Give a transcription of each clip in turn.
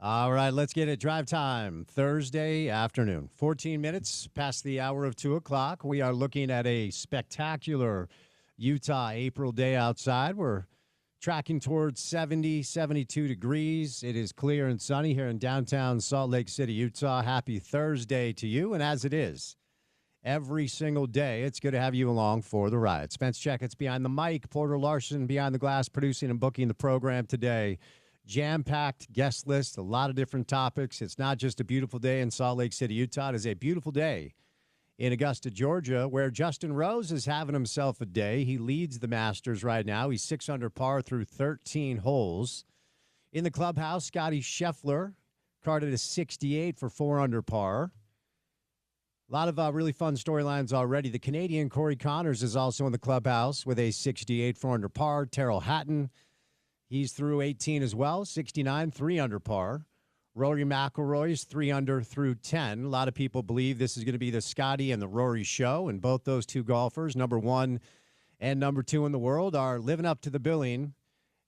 All right, let's get it. Drive time, Thursday afternoon, 14 minutes past the hour of 2 o'clock. We are looking at a spectacular Utah April day outside. We're tracking towards 70, 72 degrees. It is clear and sunny here in downtown Salt Lake City, Utah. Happy Thursday to you. And as it is every single day, it's good to have you along for the ride. Spence Checketts behind the mic, Porter Larson behind the glass, producing and booking the program today. Jam-packed guest list, a lot of different topics. It's not just a beautiful day in Salt Lake City, Utah. It is a beautiful day in Augusta, Georgia, where Justin Rose is having himself a day. He leads the Masters right now. He's 6 under par through 13 holes. In the clubhouse, Scotty Scheffler carded a 68 for 4 under par. A lot of really fun storylines already. The Canadian Corey Connors is also in the clubhouse with a 68 4 under par. Terrell Hatton, he's through 18 as well, 69, 3 under par. Rory McIlroy's 3 under through 10. A lot of people believe this is going to be the Scotty and the Rory show, and both those two golfers, number 1 and number 2 in the world, are living up to the billing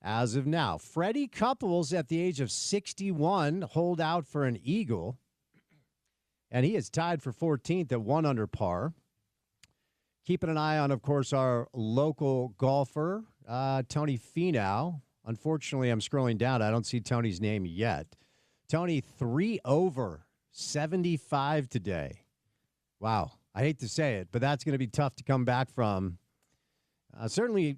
as of now. Freddie Couples, at the age of 61, holed out for an eagle, and he is tied for 14th at 1 under par. Keeping an eye on, of course, our local golfer, Tony Finau. Unfortunately, I'm scrolling down. I don't see Tony's name yet. Tony, 3 over 75 today. Wow. I hate to say it, but that's going to be tough to come back from. Certainly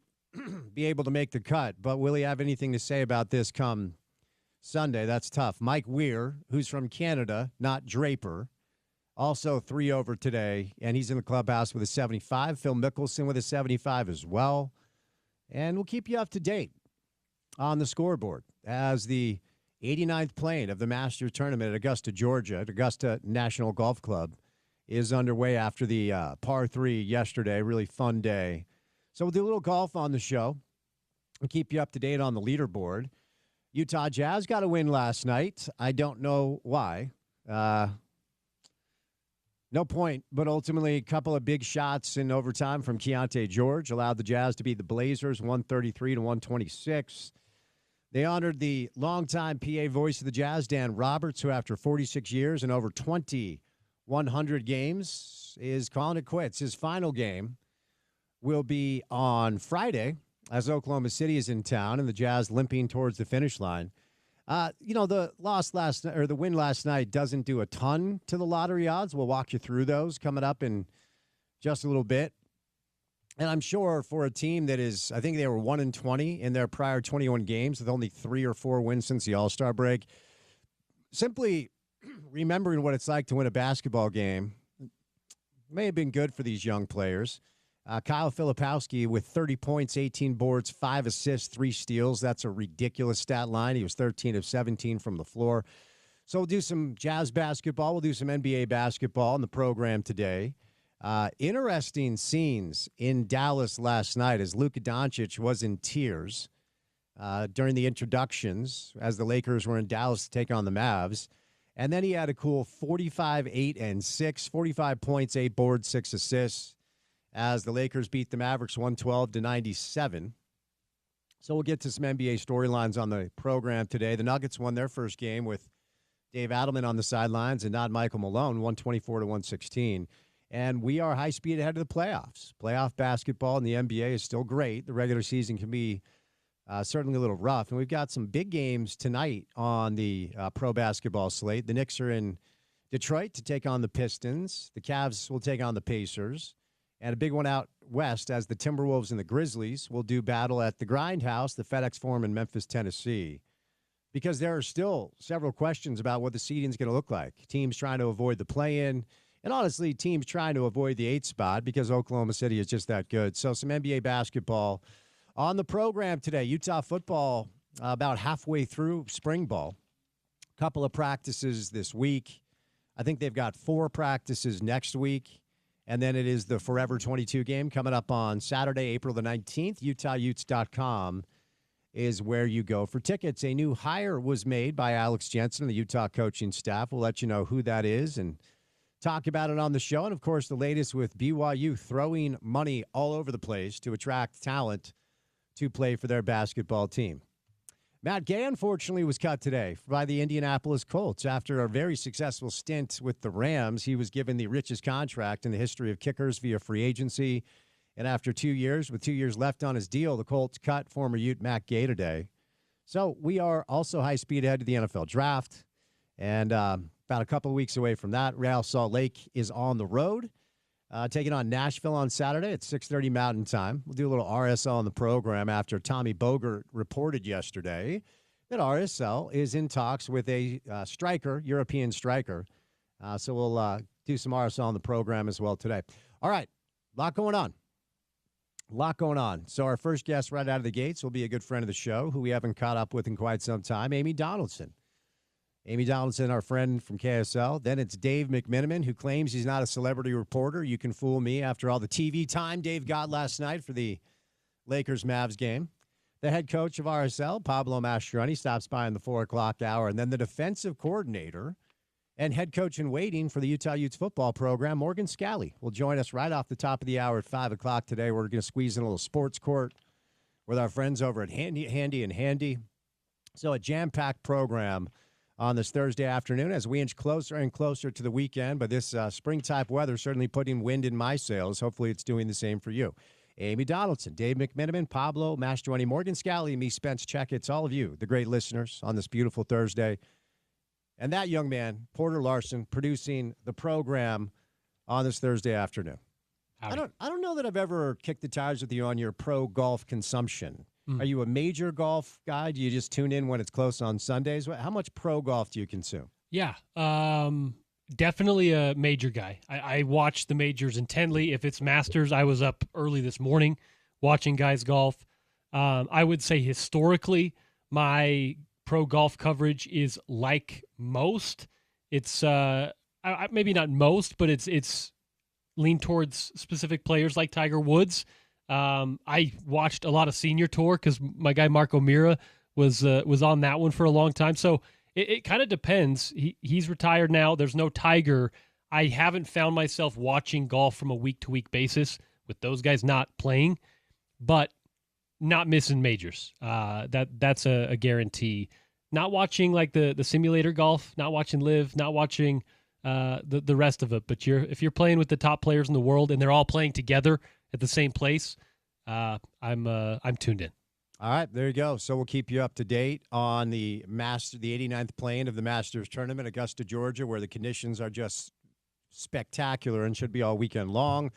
be able to make the cut, but will he have anything to say about this come Sunday? That's tough. Mike Weir, who's from Canada, not Draper, also 3 over today, and he's in the clubhouse with a 75. Phil Mickelson with a 75 as well. And we'll keep you up to date on the scoreboard as the 89th playing of the Masters Tournament at Augusta, Georgia, at Augusta National Golf Club, is underway after the par 3 yesterday. Really fun day. So we'll do a little golf on the show and keep you up to date on the leaderboard. Utah Jazz got a win last night. I don't know why. No point, but ultimately a couple of big shots in overtime from Keontae George allowed the Jazz to beat the Blazers 133 to 126. They honored the longtime PA voice of the Jazz, Dan Roberts, who after 46 years and over 2,100 games is calling it quits. His final game will be on Friday as Oklahoma City is in town and the Jazz limping towards the finish line. The win last night doesn't do a ton to the lottery odds. We'll walk you through those coming up in just a little bit. And I'm sure for a team that is, I think they were 1-20 in their prior 21 games with only 3 or 4 wins since the All-Star break. Simply remembering what it's like to win a basketball game may have been good for these young players. Kyle Filipowski with 30 points, 18 boards, 5 assists, 3 steals. That's a ridiculous stat line. He was 13 of 17 from the floor. So we'll do some Jazz basketball. We'll do some NBA basketball in the program today. Interesting scenes in Dallas last night as Luka Doncic was in tears during the introductions as the Lakers were in Dallas to take on the Mavs. And then he had a cool 45, 8, and 6, 45 points, 8 boards, 6 assists as the Lakers beat the Mavericks 112 to 97. So we'll get to some NBA storylines on the program today. The Nuggets won their first game with Dave Adelman on the sidelines and not Michael Malone, 124 to 116. And we are high speed ahead of the playoffs. Playoff basketball in the NBA is still great. The regular season can be certainly a little rough. And we've got some big games tonight on the pro basketball slate. The Knicks are in Detroit to take on the Pistons. The Cavs will take on the Pacers. And a big one out west as the Timberwolves and the Grizzlies will do battle at the Grindhouse, the FedEx Forum in Memphis, Tennessee. Because there are still several questions about what the seeding is going to look like. Teams trying to avoid the play-in. And honestly, teams trying to avoid the 8th spot because Oklahoma City is just that good. So some NBA basketball on the program today. Utah football about halfway through spring ball. Couple of practices this week. I think they've got 4 practices next week. And then it is the Forever 22 game coming up on Saturday, April the 19th. UtahUtes.com is where you go for tickets. A new hire was made by Alex Jensen and the Utah coaching staff. We'll let you know who that is and talk about it on the show. And, of course, the latest with BYU throwing money all over the place to attract talent to play for their basketball team. Matt Gay, unfortunately, was cut today by the Indianapolis Colts. After a very successful stint with the Rams, he was given the richest contract in the history of kickers via free agency. And after 2 years, with 2 years left on his deal, the Colts cut former Ute Matt Gay today. So we are also high speed ahead to the NFL draft. And about a couple of weeks away from that, Real Salt Lake is on the road, taking on Nashville on Saturday at 6:30 Mountain Time. We'll do a little RSL on the program after Tommy Bogert reported yesterday that RSL is in talks with a European striker. So we'll do some RSL on the program as well today. All right, a lot going on. So our first guest right out of the gates will be a good friend of the show who we haven't caught up with in quite some time, Amy Donaldson. Amy Donaldson, our friend from KSL. Then it's Dave McMenamin, who claims he's not a celebrity reporter. You can fool me after all the TV time Dave got last night for the Lakers-Mavs game. The head coach of RSL, Pablo Mastroeni, stops by in the 4 o'clock hour. And then the defensive coordinator and head coach in waiting for the Utah Utes football program, Morgan Scalley, will join us right off the top of the hour at 5 o'clock today. We're going to squeeze in a little sports court with our friends over at Handy. So a jam-packed program on this Thursday afternoon as we inch closer and closer to the weekend. But this spring-type weather certainly putting wind in my sails. Hopefully it's doing the same for you. Amy Donaldson, Dave McMenamin, Pablo Mastroeni, Morgan Scalley, me, Spence Checketts, all of you, the great listeners on this beautiful Thursday. And that young man, Porter Larson, producing the program on this Thursday afternoon. Howdy. I don't know that I've ever kicked the tires with you on your pro golf consumption. Are you a major golf guy? Do you just tune in when it's close on Sundays? How much pro golf do you consume? Yeah, definitely a major guy. I watch the majors intently. If it's Masters, I was up early this morning watching guys golf. I would say historically, my pro golf coverage is like most. It's maybe not most, but it's leaned towards specific players like Tiger Woods. I watched a lot of Senior Tour because my guy Marco Mira was on that one for a long time. So it kind of depends. He's retired now. There's no Tiger. I haven't found myself watching golf from a week-to-week basis with those guys not playing, but not missing majors. That's a guarantee. Not watching like the simulator golf, not watching live, not watching the rest of it. But if you're playing with the top players in the world and they're all playing together at the same place, I'm tuned in. All right, there you go. So we'll keep you up to date on the 89th playing of the Masters tournament, Augusta, Georgia, where the conditions are just spectacular and should be all weekend long.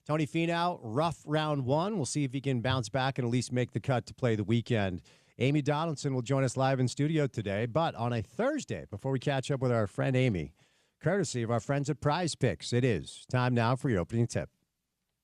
Tony Finau, rough round one. We'll see if he can bounce back and at least make the cut to play the weekend. Amy Donaldson will join us live in studio today, but on a Thursday, before we catch up with our friend Amy, courtesy of our friends at Prize Picks, it is time now for your opening tip.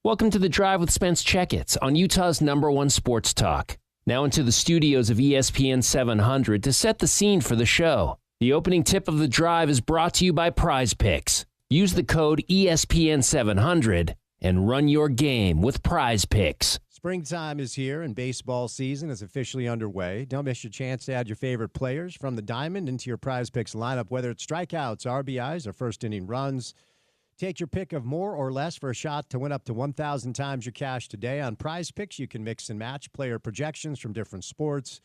Welcome to The Drive with Spence Checketts on Utah's #1 sports talk. Now into the studios of ESPN 700 to set the scene for the show. The opening tip of The Drive is brought to you by Prize Picks. Use the code ESPN 700 and run your game with Prize Picks. Springtime is here and baseball season is officially underway. Don't miss your chance to add your favorite players from the diamond into your Prize Picks lineup, whether it's strikeouts, RBIs, or first inning runs. Take your pick of more or less for a shot to win up to 1,000 times your cash today. On Prize Picks, you can mix and match player projections from different sports.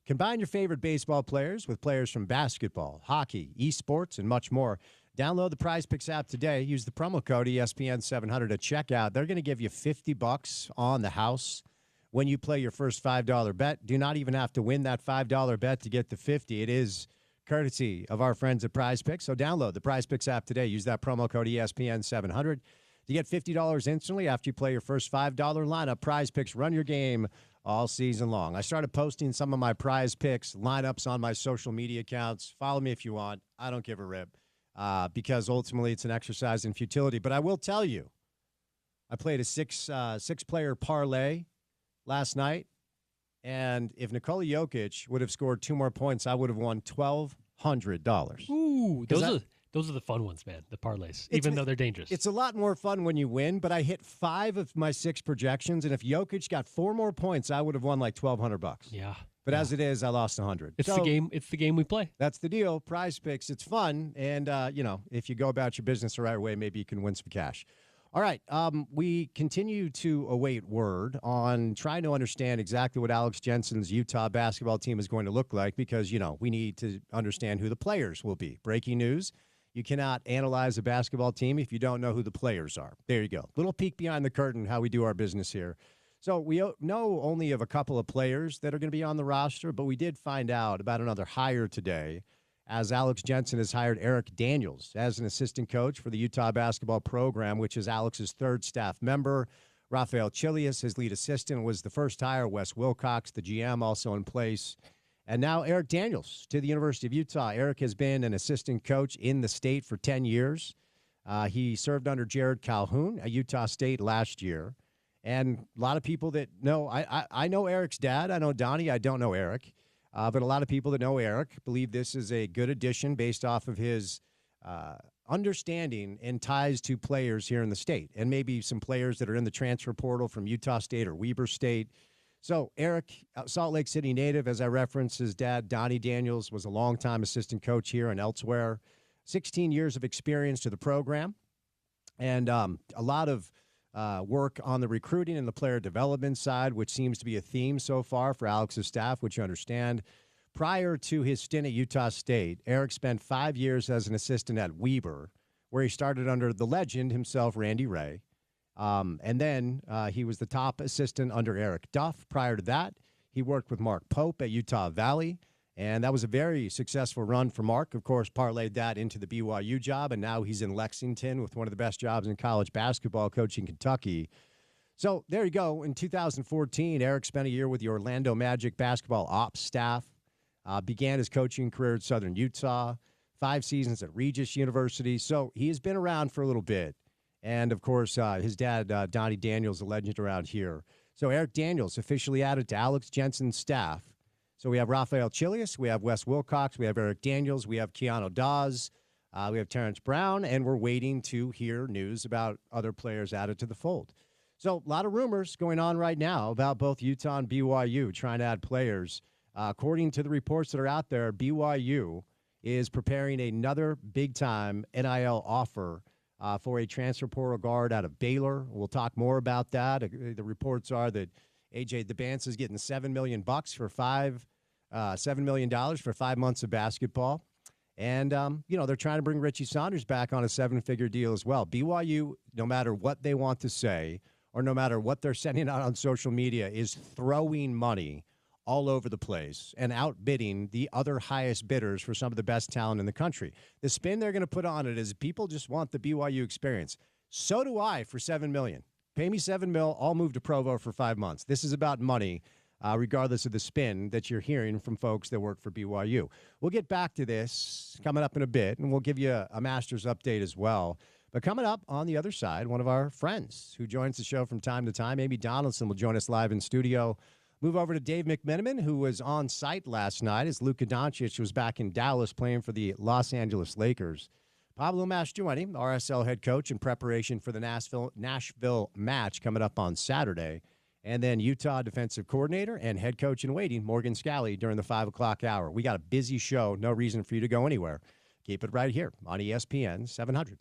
Combine your favorite baseball players with players from basketball, hockey, esports, and much more. Download the Prize Picks app today. Use the promo code ESPN700 at checkout. They're going to give you $50 on the house when you play your first $5 bet. Do not even have to win that $5 bet to get the $50. It is courtesy of our friends at Prize Picks. So download the Prize Picks app today. Use that promo code ESPN700 to get $50 instantly after you play your first $5 lineup. Prize Picks, run your game all season long. I started posting some of my Prize Picks lineups on my social media accounts. Follow me if you want. I don't give a rip because ultimately it's an exercise in futility. But I will tell you, I played a six-player parlay last night. And if Nikola Jokic would have scored 2 more points, I would have won $1,200. Ooh, those are the fun ones, man, the parlays, even though they're dangerous. It's a lot more fun when you win, but I hit 5 of my 6 projections, and if Jokic got 4 more points, I would have won like $1,200. Yeah. But as it is, I lost 100. It's the game we play. That's the deal. Prize Picks, it's fun, and if you go about your business the right way, maybe you can win some cash. All right. We continue to await word on trying to understand exactly what Alex Jensen's Utah basketball team is going to look like because, we need to understand who the players will be. Breaking news. You cannot analyze a basketball team if you don't know who the players are. There you go. Little peek behind the curtain, how we do our business here. So we know only of a couple of players that are going to be on the roster, but we did find out about another hire today as Alex Jensen has hired Eric Daniels as an assistant coach for the Utah basketball program, which is Alex's third staff member. Rafael Chilius, his lead assistant, was the first hire. Wes Wilcox, the GM, also in place. And now Eric Daniels to the University of Utah. Eric has been an assistant coach in the state for 10 years. He served under Jared Calhoun at Utah State last year. And a lot of people that know, I know Eric's dad. I know Donnie. I don't know Eric. But a lot of people that know Eric believe this is a good addition based off of his understanding and ties to players here in the state and maybe some players that are in the transfer portal from Utah State or Weber State. So Eric, Salt Lake City native, as I referenced, his dad, Donnie Daniels, was a longtime assistant coach here and elsewhere. 16 years of experience to the program and a lot of work on the recruiting and the player development side, which seems to be a theme so far for Alex's staff, which you understand. Prior to his stint at Utah State, Eric spent 5 years as an assistant at Weber, where he started under the legend himself, Randy Ray. And then he was the top assistant under Eric Duff. Prior to that, he worked with Mark Pope at Utah Valley. And that was a very successful run for Mark. Of course, parlayed that into the BYU job, and now he's in Lexington with one of the best jobs in college basketball, coaching Kentucky. So there you go. In 2014, Eric spent a year with the Orlando Magic basketball ops staff, began his coaching career at Southern Utah, 5 seasons at Regis University. So he has been around for a little bit. And, of course, his dad, Donnie Daniels, a legend around here. So Eric Daniels officially added to Alex Jensen's staff. So we have Rafael Chilius, we have Wes Wilcox, we have Eric Daniels, we have Keanu Dawes, we have Terrence Brown, and we're waiting to hear news about other players added to the fold. So a lot of rumors going on right now about both Utah and BYU trying to add players. According to the reports that are out there, BYU is preparing another big-time NIL offer for a transfer portal guard out of Baylor. We'll talk more about that. The reports are that AJ DeBance is getting $7 million for $7 million for 5 months of basketball. And, they're trying to bring Richie Saunders back on a 7-figure deal as well. BYU, no matter what they want to say or no matter what they're sending out on social media, is throwing money all over the place and outbidding the other highest bidders for some of the best talent in the country. The spin they're going to put on it is people just want the BYU experience. So do I for $7 million. Pay me $7 million, I'll move to Provo for 5 months. This is about money, regardless of the spin that you're hearing from folks that work for BYU. We'll get back to this coming up in a bit, and we'll give you a Masters update as well. But coming up on the other side, one of our friends who joins the show from time to time, Amy Donaldson, will join us live in studio. Move over to Dave McMenamin, who was on site last night as Luka Doncic was back in Dallas playing for the Los Angeles Lakers. Pablo Mastroeni, RSL head coach, in preparation for the Nashville match coming up on Saturday. And then Utah defensive coordinator and head coach in waiting, Morgan Scalley, during the 5 o'clock hour. We got a busy show. No reason for you to go anywhere. Keep it right here on ESPN 700.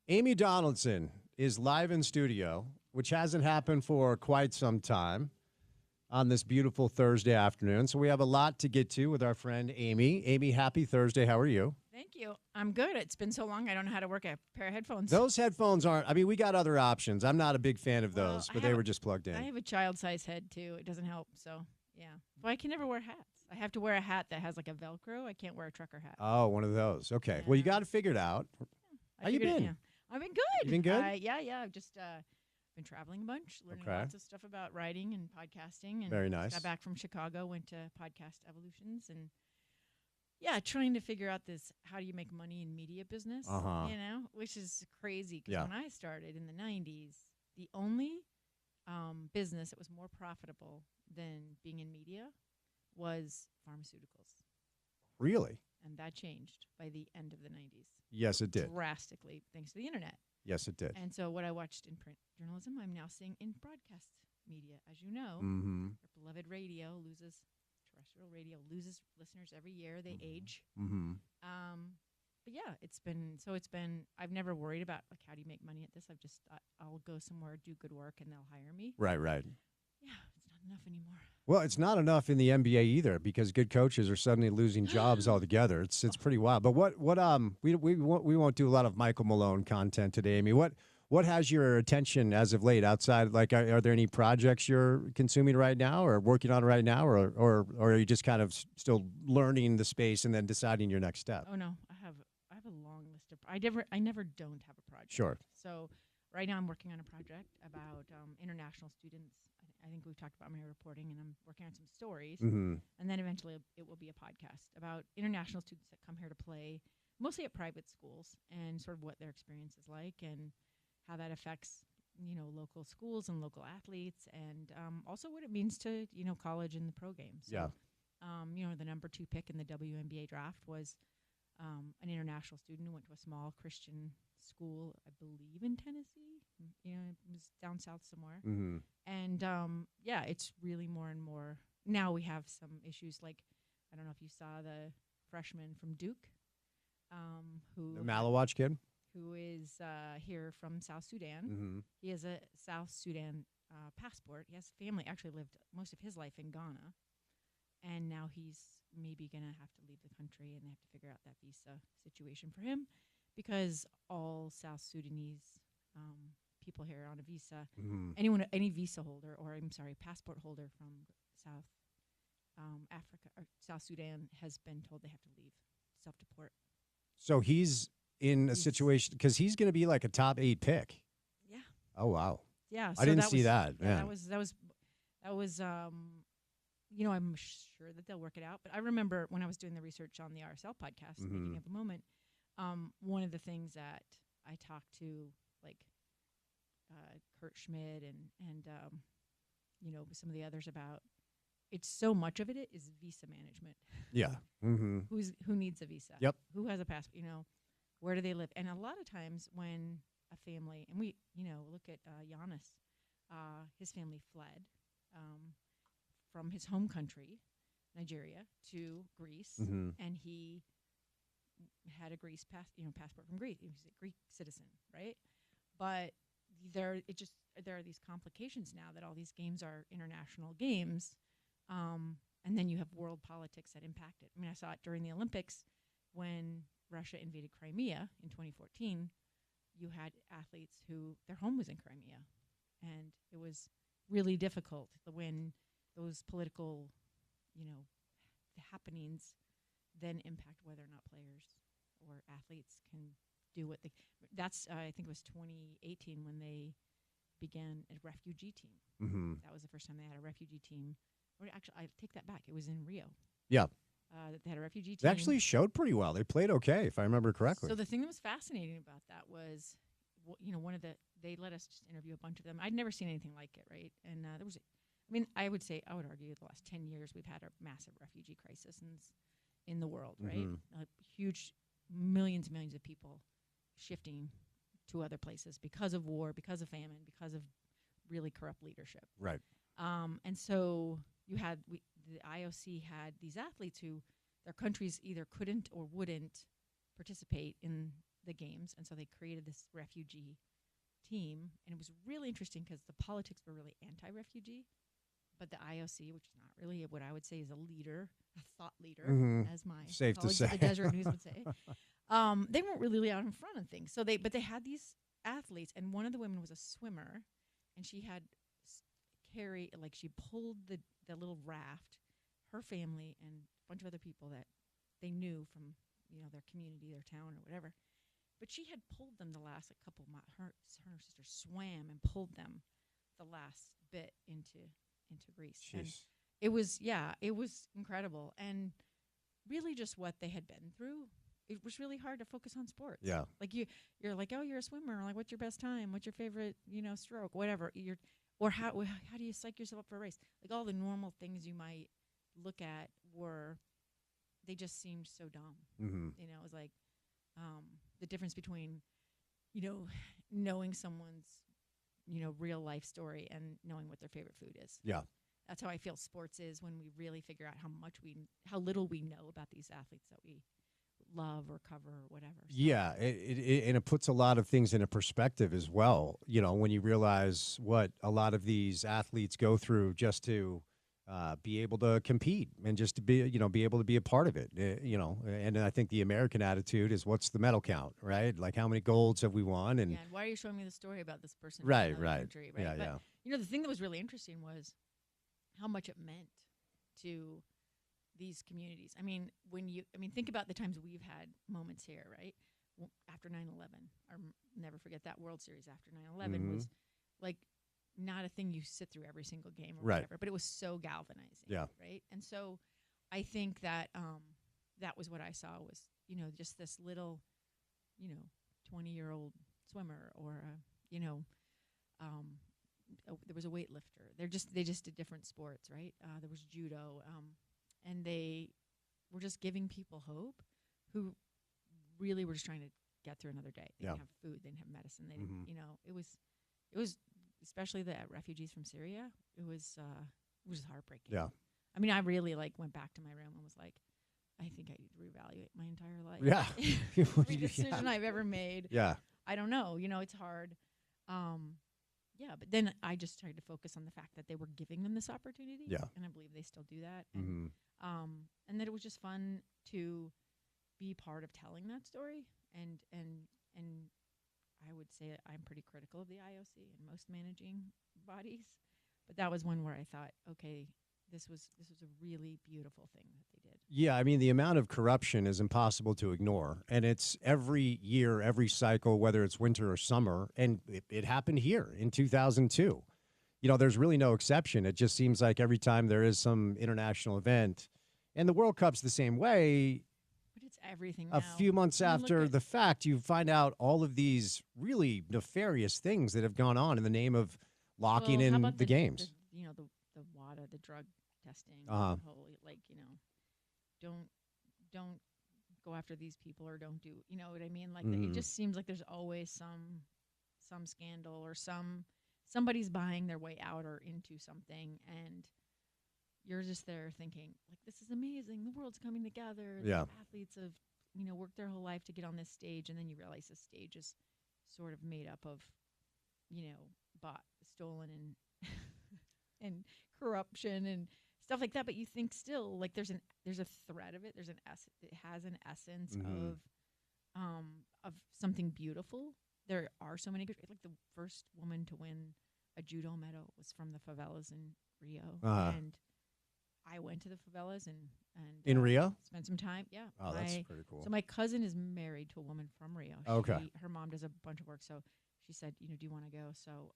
Amy Donaldson is live in studio, which hasn't happened for quite some time on this beautiful Thursday afternoon. So we have a lot to get to with our friend Amy. Amy, happy Thursday. How are you? Thank you. I'm good. It's been so long. I don't know how to work a pair of headphones. Those headphones aren't, I mean, we got other options. I'm not a big fan of those, but they were just plugged in. I have a child-sized head, too. It doesn't help. So, yeah. But I can never wear hats. I have to wear a hat that has like a Velcro. I can't wear a trucker hat. Oh, one of those. Okay. Yeah. Well, you got to figure it out. How you been? I've been good. You been good? Yeah. I've just been traveling a bunch, learning lots of stuff about writing and podcasting. And very nice. Got back from Chicago, went to Podcast Evolutions, and trying to figure out this, how do you make money in media business, which is crazy because when I started in the 90s, the only business that was more profitable than being in media was pharmaceuticals. Really? And that changed by the end of the 90s. Yes, it did. Drastically, thanks to the internet. Yes, it did. And so what I watched in print journalism, I'm now seeing in broadcast media. As you know, our beloved radio loses, terrestrial radio loses listeners every year. They age. But yeah, it's been, I've never worried about, like, how do you make money at this? I've just thought I'll go somewhere, do good work, and they'll hire me. Right. Yeah, it's not enough anymore. Well, it's not enough in the NBA either because good coaches are suddenly losing jobs altogether. It's pretty wild. But what we won't do a lot of Michael Malone content today, Amy. What has your attention as of late outside? Like, are there any projects you're consuming right now or working on right now, or are you just kind of still learning the space and then deciding your next step? Oh no, I have a long list of. I never don't have a project. Sure. So right now I'm working on a project about international students. I think we've talked about my reporting, and I'm working on some stories. And then eventually it will be a podcast about international students that come here to play, mostly at private schools, and sort of what their experience is like and how that affects, local schools and local athletes, and also what it means to, college and the pro game. So, the number 2 pick in the WNBA draft was an international student who went to a small Christian school, I believe in Tennessee. It was down south somewhere. And it's really more and more. Now we have some issues like, I don't know if you saw the freshman from Duke, The Malawatch kid, who is here from South Sudan. He has a South Sudan passport. He has family, actually lived most of his life in Ghana. And now he's maybe going to have to leave the country, and they have to figure out that visa situation for him because all South Sudanese people here on a visa, any visa holder, or passport holder from South Africa or South Sudan has been told they have to leave, self-deport. So he's in a situation because he's going to be like a top 8 pick. Yeah. Oh wow. Yeah. So I didn't see that. Yeah, that was. I'm sure that they'll work it out. But I remember when I was doing the research on the RSL podcast, Making of a Moment, one of the things that I talked to, like Kurt Schmidt and some of the others about, it's so much of it is visa management. Yeah. Who needs a visa? Yep. Who has a passport? Where do they live? And a lot of times when a family, and we, look at Giannis, his family fled from his home country, Nigeria, to Greece, and he had a Greece passport from Greece. He was a Greek citizen, right? But there are these complications now that all these games are international games, and then you have world politics that impact it. I mean, I saw it during the Olympics when Russia invaded Crimea in 2014. You had athletes who their home was in Crimea, and it was really difficult when those political, happenings then impact whether or not players or athletes can do what they. That's I think it was 2018 when they began a refugee team. That was the first time they had a refugee team. Or actually, I take that back. It was in Rio. Yeah. They had a refugee team. They actually showed pretty well. They played okay, if I remember correctly. So the thing that was fascinating about that was, they let us just interview a bunch of them. I'd never seen anything like it, right? And there was, I would argue the last 10 years we've had a massive refugee crisis in the world, right? Huge millions and millions of people shifting to other places because of war, because of famine, because of really corrupt leadership. Right. And so the IOC had these athletes who their countries either couldn't or wouldn't participate in the games, and so they created this refugee team, and it was really interesting because the politics were really anti-refugee, but the IOC, which is not really what I would say is a leader, a thought leader, as my Safe to colleagues say. at the Desert News would say, they weren't really out in front of things. So they had these athletes, and one of the women was a swimmer, and she had she pulled the little raft, her family and a bunch of other people that they knew from their community, their town, or whatever. But she had pulled them the last couple miles. Her and her sister swam and pulled them the last bit into Greece. Jeez. And it was incredible, and really just what they had been through. It was really hard to focus on sports. Yeah. Like you're like, oh, you're a swimmer. Like, what's your best time? What's your favorite, stroke? Whatever. Or how do you psych yourself up for a race? Like all the normal things you might look at they just seemed so dumb. Mm-hmm. It was like the difference between, knowing someone's, real life story and knowing what their favorite food is. Yeah. That's how I feel sports is when we really figure out how little we know about these athletes that we love or cover or whatever. So. Yeah, and it puts a lot of things into perspective as well. When you realize what a lot of these athletes go through just to be able to compete and just to be able to be a part of it. And I think the American attitude is, what's the medal count, right? Like, how many golds have we won? And why are you showing me the story about this person? Right. Country, right? Yeah, but, the thing that was really interesting was how much it meant to these communities. Think about the times we've had moments here, right? After 9/11, I'll never forget that World Series after 9/11 was like not a thing you sit through every single game or whatever, but it was so galvanizing. Yeah. Right. And so I think that that was what I saw was, just this little, 20-year-old swimmer or, there was a weightlifter. They just did different sports, right? There was judo, and they were just giving people hope who really were just trying to get through another day. They didn't have food, they didn't have medicine. They didn't, it was especially the refugees from Syria. It was heartbreaking. Yeah. I really went back to my room and was like, I think I need to reevaluate my entire life. Yeah. Every decision I've ever made. Yeah. I don't know. it's hard. But then I just tried to focus on the fact that they were giving them this opportunity. Yeah. And I believe they still do that. And that it was just fun to be part of telling that story. And I would say I'm pretty critical of the IOC and most managing bodies. But that was one where I thought, okay, this was a really beautiful thing that they did. Yeah, the amount of corruption is impossible to ignore. And it's every year, every cycle, whether it's winter or summer. And it happened here in 2002. There's really no exception. It just seems like every time there is some international event, and the World Cup's the same way. But it's everything A now. few months after the fact, you find out all of these really nefarious things that have gone on in the name of locking how in about the games. The WADA, the drug testing, Uh-huh. the whole, don't go after these people or don't do, you know what I mean? Like it just seems like there's always some scandal or somebody's buying their way out or into something, and you're just there thinking like, this is amazing. The world's coming together. Yeah. The athletes have, worked their whole life to get on this stage, and then you realize the stage is sort of made up of, stolen and and corruption and stuff like that. But you think still like there's a thread of it. It has an essence of something beautiful. There are so many good, like the first woman to win a judo medal was from the favelas in Rio, and I went to the favelas and in Rio, spent some time. Yeah. Oh, that's pretty cool. So my cousin is married to a woman from Rio. Okay. Her mom does a bunch of work, so she said, do you want to go? So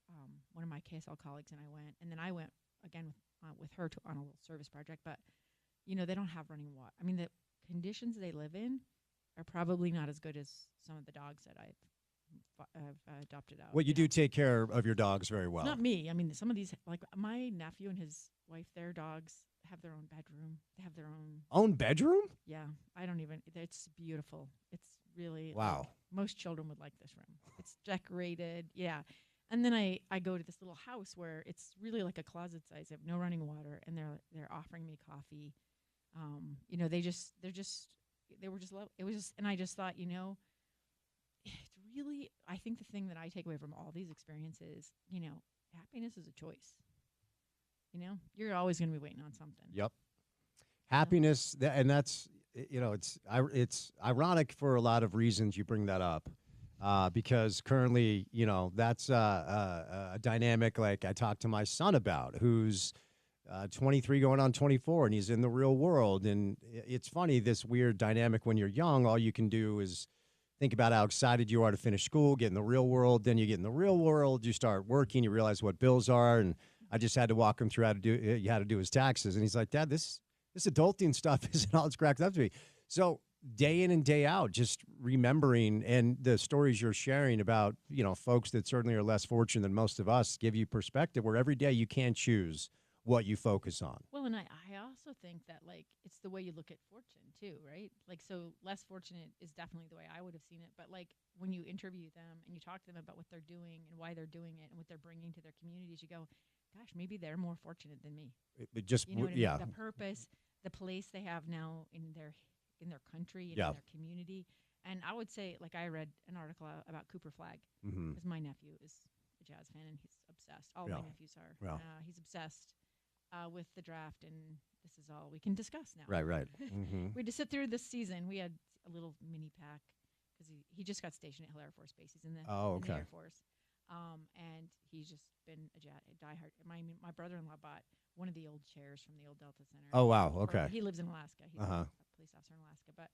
one of my KSL colleagues and I went, and then I went again with her on a little service project. But they don't have running water. The conditions they live in are probably not as good as some of the dogs that I've adopted out. Well, you do take care of your dogs very well. Not me. Some of these, like my nephew and his wife, their dogs have their own bedroom. They have their own bedroom? Yeah. It's beautiful. It's really, wow. Like, most children would like this room. It's decorated. Yeah. And then I go to this little house where it's really like a closet size. They have no running water, and they're offering me coffee. They were just love. It was just, and I just thought, it's really, I think the thing that I take away from all these experiences, happiness is a choice. You're always going to be waiting on something. Yep. Happiness, and that's, it's ironic for a lot of reasons you bring that up. Because currently, that's a dynamic like I talked to my son about, who's 23 going on 24, and he's in the real world. And it's funny, this weird dynamic when you're young, all you can do is think about how excited you are to finish school, get in the real world. Then you get in the real world, you start working, you realize what bills are. And I just had to walk him through how to do his taxes. And he's like, Dad, this adulting stuff isn't all it's cracked up to be. So day in and day out, just remembering, and the stories you're sharing about, folks that certainly are less fortunate than most of us give you perspective where every day you can choose what you focus on. Well, and I also think that, it's the way you look at fortune, too, right? So less fortunate is definitely the way I would have seen it. But, when you interview them and you talk to them about what they're doing and why they're doing it and what they're bringing to their communities, you go, gosh, maybe they're more fortunate than me. It just, you know what yeah. I mean? The purpose, the place they have now in their country and Yeah. in their community. And I would say, I read an article about Cooper Flagg, because my nephew is a Jazz fan and he's obsessed. All my nephews are. Yeah. He's obsessed with the draft, and this is all we can discuss now. Right. Mm-hmm. We had to sit through this season. We had a little mini pack because he just got stationed at Hill Air Force Base. He's in the, in the Air Force. And he's just been a diehard. My brother-in-law bought one of the old chairs from the old Delta Center. Oh, wow. Okay. He lives in Alaska. He's a police officer in Alaska. But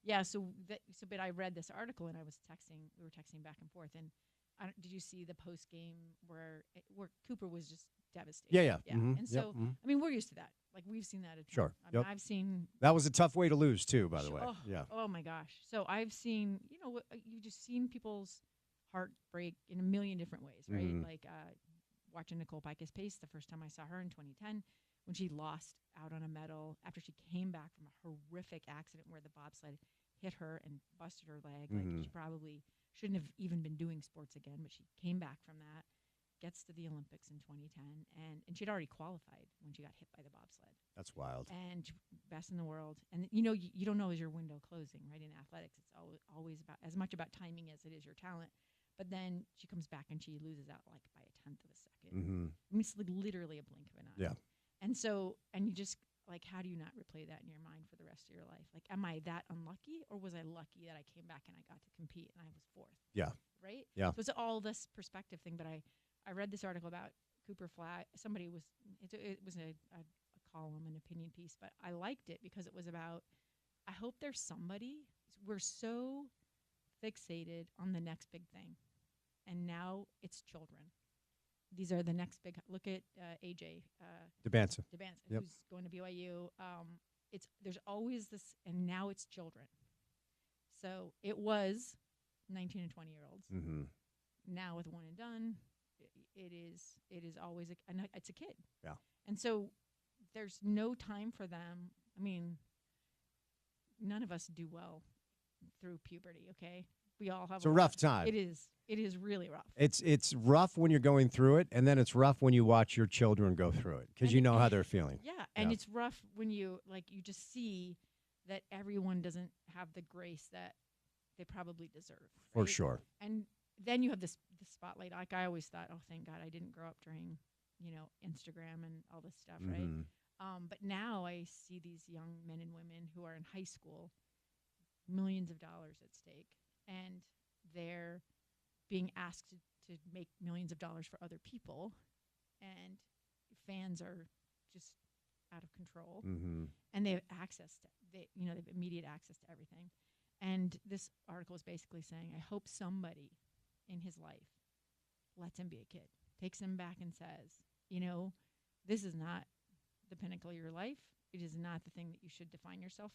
yeah, but I read this article and we were texting back and forth. And did you see the post game where Cooper was just devastated? Yeah. Mm-hmm. And so, we're used to that. We've seen that. Sure. I've seen. That was a tough way to lose too, by the way. Oh, yeah. Oh my gosh. So I've seen, you just seen people's heart break in a million different ways, right? Mm-hmm. Watching Nicole Picus Pace the first time I saw her in 2010 when she lost out on a medal after she came back from a horrific accident where the bobsled hit her and busted her leg. Mm-hmm. She probably shouldn't have even been doing sports again, but she came back from that, gets to the Olympics in 2010, and she'd already qualified when she got hit by the bobsled. That's wild. And best in the world. And you don't know is your window closing, right? In athletics, it's always about as much about timing as it is your talent. But then she comes back and she loses out by a tenth of a second. Mm-hmm. It's literally a blink of an eye. Yeah. And so, you just how do you not replay that in your mind for the rest of your life? Am I that unlucky, or was I lucky that I came back and I got to compete and I was fourth? Yeah. Right. Yeah. So it's all this perspective thing. But I read this article about Cooper Flagg. It was a column, an opinion piece, but I liked it because it was about, I hope there's somebody. We're so fixated on the next big thing. And now it's children. These are the next big. Look at AJ DeBanza, who's going to BYU. There's always this, and now it's children. So it was 19 and 20-year-olds. Mm-hmm. Now with one and done, it is always it's a kid. Yeah. And so there's no time for them. None of us do well through puberty. Okay. We all have. It's a rough time. It is. It is really rough. It's rough when you're going through it, and then it's rough when you watch your children go through it because you know how they're feeling. Yeah, and it's rough when you you just see that everyone doesn't have the grace that they probably deserve. Right? For sure. And then you have this spotlight. I always thought, oh, thank God I didn't grow up during, Instagram and all this stuff, right? But now I see these young men and women who are in high school, millions of dollars at stake, and they're being asked to make millions of dollars for other people, and fans are just out of control, and they have they have immediate access to everything. And this article is basically saying, I hope somebody in his life lets him be a kid, takes him back and says, this is not the pinnacle of your life. It is not the thing that you should define yourself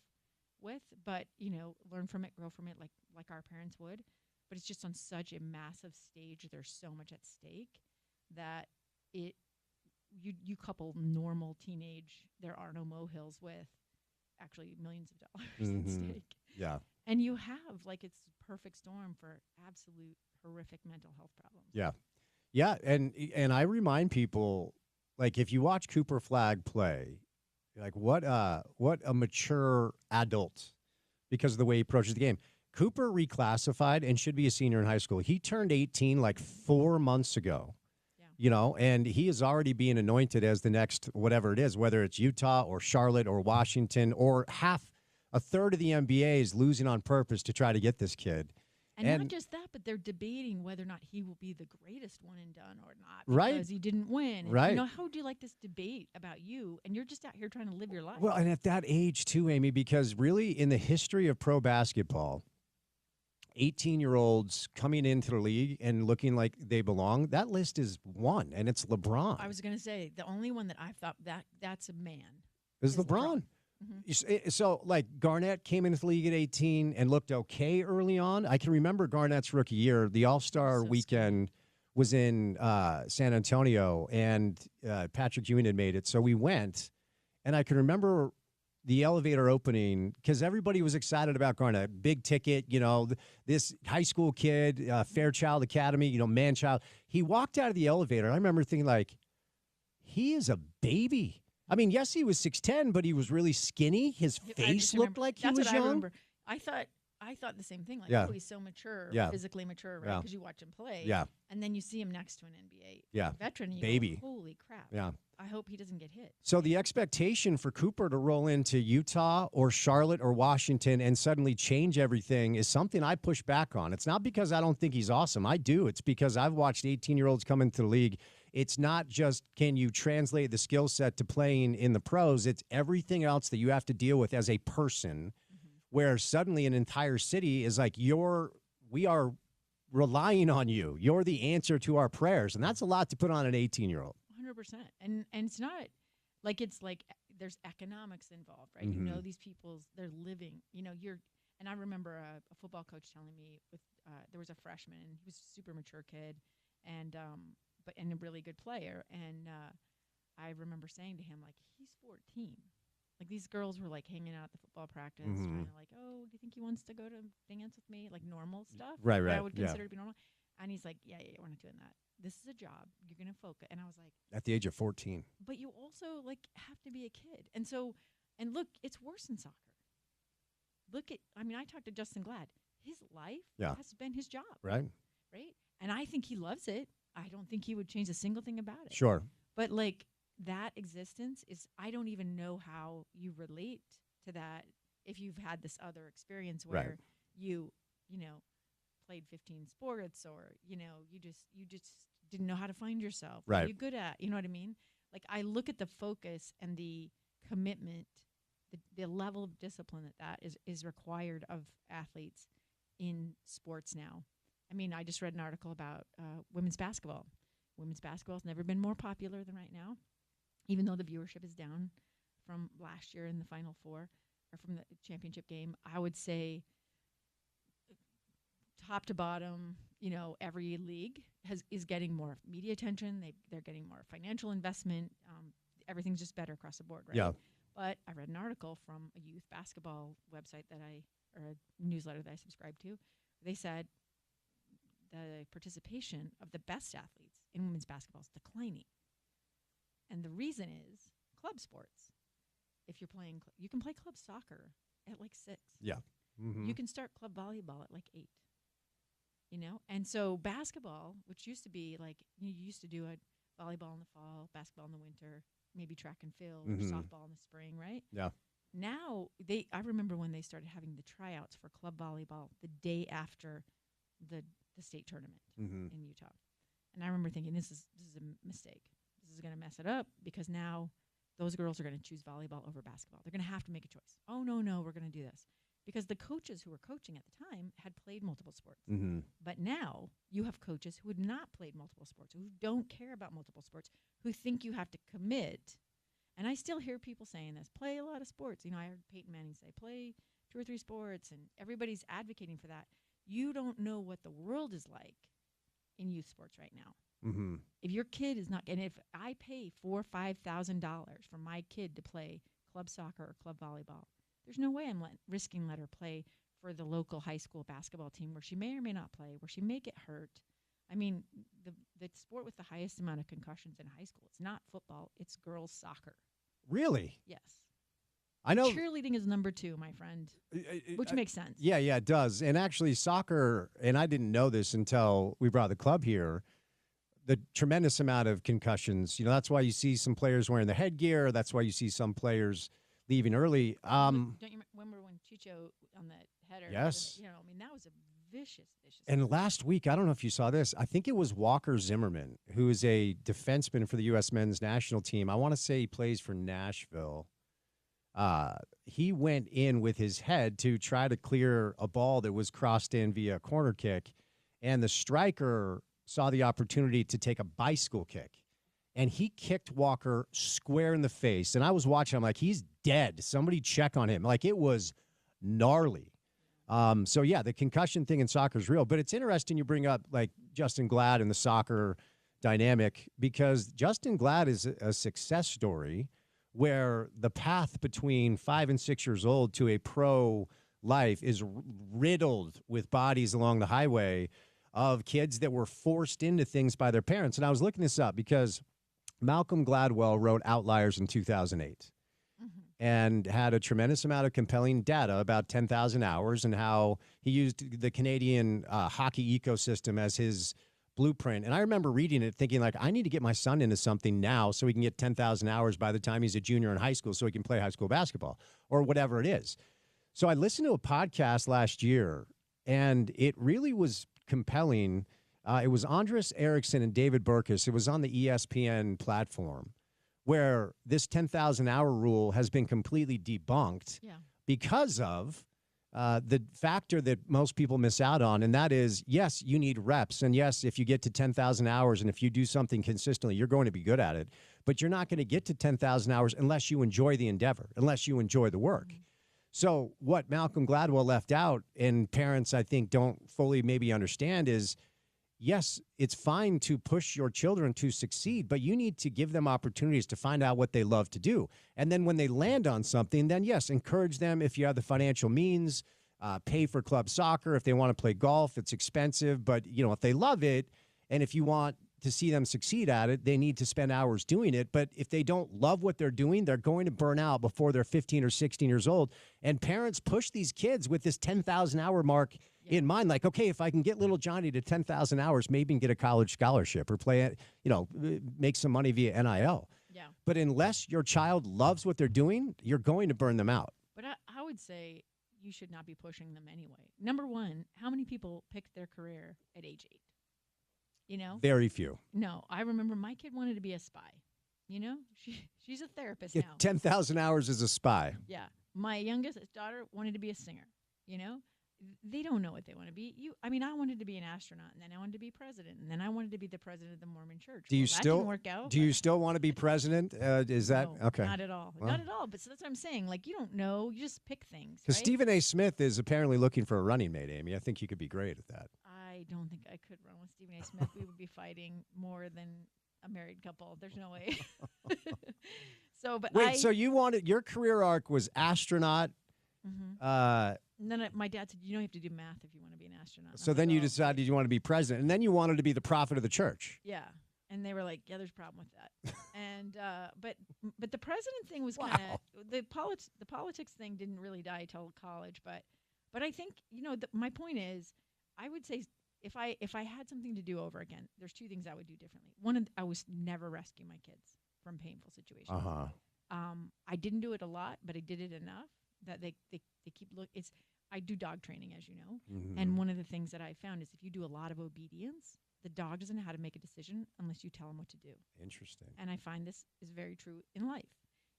with, but, learn from it, grow from it like our parents would. But it's just on such a massive stage. There's so much at stake that you couple normal teenage, there are no molehills, with actually millions of dollars at stake. Yeah. And you have it's a perfect storm for absolute horrific mental health problems. Yeah. Yeah. And I remind people, if you watch Cooper Flagg play, what a mature adult, because of the way he approaches the game. Cooper reclassified and should be a senior in high school. He turned 18 like 4 months ago. And he is already being anointed as the next whatever it is, whether it's Utah or Charlotte or Washington, or a third of the NBA is losing on purpose to try to get this kid. And not just that, but they're debating whether or not he will be the greatest one and done or not because right. he didn't win. And, right. How would you like this debate about you? And you're just out here trying to live your life. Well, and at that age too, Amy, because really in the history of pro basketball, 18-year-olds coming into the league and looking like they belong, that list is one, and it's LeBron. I was going to say, the only one that I thought that's a man. Is LeBron. Mm-hmm. So, like, Garnett came into the league at 18 and looked okay early on. I can remember Garnett's rookie year. The All-Star weekend was in San Antonio, and Patrick Ewing had made it. So we went, and I can remember the elevator opening because everybody was excited about Garnett. Big ticket, this high school kid, Fairchild Academy, man-child. He walked out of the elevator, and I remember thinking, like, he is a baby. I mean, yes, he was 6'10", but he was really skinny. His face looked like he was young. I remember. I thought the same thing. Like, oh, he's so mature, physically mature, right? Because you watch him play. Yeah. And then you see him next to an NBA veteran, and you baby. Go, holy crap. Yeah. I hope he doesn't get hit. So the expectation for Cooper to roll into Utah or Charlotte or Washington and suddenly change everything is something I push back on. It's not because I don't think he's awesome. I do. It's because I've watched 18-year-olds come into the league. It's not just can you translate the skill set to playing in the pros. It's everything else that you have to deal with as a person, where suddenly an entire city is like, we are relying on you. You're the answer to our prayers. And that's a lot to put on an 18-year-old. 100%. And it's not like it's like there's economics involved, right? Mm-hmm. These people's, they're living, and I remember a football coach telling me there was a freshman, and he was a super mature kid and a really good player. And I remember saying to him, like, he's 14. Like, these girls were like hanging out at the football practice, trying to like, oh, do you think he wants to go to dance with me? Like normal stuff. Right. I would consider to be normal. And he's like, yeah, we're not doing that. This is a job. You're going to focus. And I was like, at the age of 14. But you also like have to be a kid. And so, and look, it's worse in soccer. I talked to Justin Glad. His life has been his job. Right. And I think he loves it. I don't think he would change a single thing about it. Sure. But like that existence is, I don't even know how you relate to that if you've had this other experience where you played 15 sports or, you just didn't know how to find yourself. Right. What are you good at? You know what I mean? Like, I look at the focus and the commitment, the level of discipline that is required of athletes in sports now. I mean, I just read an article about women's basketball. Women's basketball has never been more popular than right now, even though the viewership is down from last year in the Final Four or from the championship game. I would say top to bottom, every league is getting more media attention. They're getting more financial investment. Everything's just better across the board, right? Yeah. But I read an article from a youth basketball website or a newsletter that I subscribe to. They said the participation of the best athletes in women's basketball is declining. And the reason is club sports. If you're playing, you can play club soccer at like 6. Yeah. Mm-hmm. You can start club volleyball at like 8. And so basketball, which used to be like, you used to do a volleyball in the fall, basketball in the winter, maybe track and field, or softball in the spring, right? Yeah. Now, I remember when they started having the tryouts for club volleyball the day after the state tournament in Utah. And I remember thinking, this is a mistake. This is going to mess it up because now those girls are going to choose volleyball over basketball. They're going to have to make a choice. Oh, no, we're going to do this. Because the coaches who were coaching at the time had played multiple sports. Mm-hmm. But now you have coaches who had not played multiple sports, who don't care about multiple sports, who think you have to commit. And I still hear people saying this, play a lot of sports. I heard Peyton Manning say, play 2 or 3 sports, and everybody's advocating for that. You don't know what the world is like in youth sports right now. Mm-hmm. If your kid is not, and if I pay $4,000 or $5,000 for my kid to play club soccer or club volleyball, there's no way I'm risking let her play for the local high school basketball team where she may or may not play, where she may get hurt. I mean, the sport with the highest amount of concussions in high school, it's not football, it's girls soccer. Really? Yes. I know cheerleading is number 2, my friend, which makes sense. Yeah, it does. And actually, soccer, and I didn't know this until we brought the club here, the tremendous amount of concussions. That's why you see some players wearing the headgear. That's why you see some players leaving early. Don't you remember when Chicho on that header? Yes. That was a vicious. And last week, I don't know if you saw this. I think it was Walker Zimmerman, who is a defenseman for the U.S. men's national team. I want to say he plays for Nashville. He went in with his head to try to clear a ball that was crossed in via a corner kick, and the striker saw the opportunity to take a bicycle kick, and he kicked Walker square in the face. And I was watching. I'm like, he's dead. Somebody check on him. Like, it was gnarly. So yeah, the concussion thing in soccer is real, but it's interesting you bring up like Justin Glad and the soccer dynamic, because Justin Glad is a success story where the path between 5 and 6 years old to a pro life is riddled with bodies along the highway of kids that were forced into things by their parents. And I was looking this up because Malcolm Gladwell wrote Outliers in 2008 and had a tremendous amount of compelling data about 10,000 hours and how he used the Canadian hockey ecosystem as his blueprint. And I remember reading it thinking, like, I need to get my son into something now so he can get 10,000 hours by the time he's a junior in high school so he can play high school basketball or whatever it is. So I listened to a podcast last year, and it really was compelling. It was Andres Erickson and David Burkus. It was on the ESPN platform, where this 10,000 hour rule has been completely debunked because of the factor that most people miss out on. And that is, yes, you need reps. And yes, if you get to 10,000 hours and if you do something consistently, you're going to be good at it. But you're not going to get to 10,000 hours unless you enjoy the endeavor, unless you enjoy the work. Mm-hmm. So what Malcolm Gladwell left out, and parents, I think, don't fully maybe understand, is yes, it's fine to push your children to succeed, but you need to give them opportunities to find out what they love to do. And then when they land on something, then yes, encourage them if you have the financial means, pay for club soccer. If they want to play golf, it's expensive, but if they love it, and if you want to see them succeed at it, they need to spend hours doing it. But if they don't love what they're doing, they're going to burn out before they're 15 or 16 years old. And parents push these kids with this 10,000 hour mark in mind, like, okay, if I can get little Johnny to 10,000 hours, maybe he can get a college scholarship or play it, make some money via NIL. Yeah. But unless your child loves what they're doing, you're going to burn them out. But I would say you should not be pushing them anyway. Number one, how many people picked their career at age 8? Very few. No, I remember my kid wanted to be a spy. She's a therapist now. 10,000 hours as a spy. Yeah. My youngest daughter wanted to be a singer. They don't know what they want to be. I wanted to be an astronaut, and then I wanted to be president, and then I wanted to be the president of the Mormon Church. Do you that didn't work out. Do you still want to be president? Is that no, okay? Not at all. Well, not at all. But so that's what I'm saying. Like, you don't know. You just pick things. Because right? Stephen A. Smith is apparently looking for a running mate, Amy. I think you could be great at that. I don't think I could run with Stephen A. Smith. We would be fighting more than a married couple. There's no way. So you wanted, your career arc was astronaut. Mm-hmm. And then my dad said, you have to do math if you want to be an astronaut. So then you decided you wanted to be president, and then you wanted to be the prophet of the church. Yeah. And they were like, yeah, there's a problem with that. And but the president thing was kind of the politics thing didn't really die till college. But I think my point is, I would say if I had something to do over again, there's two things I would do differently. One, I was never rescue my kids from painful situations. I didn't do it a lot, but I did it enough that they keep I do dog training, as you know. Mm-hmm. And one of the things that I found is if you do a lot of obedience, the dog doesn't know how to make a decision unless you tell him what to do. Interesting. And I find this is very true in life.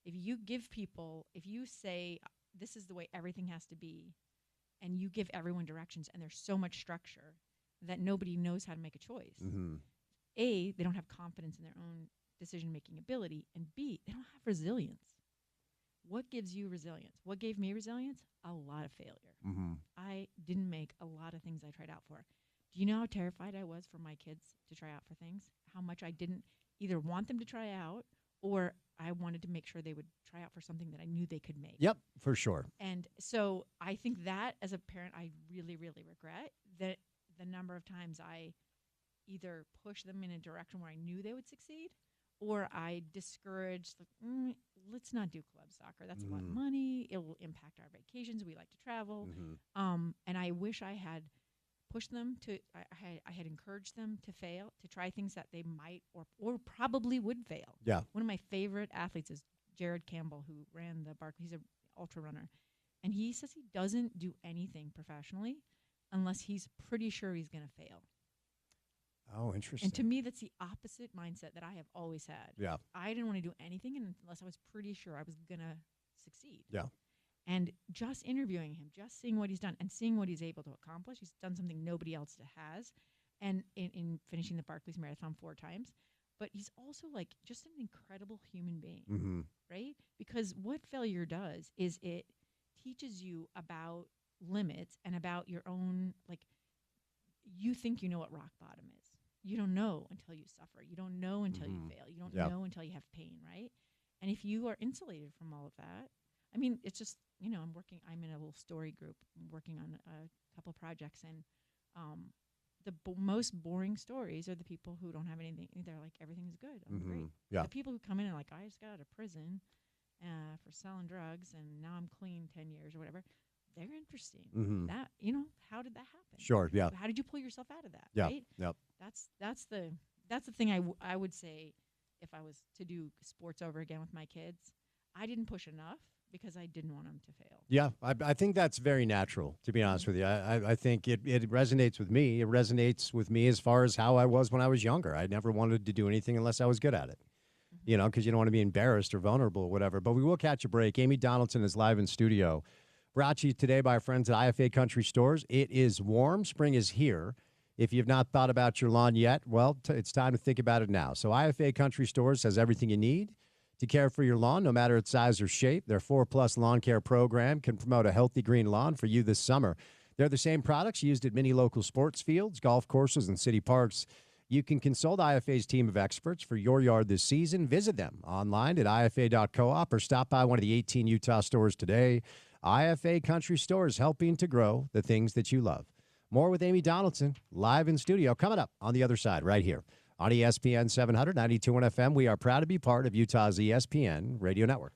If you say this is the way everything has to be, and you give everyone directions, and there's so much structure that nobody knows how to make a choice. Mm-hmm. A, they don't have confidence in their own decision-making ability, and B, they don't have resilience. What gives you resilience? What gave me resilience? A lot of failure. Mm-hmm. I didn't make a lot of things I tried out for. Do you know how terrified I was for my kids to try out for things? How much I didn't either want them to try out, or I wanted to make sure they would try out for something that I knew they could make. Yep, for sure. And so I think that as a parent, I really, really regret that the number of times I either pushed them in a direction where I knew they would succeed, or I discouraged, let's not do club soccer. That's a lot of Mhm. money. It will impact our vacations. We like to travel. And I wish I had pushed them to. I had encouraged them to fail, to try things that they might or probably would fail. Yeah. One of my favorite athletes is Jared Campbell, who ran the Barclays. He's an ultra runner, and he says he doesn't do anything professionally unless he's pretty sure he's going to fail. Oh, interesting. And to me, that's the opposite mindset that I have always had. Yeah. I didn't want to do anything unless I was pretty sure I was going to succeed. Yeah. And just interviewing him, just seeing what he's done and seeing what he's able to accomplish, he's done something nobody else has. And in finishing the Barclays Marathon 4 times. But he's also like just an incredible human being, right? Because what failure does is it teaches you about limits and about your own, like, you think you know what rock bottom is. You don't know until you suffer. You don't know until you fail. You don't know until you have pain, right? And if you are insulated from all of that, I mean, it's just, I'm in a little story group. I'm working on a couple of projects, and the most boring stories are the people who don't have anything. They're like, everything's good. I'm great. Yeah. The people who come in and like, I just got out of prison for selling drugs, and now I'm clean 10 years or whatever. They're interesting. That, how did that happen? Sure. Yeah. How did you pull yourself out of that? Yeah. Right? Yep. That's the thing I would say if I was to do sports over again with my kids. I didn't push enough because I didn't want them to fail. Yeah, I think that's very natural, to be honest with you. I think it resonates with me. It resonates with me as far as how I was when I was younger. I never wanted to do anything unless I was good at it, because you don't want to be embarrassed or vulnerable or whatever. But we will catch a break. Amy Donaldson is live in studio. Brought to you today by our friends at IFA Country Stores. It is warm. Spring is here. If you've not thought about your lawn yet, well, it's time to think about it now. So IFA Country Stores has everything you need to care for your lawn, no matter its size or shape. Their 4+ lawn care program can promote a healthy green lawn for you this summer. They're the same products used at many local sports fields, golf courses, and city parks. You can consult IFA's team of experts for your yard this season. Visit them online at ifa.coop or stop by one of the 18 Utah stores today. IFA Country Stores, helping to grow the things that you love. More with Amy Donaldson, live in studio, coming up on the other side, right here on ESPN 700, 92.1 FM. We are proud to be part of Utah's ESPN radio network.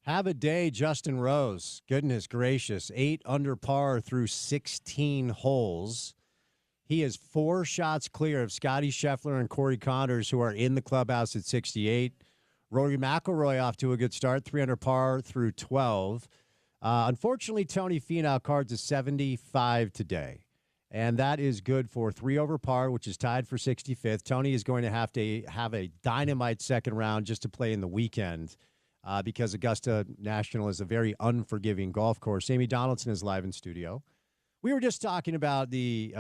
Have a day, Justin Rose. Goodness gracious. 8 under par through 16 holes. He is 4 shots clear of Scotty Scheffler and Corey Connors, who are in the clubhouse at 68. Rory McIlroy off to a good start, 3 under par through 12. Unfortunately, Tony Finau cards a 75 today, and that is good for 3 over par, which is tied for 65th. Tony is going to have a dynamite second round just to play in the weekend because Augusta National is a very unforgiving golf course. Amy Donaldson is live in studio. We were just talking about the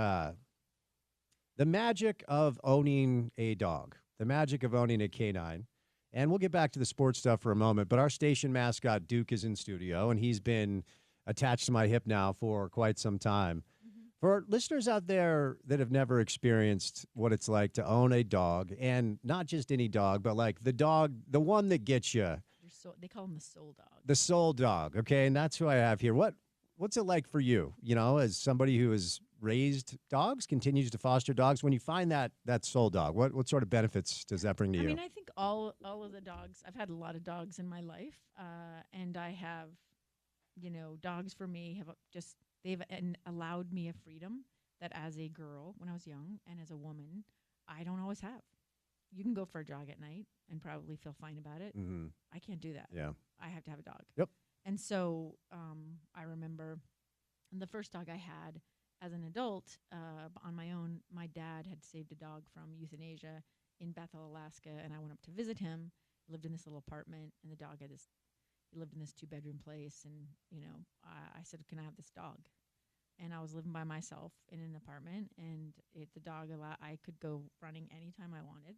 magic of owning a dog, the magic of owning a canine. And we'll get back to the sports stuff for a moment, but our station mascot, Duke, is in studio, and he's been attached to my hip now for quite some time. Mm-hmm. For listeners out there that have never experienced what it's like to own a dog, and not just any dog, but like the dog, the one that gets you. They call him the soul dog. The soul dog, okay? And that's who I have here. What's it like for you, as somebody who has raised dogs, continues to foster dogs? When you find that soul dog, what sort of benefits does that bring to you? I mean, I think all of the dogs, I've had a lot of dogs in my life, and I have, dogs for me they've allowed me a freedom that as a girl, when I was young, and as a woman, I don't always have. You can go for a jog at night and probably feel fine about it. Mm-hmm. I can't do that. Yeah. I have to have a dog. Yep. And so I remember the first dog I had as an adult on my own, my dad had saved a dog from euthanasia in Bethel, Alaska, and I went up to visit him. He lived in this little apartment, and the dog he lived in this 2-bedroom place, and, I said, can I have this dog? And I was living by myself in an apartment, and the dog I could go running anytime I wanted.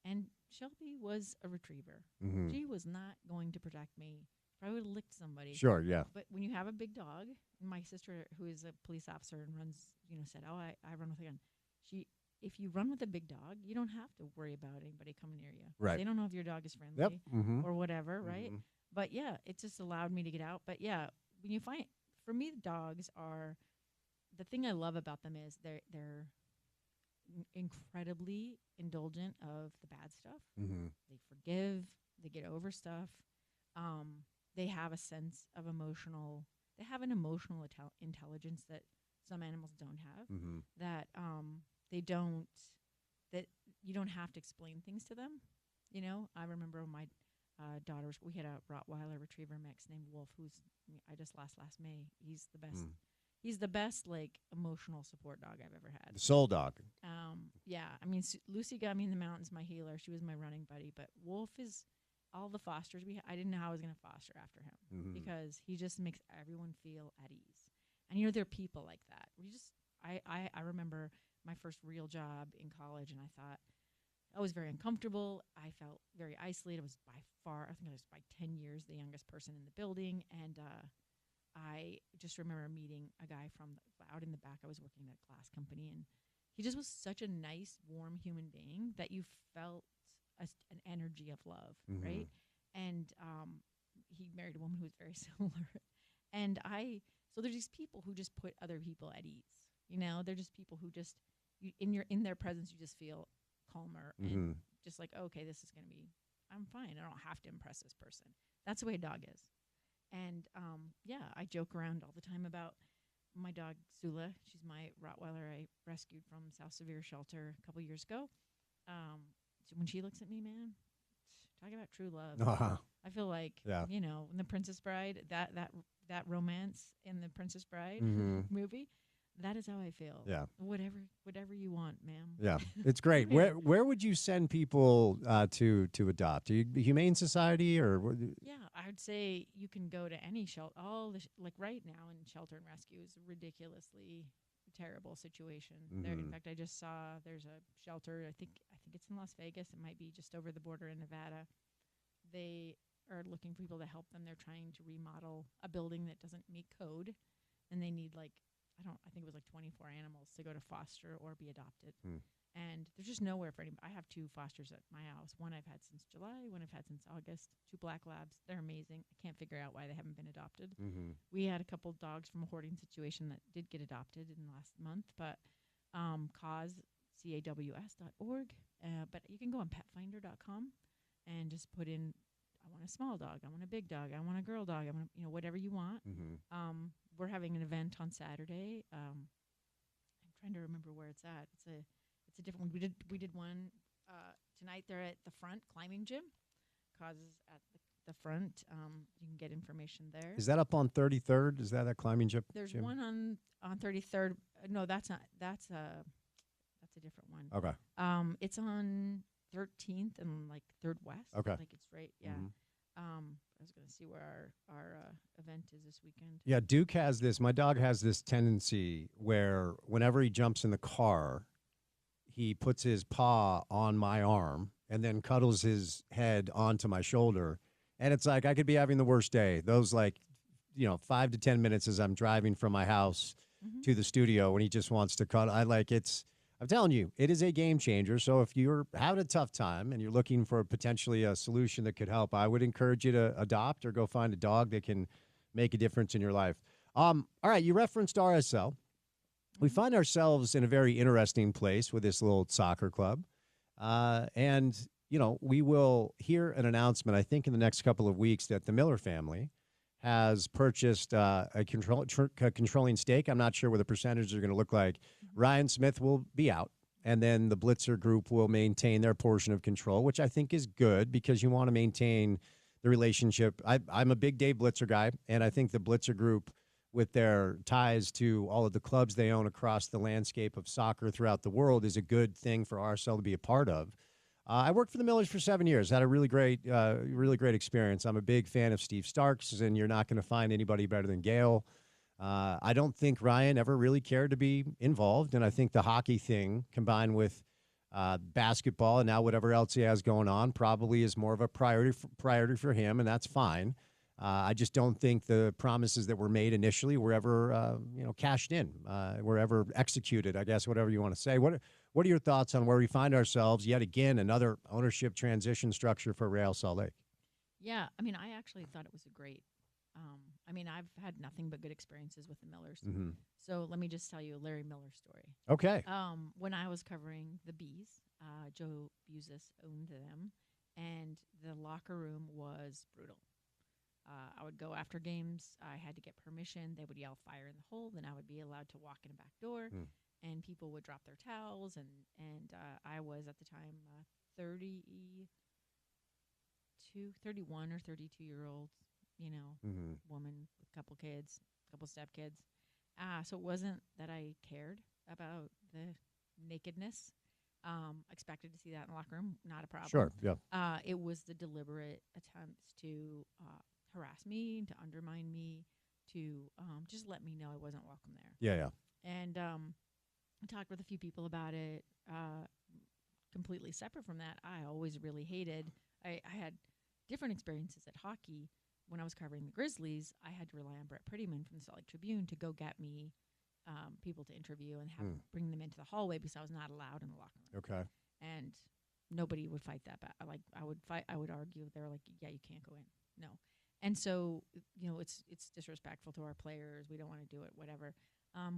And Shelby was a retriever. Mm-hmm. She was not going to protect me. Probably would have licked somebody. Sure, yeah. But when you have a big dog, my sister, who is a police officer and runs, said, I run with a gun. If you run with a big dog, you don't have to worry about anybody coming near you. Right. They don't know if your dog is friendly or whatever, mm-hmm. right? But, yeah, it just allowed me to get out. But, yeah, when you find – for me, the dogs are – the thing I love about them is they're incredibly indulgent of the bad stuff. Mm-hmm. They forgive. They get over stuff. They have a sense of they have an emotional intelligence that some animals don't have, mm-hmm. that you don't have to explain things to them. I remember my daughters, we had a Rottweiler retriever mix named Wolf, I just last May. He's the best. He's the best, emotional support dog I've ever had. The soul dog. Yeah. I mean, Lucy got me in the mountains, my healer. She was my running buddy. But Wolf is all the fosters we had. I didn't know how I was going to foster after him because he just makes everyone feel at ease. And, there are people like that. I remember my first real job in college, and I thought I was very uncomfortable. I felt very isolated. I was I think I was by 10 years the youngest person in the building. And I just remember meeting a guy from out in the back. I was working at a glass company, and he just was such a nice, warm human being that you felt an energy of love, mm-hmm. right? And he married a woman who was very similar. And so there's these people who just put other people at ease. They're just people who just in their presence you just feel calmer mm-hmm. and just like, okay, this is going to be, I'm fine. I don't have to impress this person. That's the way a dog is. And, I joke around all the time about my dog, Zula. She's my Rottweiler I rescued from South Severe Shelter a couple years ago. When she looks at me, man, talk about true love. Uh-huh. I feel like, in The Princess Bride, that romance in The Princess Bride mm-hmm. movie, that is how I feel. Yeah. Whatever you want, ma'am. Yeah, it's great. Where would you send people to adopt? Humane Society or? Yeah, I would say you can go to any shelter. Right now in shelter and rescue is a ridiculously terrible situation. Mm-hmm. In fact, I just saw there's a shelter. I think it's in Las Vegas. It might be just over the border in Nevada. They are looking for people to help them. They're trying to remodel a building that doesn't meet code, and they need I think it was 24 animals to go to foster or be adopted. And there's just nowhere for anybody. I have 2 fosters at my house. One I've had since July, one I've had since August. 2 black labs. They're amazing. I can't figure out why they haven't been adopted. Mm-hmm. We had a couple dogs from a hoarding situation that did get adopted in the last month, but caws.org. But you can go on petfinder.com and just put in want a small dog. I want a big dog. I want a girl dog. I want, whatever you want. Mm-hmm. We're having an event on Saturday. I'm trying to remember where it's at. It's a different one. We did one tonight. They're at the front climbing gym. Causes at the front. You can get information there. Is that up on 33rd? Is that climbing gym? There's one on 33rd. No, that's not. That's a different one. Okay. It's on 13th and like 3rd West. Okay. Like it's right. Yeah. Mm-hmm. I was going to see where our event is this weekend. Yeah, Duke has this. My dog has this tendency where whenever he jumps in the car, he puts his paw on my arm and then cuddles his head onto my shoulder. And it's like I could be having the worst day. Those 5 to 10 minutes as I'm driving from my house to the studio when he just wants to cuddle. I'm telling you, it is a game changer. So if you're having a tough time and you're looking for potentially a solution that could help, I would encourage you to adopt or go find a dog that can make a difference in your life. All right, you referenced RSL. We find ourselves in a very interesting place with this little soccer club. And we will hear an announcement, I think, in the next couple of weeks that the Miller family has purchased a controlling stake. I'm not sure what the percentages are going to look like. Ryan Smith will be out, and then the Blitzer Group will maintain their portion of control, which I think is good because you want to maintain the relationship. I'm a big Dave Blitzer guy, and I think the Blitzer Group, with their ties to all of the clubs they own across the landscape of soccer throughout the world, is a good thing for RSL to be a part of. I worked for the Millers for 7 years. Had a really great experience. I'm a big fan of Steve Starks, and you're not going to find anybody better than Gail. I don't think Ryan ever really cared to be involved, and I think the hockey thing combined with basketball and now whatever else he has going on probably is more of a priority for him, and that's fine. I just don't think the promises that were made initially were ever cashed in, were ever executed, I guess, whatever you want to say. What are your thoughts on where we find ourselves, yet again, another ownership transition structure for Real Salt Lake? Yeah, I actually thought it was a great I've had nothing but good experiences with the Millers. Mm-hmm. So let me just tell you a Larry Miller story. Okay. When I was covering the Bees, Joe Buzis owned them, and the locker room was brutal. I would go after games. I had to get permission. They would yell fire in the hole. Then I would be allowed to walk in a back door, and people would drop their towels. And I was at the time 31 or 32-year-old, woman with a couple kids, a couple stepkids. So it wasn't that I cared about the nakedness. Expected to see that in the locker room, not a problem. Sure, yeah. It was the deliberate attempts to harass me, to undermine me, to just let me know I wasn't welcome there. Yeah. And I talked with a few people about it. Completely separate from that, I always really hated. I had different experiences at hockey. When I was covering the Grizzlies, I had to rely on Brett Prettyman from the Salt Lake Tribune to go get me people to interview and bring them into the hallway because I was not allowed in the locker room. Okay. And nobody would fight that back. I would argue. They were like, yeah, you can't go in. No. And so, it's disrespectful to our players. We don't want to do it, whatever.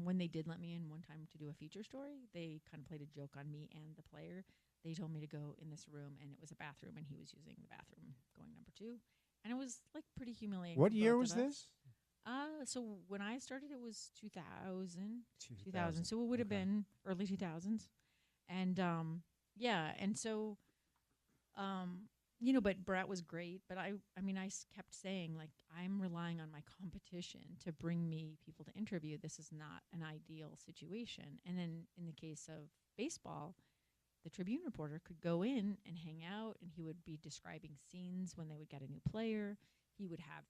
When they did let me in one time to do a feature story, they kind of played a joke on me and the player. They told me to go in this room, and it was a bathroom, and he was using the bathroom going number 2. And it was, pretty humiliating. What year was this? So when I started, it was 2000. So it would have been early 2000s. And, and so, but Brett was great. But I kept saying, I'm relying on my competition to bring me people to interview. This is not an ideal situation. And then in the case of baseball, the Tribune reporter could go in and hang out, and he would be describing scenes when they would get a new player. He would have,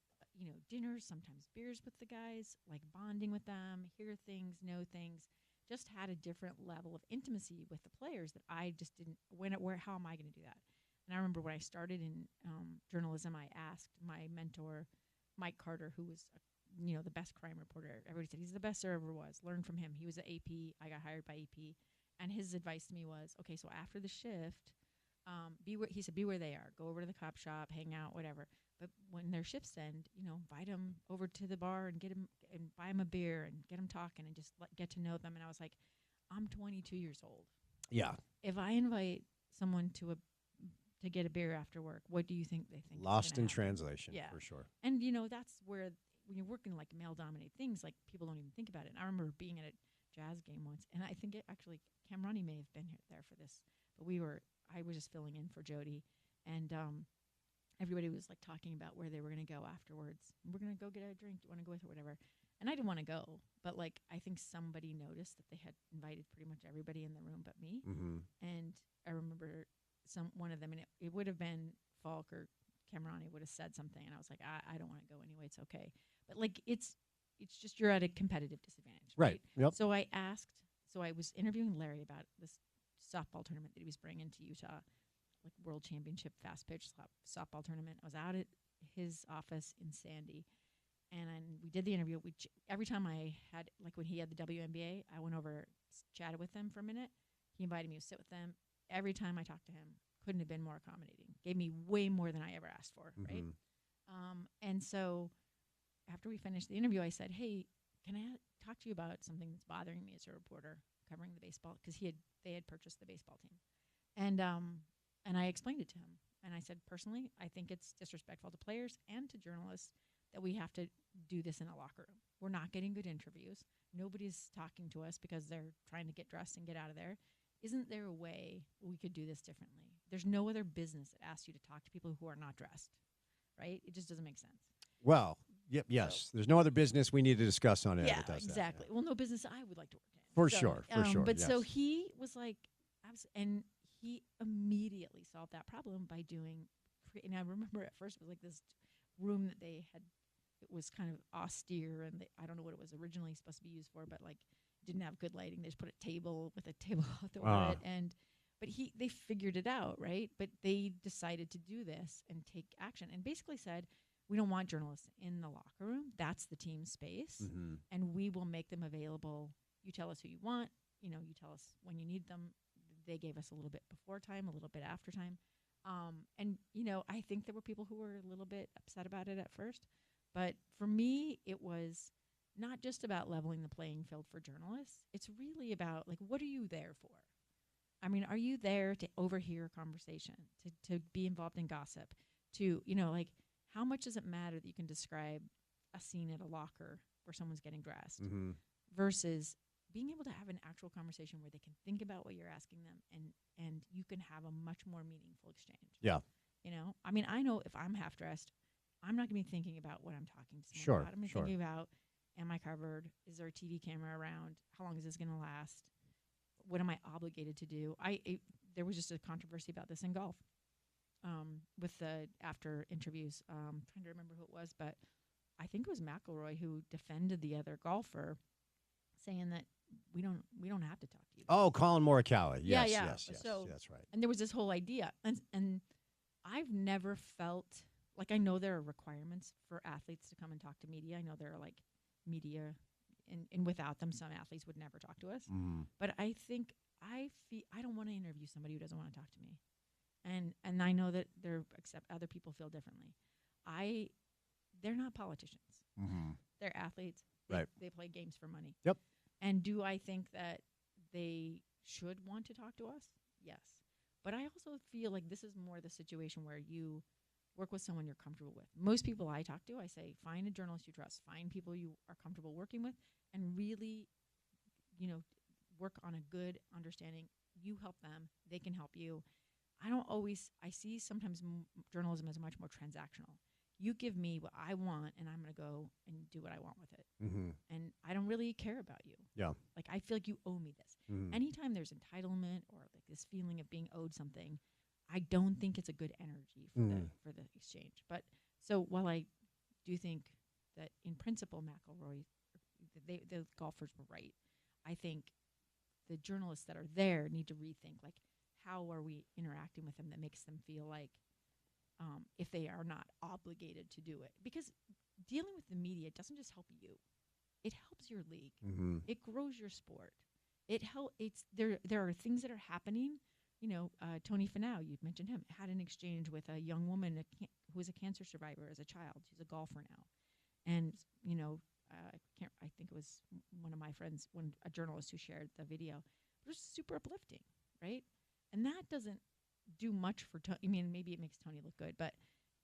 dinners, sometimes beers with the guys, bonding with them, hear things, know things, just had a different level of intimacy with the players that I just didn't. How am I going to do that? And I remember when I started in journalism, I asked my mentor, Mike Carter, who was, the best crime reporter. Everybody said he's the best there ever was. Learn from him. He was at AP. I got hired by AP. And his advice to me was, okay, so after the shift, he said, be where they are. Go over to the cop shop, hang out, whatever. But when their shifts end, invite them over to the bar and buy them a beer and get them talking and just get to know them. And I was like, I'm 22 years old. Yeah. If I invite someone to to get a beer after work. What do you think they think? Lost in happen? translation, Yeah. for sure. And, that's where when you're working like male-dominated things, like people don't even think about it. And I remember being at a Jazz game once, and I think Cam Ronnie may have been there for this, but I was just filling in for Jody, and everybody was like talking about where they were going to go afterwards. We're going to go get a drink. Do you want to go with or whatever? And I didn't want to go, but like I think somebody noticed that they had invited pretty much everybody in the room but me. Mm-hmm. And I remember one of them, and it would have been Falk or Camerani would have said something, and I was like, I don't want to go anyway. It's okay. But like it's just you're at a competitive disadvantage, right? Yep. So I was interviewing Larry about this softball tournament that he was bringing to Utah, like World Championship fast pitch softball tournament. I was out at his office in Sandy, and we did the interview. Every time I had, like when he had the WNBA, I went over, chatted with them for a minute. He invited me to sit with them. Every time I talked to him, couldn't have been more accommodating. Gave me way more than I ever asked for, right? And so after we finished the interview, I said, hey, can I talk to you about something that's bothering me as a reporter covering the baseball? Because they had purchased the baseball team. And I explained it to him. And I said, personally, I think it's disrespectful to players and to journalists that we have to do this in a locker room. We're not getting good interviews. Nobody's talking to us because they're trying to get dressed and get out of there. Isn't there a way we could do this differently? There's no other business that asks you to talk to people who are not dressed, right? It just doesn't make sense. Well, yes. There's no other business we need to discuss on air that does exactly. that. Well, no business I would like to work in. For sure. But yes. so he was like, and he immediately solved that problem by doing, and I remember at first it was like this room that they had, it was kind of austere, and I don't know what it was originally supposed to be used for, but like didn't have good lighting. They just put a table with a tablecloth over it, but they figured it out, right? But they decided to do this and take action, and basically said, we don't want journalists in the locker room. That's the team space, and we will make them available. You tell us who you want. You tell us when you need them. They gave us a little bit before time, a little bit after time. And I think there were people who were a little bit upset about it at first. But for me, it was not just about leveling the playing field for journalists. It's really about, like, what are you there for? I mean, are you there to overhear a conversation, to be involved in gossip, to, like, how much does it matter that you can describe a scene at a locker where someone's getting dressed versus being able to have an actual conversation where they can think about what you're asking them and you can have a much more meaningful exchange. Yeah. I mean, I know if I'm half dressed, I'm not going to be thinking about what I'm talking to someone about. I'm going to be thinking about, am I covered? Is there a TV camera around? How long is this going to last? What am I obligated to do? There was just a controversy about this in golf with the after interviews. Trying to remember who it was, but I think it was McIlroy who defended the other golfer, saying that we don't have to talk to you. Oh, Colin Morikawa. Yes, yeah. yes. So, that's right. And there was this whole idea, and I've never felt like, I know there are requirements for athletes to come and talk to media. I know there are like media, and without them, some athletes would never talk to us. But I think I don't want to interview somebody who doesn't want to talk to me, and I know that except other people feel differently. They're not politicians. They're athletes. They play games for money. Yep. And do I think that they should want to talk to us? Yes. But I also feel like this is more the situation where you work with someone you're comfortable with. Most people I talk to, I say, find a journalist you trust, find people you are comfortable working with, and really, work on a good understanding. You help them, they can help you. I see sometimes journalism as much more transactional. You give me what I want, and I'm going to go and do what I want with it. And I don't really care about you. Yeah. Like, I feel like you owe me this. Anytime there's entitlement or like this feeling of being owed something, I don't think it's a good energy for the exchange. But so while I do think that in principle McIlroy, the golfers were right, I think the journalists that are there need to rethink, like, how are we interacting with them that makes them feel like if they are not obligated to do it. Because dealing with the media doesn't just help you. It helps your league. It grows your sport. There are things that are happening. Tony Finau, you mentioned him, had an exchange with a young woman who was a cancer survivor as a child. She's a golfer now. And, I think it was one of my friends, a journalist who shared the video. It was super uplifting, right? And that doesn't do much for Tony. I mean, maybe it makes Tony look good, but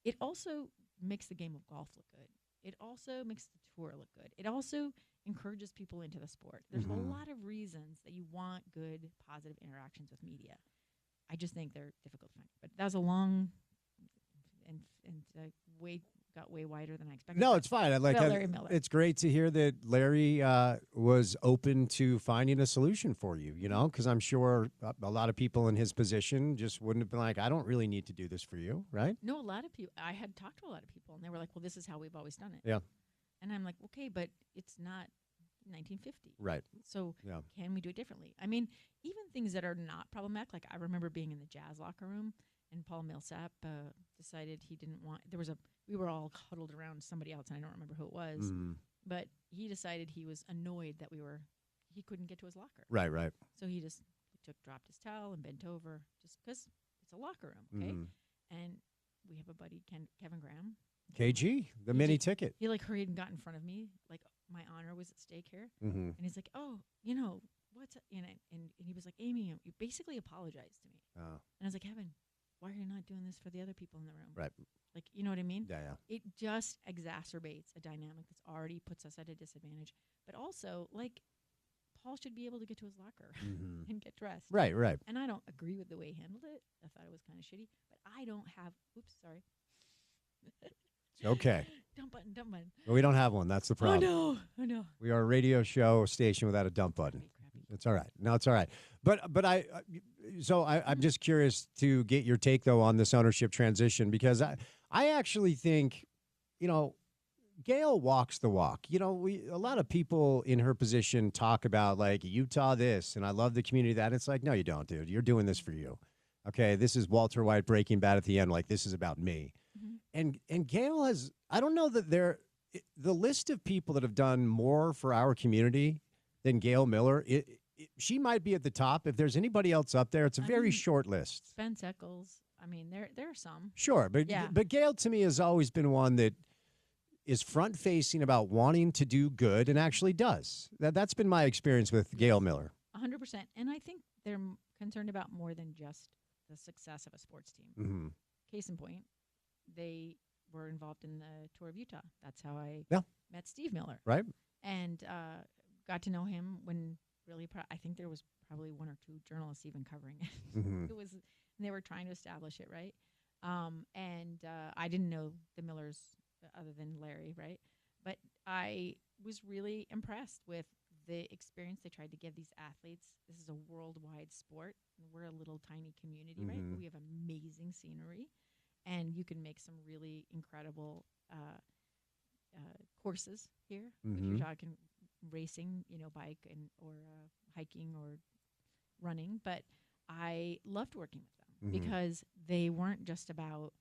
it also makes the game of golf look good. It also makes the tour look good. It also encourages people into the sport. There's a lot of reasons that you want good, positive interactions with media. I just think they're difficult to find. But that was a long and got way wider than I expected. No, it's fine. Larry Miller. It's great to hear that Larry was open to finding a solution for you, because I'm sure a lot of people in his position just wouldn't have been like, I don't really need to do this for you, right? No, a lot of people. I had talked to a lot of people, and they were like, well, this is how we've always done it. Yeah. And I'm like, okay, but it's not 1950. Right. So can we do it differently? I mean, even things that are not problematic, like I remember being in the Jazz locker room, and Paul Millsap decided he didn't want. We were all huddled around somebody else, and I don't remember who it was. But he decided he was annoyed that he couldn't get to his locker. Right. So he just dropped his towel and bent over, just because it's a locker room, okay? And we have a buddy, Kevin Graham. KG, the mini ticket. He hurried and got in front of me, like my honor was at stake here. And he's like, oh, what's up? And he was like, Amy, you basically apologized to me. And I was like, Kevin, why are you not doing this for the other people in the room? Right. Like, you know what I mean? Yeah. It just exacerbates a dynamic that's already puts us at a disadvantage. But also, Paul should be able to get to his locker and get dressed. Right. And I don't agree with the way he handled it. I thought it was kind of shitty. But I don't have, sorry. Okay. Dump button. Well, we don't have one. That's the problem. Oh, no. We are a radio show station without a dump button. It's all right. No, it's all right. But I'm just curious to get your take, though, on this ownership transition, because I actually think, Gail walks the walk. A lot of people in her position talk about Utah this, and I love the community that. It's like, no, you don't, dude. You're doing this for you. Okay, this is Walter White Breaking Bad at the end. This is about me. And Gail has, I don't know that the list of people that have done more for our community than Gail Miller, she might be at the top. If there's anybody else up there, it's a very short list. Spence Checketts. I mean, there are some. Sure, but Gail to me has always been one that is front-facing about wanting to do good and actually does. That's been my experience with Gail Miller. 100%. And I think they're concerned about more than just the success of a sports team. Case in point, they were involved in the tour of Utah. That's how I met Steve Miller. Right. And got to know him when really, I think there was probably one or two journalists even covering it. They were trying to establish it, right? And I didn't know the Millers other than Larry, right? But I was really impressed with the experience they tried to give these athletes. This is a worldwide sport. We're a little tiny community, right? But we have amazing scenery. And you can make some really incredible courses here. If you're talking racing, bike or hiking or running. But I loved working with them because they weren't just about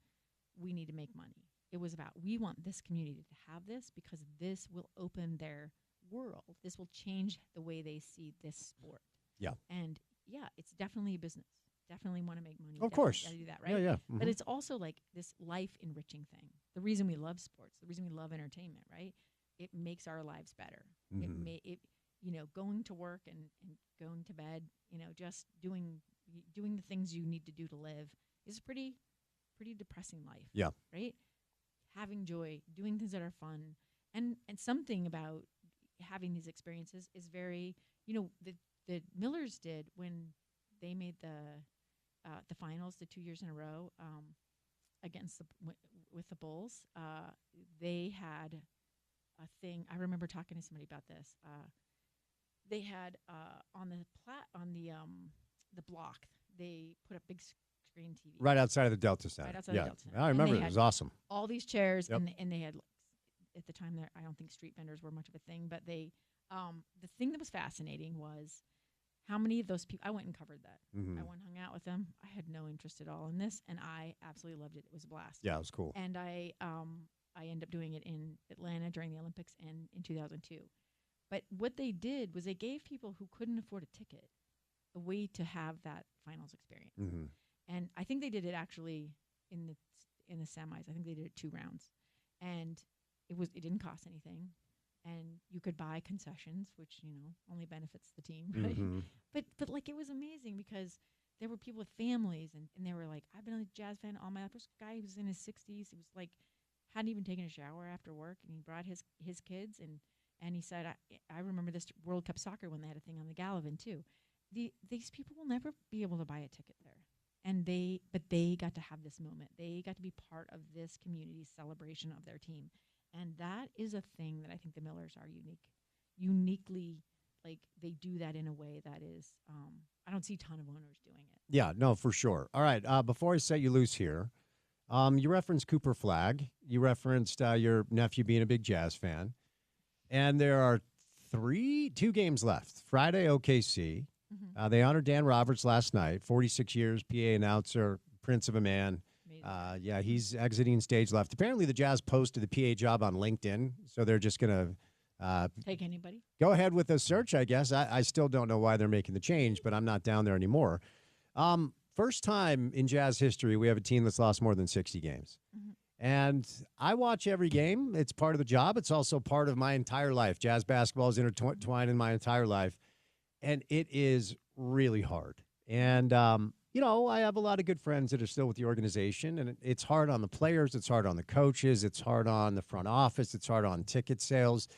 we need to make money. It was about we want this community to have this because this will open their world. This will change the way they see this sport. Yeah. And it's definitely a business. Definitely want to make money. Of course. Gotta do that, right? Yeah. But it's also this life enriching thing. The reason we love sports, the reason we love entertainment, right? It makes our lives better. It going to work and going to bed, just doing the things you need to do to live is a pretty depressing life. Yeah. Right? Having joy, doing things that are fun, and something about having these experiences is very, the Millers did when they made the finals the 2 years in a row against with the Bulls. They had a thing. I remember talking to somebody about this. They had on the block. They put up big screen TV right outside of the Delta Center. Right outside the Delta Center. I remember it was awesome. All these chairs, Yep. and they had at the time there. I don't think street vendors were much of a thing, but they. The thing that was fascinating was how many of those people. I went and covered that. I went and hung out with them. I had no interest at all in this, and I absolutely loved it. It was a blast. Yeah, it was cool. And I ended up doing it in Atlanta during the Olympics and in 2002. But what they did was they gave people who couldn't afford a ticket a way to have that finals experience. And I think they did it actually in the semis. I think they did it 2 rounds, and it didn't cost anything, and you could buy concessions, which only benefits the team, right? But it was amazing because there were people with families, and they were like, I've been a Jazz fan all my life. This guy who was in his 60s. He was like, hadn't even taken a shower after work, and he brought his kids, and he said, I remember this World Cup soccer when they had a thing on the Gallivan too. These people will never be able to buy a ticket there. But they got to have this moment. They got to be part of this community's celebration of their team. And that is a thing that I think the Millers are uniquely, like, they do that in a way that is, I don't see a ton of owners doing it. Yeah, no, for sure. All right, before I set you loose here, you referenced Cooper Flagg. You referenced your nephew being a big Jazz fan. And there are 2 games left. Friday, OKC. Mm-hmm. They honored Dan Roberts last night, 46 years, PA announcer, prince of a man. Yeah, he's exiting stage left. Apparently, the Jazz posted the PA job on LinkedIn, so they're just going to take anybody. Go ahead with the search, I guess. I still don't know why they're making the change, but I'm not down there anymore. First time in Jazz history, we have a team that's lost more than 60 games. Mm-hmm. And I watch every game. It's part of the job. It's also part of my entire life. Jazz basketball is intertwined in my entire life. And it is really hard. And, I have a lot of good friends that are still with the organization. And it's hard on the players. It's hard on the coaches. It's hard on the front office. It's hard on ticket sales.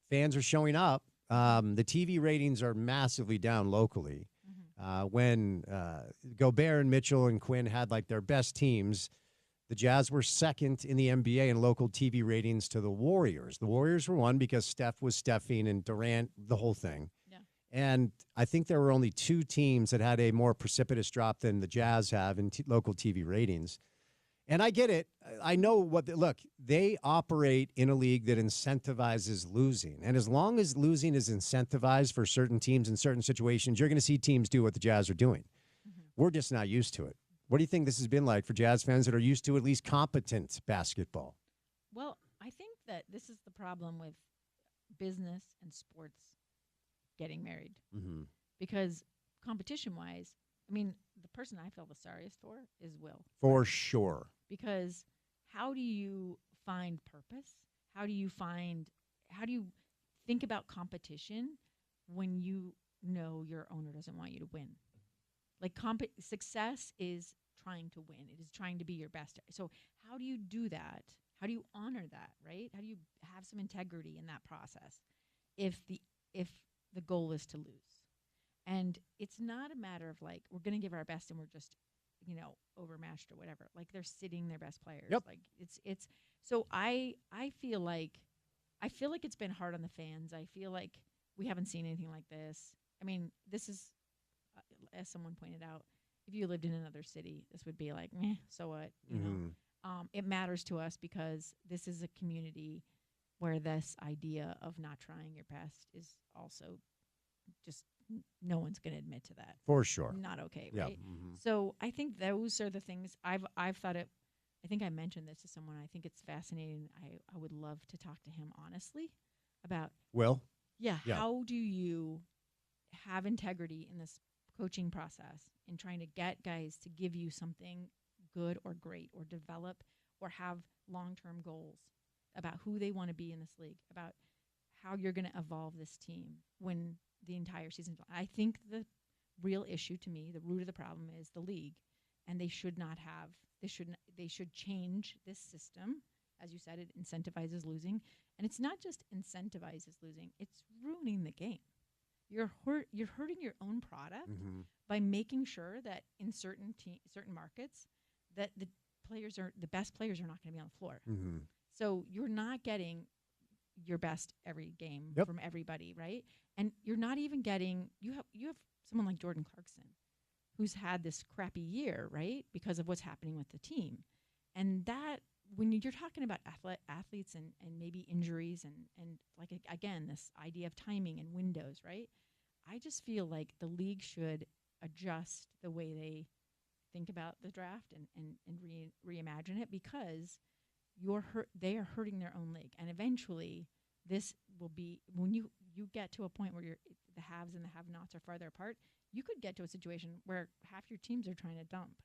Fans are showing up. The TV ratings are massively down locally. Mm-hmm. When Gobert and Mitchell and Quinn had, like, their best teams, the Jazz were second in the NBA in local TV ratings to the Warriors. The Warriors were one because Steph was Stephing and Durant, the whole thing. Yeah. And I think there were only 2 teams that had a more precipitous drop than the Jazz have in local TV ratings. And I get it. I know look, they operate in a league that incentivizes losing. And as long as losing is incentivized for certain teams in certain situations, you're going to see teams do what the Jazz are doing. Mm-hmm. We're just not used to it. What do you think this has been like for Jazz fans that are used to at least competent basketball? Well, I think that this is the problem with business and sports getting married. Mm-hmm. Because competition-wise, I mean, the person I feel the sorriest for is Will. For sure. Because how do you find purpose? How do you think about competition when you know your owner doesn't want you to win? Like, success is trying to win. It is trying to be your best. So how do you do that? How do you honor that, right? How do you have some integrity in that process if the goal is to lose? And it's not a matter of, like, we're going to give our best and we're just, overmatched or whatever. Like, they're sitting their best players. Yep. Like, it's so I feel like it's been hard on the fans. I feel like we haven't seen anything like this. I mean, this is, as someone pointed out, if you lived in another city, this would be like, meh, so what? You know, it matters to us because this is a community where this idea of not trying your best is also just no one's going to admit to that. For sure. Not okay, Yeah. right? Mm-hmm. So I think those are the things I've thought it. I think I mentioned this to someone. I think it's fascinating. I would love to talk to him honestly about. Will? Yeah. Yeah. How do you have integrity in this coaching process in trying to get guys to give you something good or great or develop or have long-term goals about who they want to be in this league, about how you're going to evolve this team when the entire season. I think the real issue to me, the root of the problem is the league, and they should change this system. As you said, it incentivizes losing, and it's not just incentivizes losing, it's ruining the game. You're hurting your own product by making sure that in certain markets that the best players are not going to be on the floor. Mm-hmm. So you're not getting your best every game from everybody, right? And you're not even getting you have someone like Jordan Clarkson who's had this crappy year, right? Because of what's happening with the team. And that when you're talking about athletes and maybe injuries and like, again, this idea of timing and windows, right? I just feel like the league should adjust the way they think about the draft and reimagine it, because they are hurting their own league. And eventually this will be, when you get to a point where the haves and the have-nots are farther apart, you could get to a situation where half your teams are trying to dump.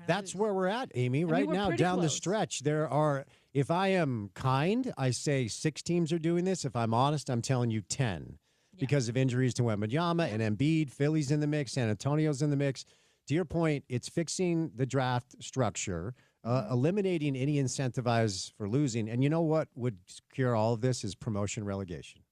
That's lose. where we're at, Amy. Right now, down close. The stretch, there are, if I am kind, I say 6 teams are doing this. If I'm honest, I'm telling you 10. because of injuries to Wembanyama and Embiid. Philly's in the mix. San Antonio's in the mix. To your point, it's fixing the draft structure, eliminating any incentivize for losing. And you know what would cure all of this is promotion relegation.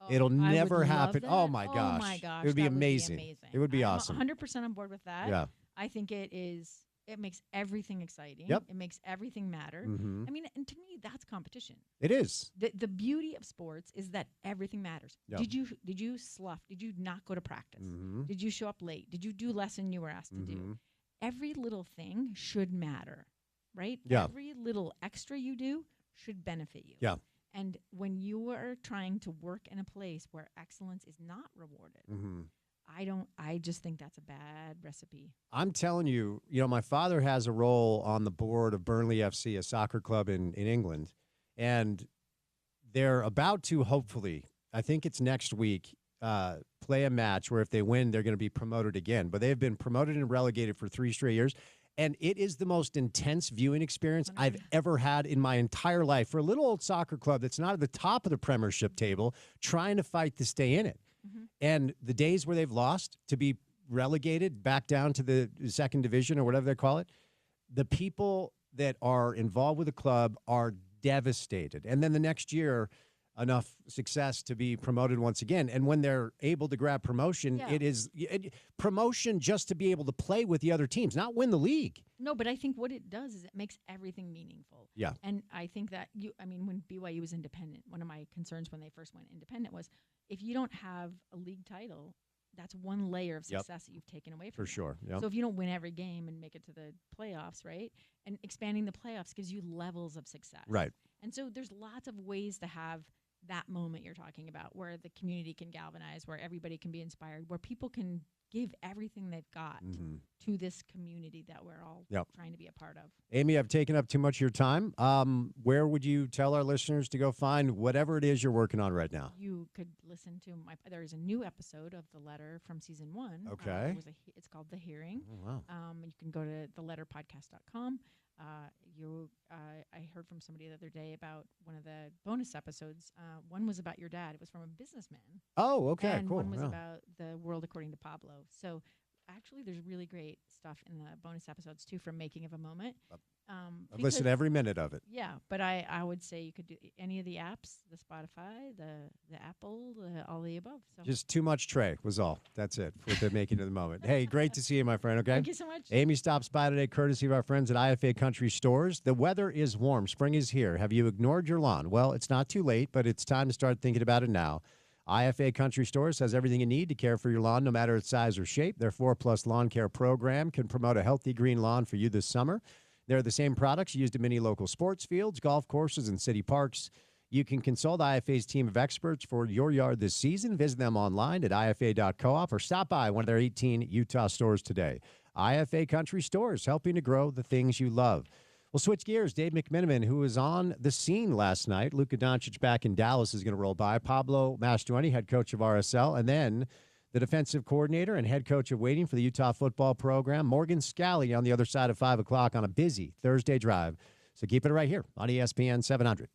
It'll never happen. Oh my gosh. Oh my gosh. It would be that amazing. It would be awesome. I'm 100% on board with that. Yeah. I think it makes everything exciting. Yep. It makes everything matter. Mm-hmm. I mean, and to me, that's competition. It is. The beauty of sports is that everything matters. Yep. Did you slough? Did you not go to practice? Mm-hmm. Did you show up late? Did you do less than you were asked to do? Every little thing should matter, right? Yeah. Every little extra you do should benefit you. Yeah. And when you are trying to work in a place where excellence is not rewarded, I just think that's a bad recipe. I'm telling you, my father has a role on the board of Burnley FC, a soccer club in England, and they're about to hopefully, I think it's next week, play a match where if they win, they're going to be promoted again. But they've been promoted and relegated for 3 straight years. And it is the most intense viewing experience I've ever had in my entire life for a little old soccer club that's not at the top of the Premiership table trying to fight to stay in it. And the days where they've lost to be relegated back down to the second division or whatever they call it, the people that are involved with the club are devastated. And then the next year, enough success to be promoted once again. And when they're able to grab promotion, it is promotion just to be able to play with the other teams, not win the league. No, but I think what it does is it makes everything meaningful. Yeah. And I think that when BYU was independent, one of my concerns when they first went independent was if you don't have a league title, that's one layer of success that you've taken away from For sure. Yep. So if you don't win every game and make it to the playoffs, right? And expanding the playoffs gives you levels of success. Right. And so there's lots of ways to have that moment you're talking about where the community can galvanize, where everybody can be inspired, where people can give everything they've got to this community that we're all trying to be a part of. Amy, I've taken up too much of your time. Where would you tell our listeners to go find whatever it is you're working on right now? You could listen to there is a new episode of The Letter from season 1. Okay. It's called The Hearing. Oh, wow. You can go to theletterpodcast.com. I heard from somebody the other day about one of the bonus episodes. One was about your dad. It was from a businessman. Oh, okay, and cool. one was about the world according to Pablo. So actually, there's really great stuff in the bonus episodes too, from Making of a Moment. I've listened to every minute of it. Yeah, but I would say you could do any of the apps, the Spotify, the Apple, all the above. So. Just too much Trey was all. That's it with the Making of the Moment. Hey, great to see you, my friend, okay? Thank you so much. Amy stops by today, courtesy of our friends at IFA Country Stores. The weather is warm. Spring is here. Have you ignored your lawn? Well, it's not too late, but it's time to start thinking about it now. IFA Country Stores has everything you need to care for your lawn, no matter its size or shape. Their 4+ lawn care program can promote a healthy green lawn for you this summer. They're the same products used in many local sports fields, golf courses, and city parks. You can consult IFA's team of experts for your yard this season. Visit them online at ifa.coop or stop by one of their 18 Utah stores today. IFA Country Stores, helping to grow the things you love. We'll switch gears. Dave McMenamin, who was on the scene last night. Luka Doncic back in Dallas is going to roll by. Pablo Mastroeni, head coach of RSL, and then the defensive coordinator and head coach of waiting for the Utah football program, Morgan Scalley, on the other side of 5 o'clock on a busy Thursday drive. So keep it right here on ESPN 700.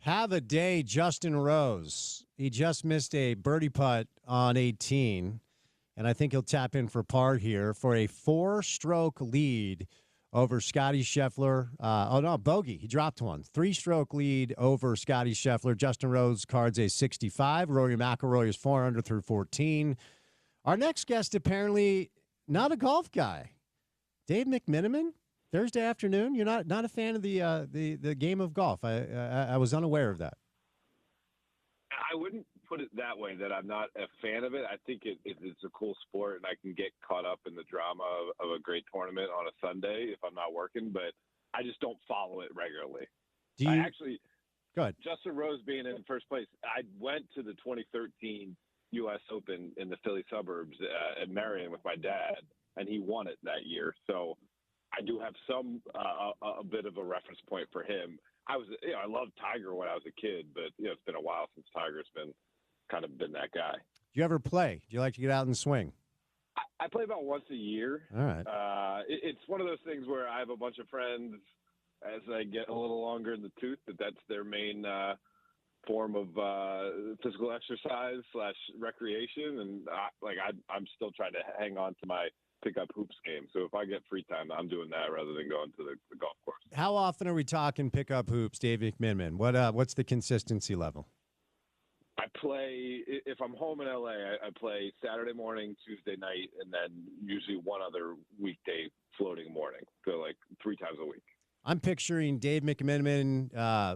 Have a day, Justin Rose. He just missed a birdie putt on 18, and I think he'll tap in for par here for a 4-stroke lead over Scotty Scheffler. Bogey. He dropped one. 3-stroke lead over Scotty Scheffler. Justin Rose cards a 65. Rory McIlroy is 4 under through 14. Our next guest, apparently not a golf guy. Dave McMenamin, Thursday afternoon. You're not a fan of the game of golf. I was unaware of that. I wouldn't put it that way, that I'm not a fan of it. I think it's a cool sport, and I can get caught up in the drama of a great tournament on a Sunday if I'm not working, but I just don't follow it regularly. Go ahead. Justin Rose being in first place, I went to the 2013 U.S. Open in the Philly suburbs at Marion with my dad, and he won it that year. So I do have a bit of a reference point for him. I loved Tiger when I was a kid, but it's been a while since Tiger's been that guy. Do you ever play? Do you like to get out and swing? I play about once a year. All right. It's one of those things where I have a bunch of friends as I get a little longer in the tooth that's their main form of physical exercise / recreation, and I'm still trying to hang on to my pickup hoops game. So if I get free time, I'm doing that rather than going to the golf course. How often are we talking pickup hoops, Dave McMenamin? What's the consistency level? I play, if I'm home in LA, I play Saturday morning, Tuesday night, and then usually one other weekday floating morning. So 3 times a week. I'm picturing Dave McMenamin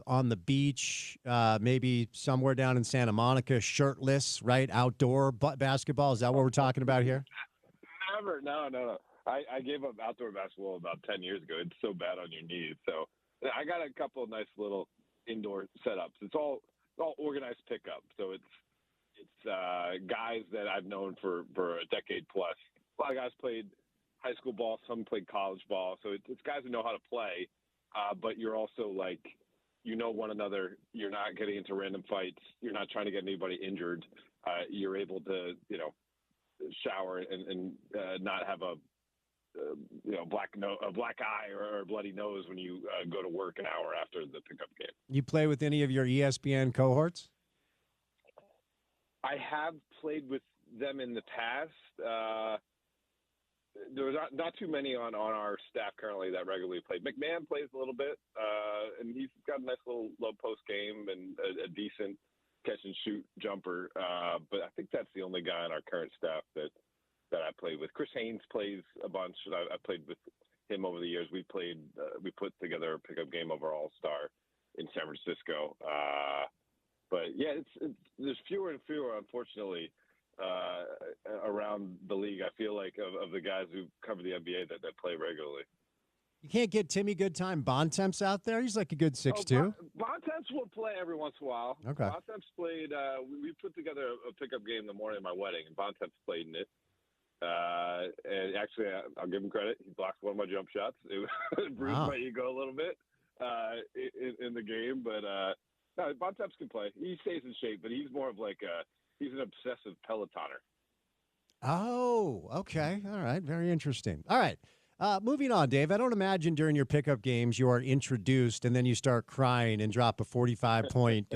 on the beach, maybe somewhere down in Santa Monica, shirtless, right? Outdoor basketball. Is that what we're talking about here? Never. No. I gave up outdoor basketball about 10 years ago. It's so bad on your knees. So I got a couple of nice little indoor setups. It's all organized pickup. So it's guys that I've known for a decade plus. A lot of guys played high school ball. Some played college ball. So it's guys who know how to play. But you're also one another. You're not getting into random fights. You're not trying to get anybody injured. You're able to, shower and not have a black eye or a bloody nose when you go to work an hour after the pickup game. You play with any of your ESPN cohorts? I have played with them in the past. There's not too many on our staff currently that regularly play. McMahon plays a little bit, and he's got a nice little low post game and a decent catch and shoot jumper. But I think that's the only guy on our current staff that I played with. Chris Haynes plays a bunch. I played with him over the years. We put together a pickup game over All-Star in San Francisco. But yeah, there's fewer and fewer, unfortunately, around the league. I feel like of the guys who cover the NBA that play regularly. You can't get Timmy Goodtime Bontemps out there? He's like a good 6'2". Bontemps will play every once in a while. Okay. Bontemps played we put together a pickup game the morning of my wedding, and Bontemps played in it. And actually, I'll give him credit. He blocked one of my jump shots. It bruised my ego a little bit in the game. But no, Bontemps can play. He stays in shape, but he's more of he's an obsessive Pelotoner. Oh, okay. All right. Very interesting. All right. Moving on, Dave. I don't imagine during your pickup games you are introduced and then you start crying and drop a 45-point,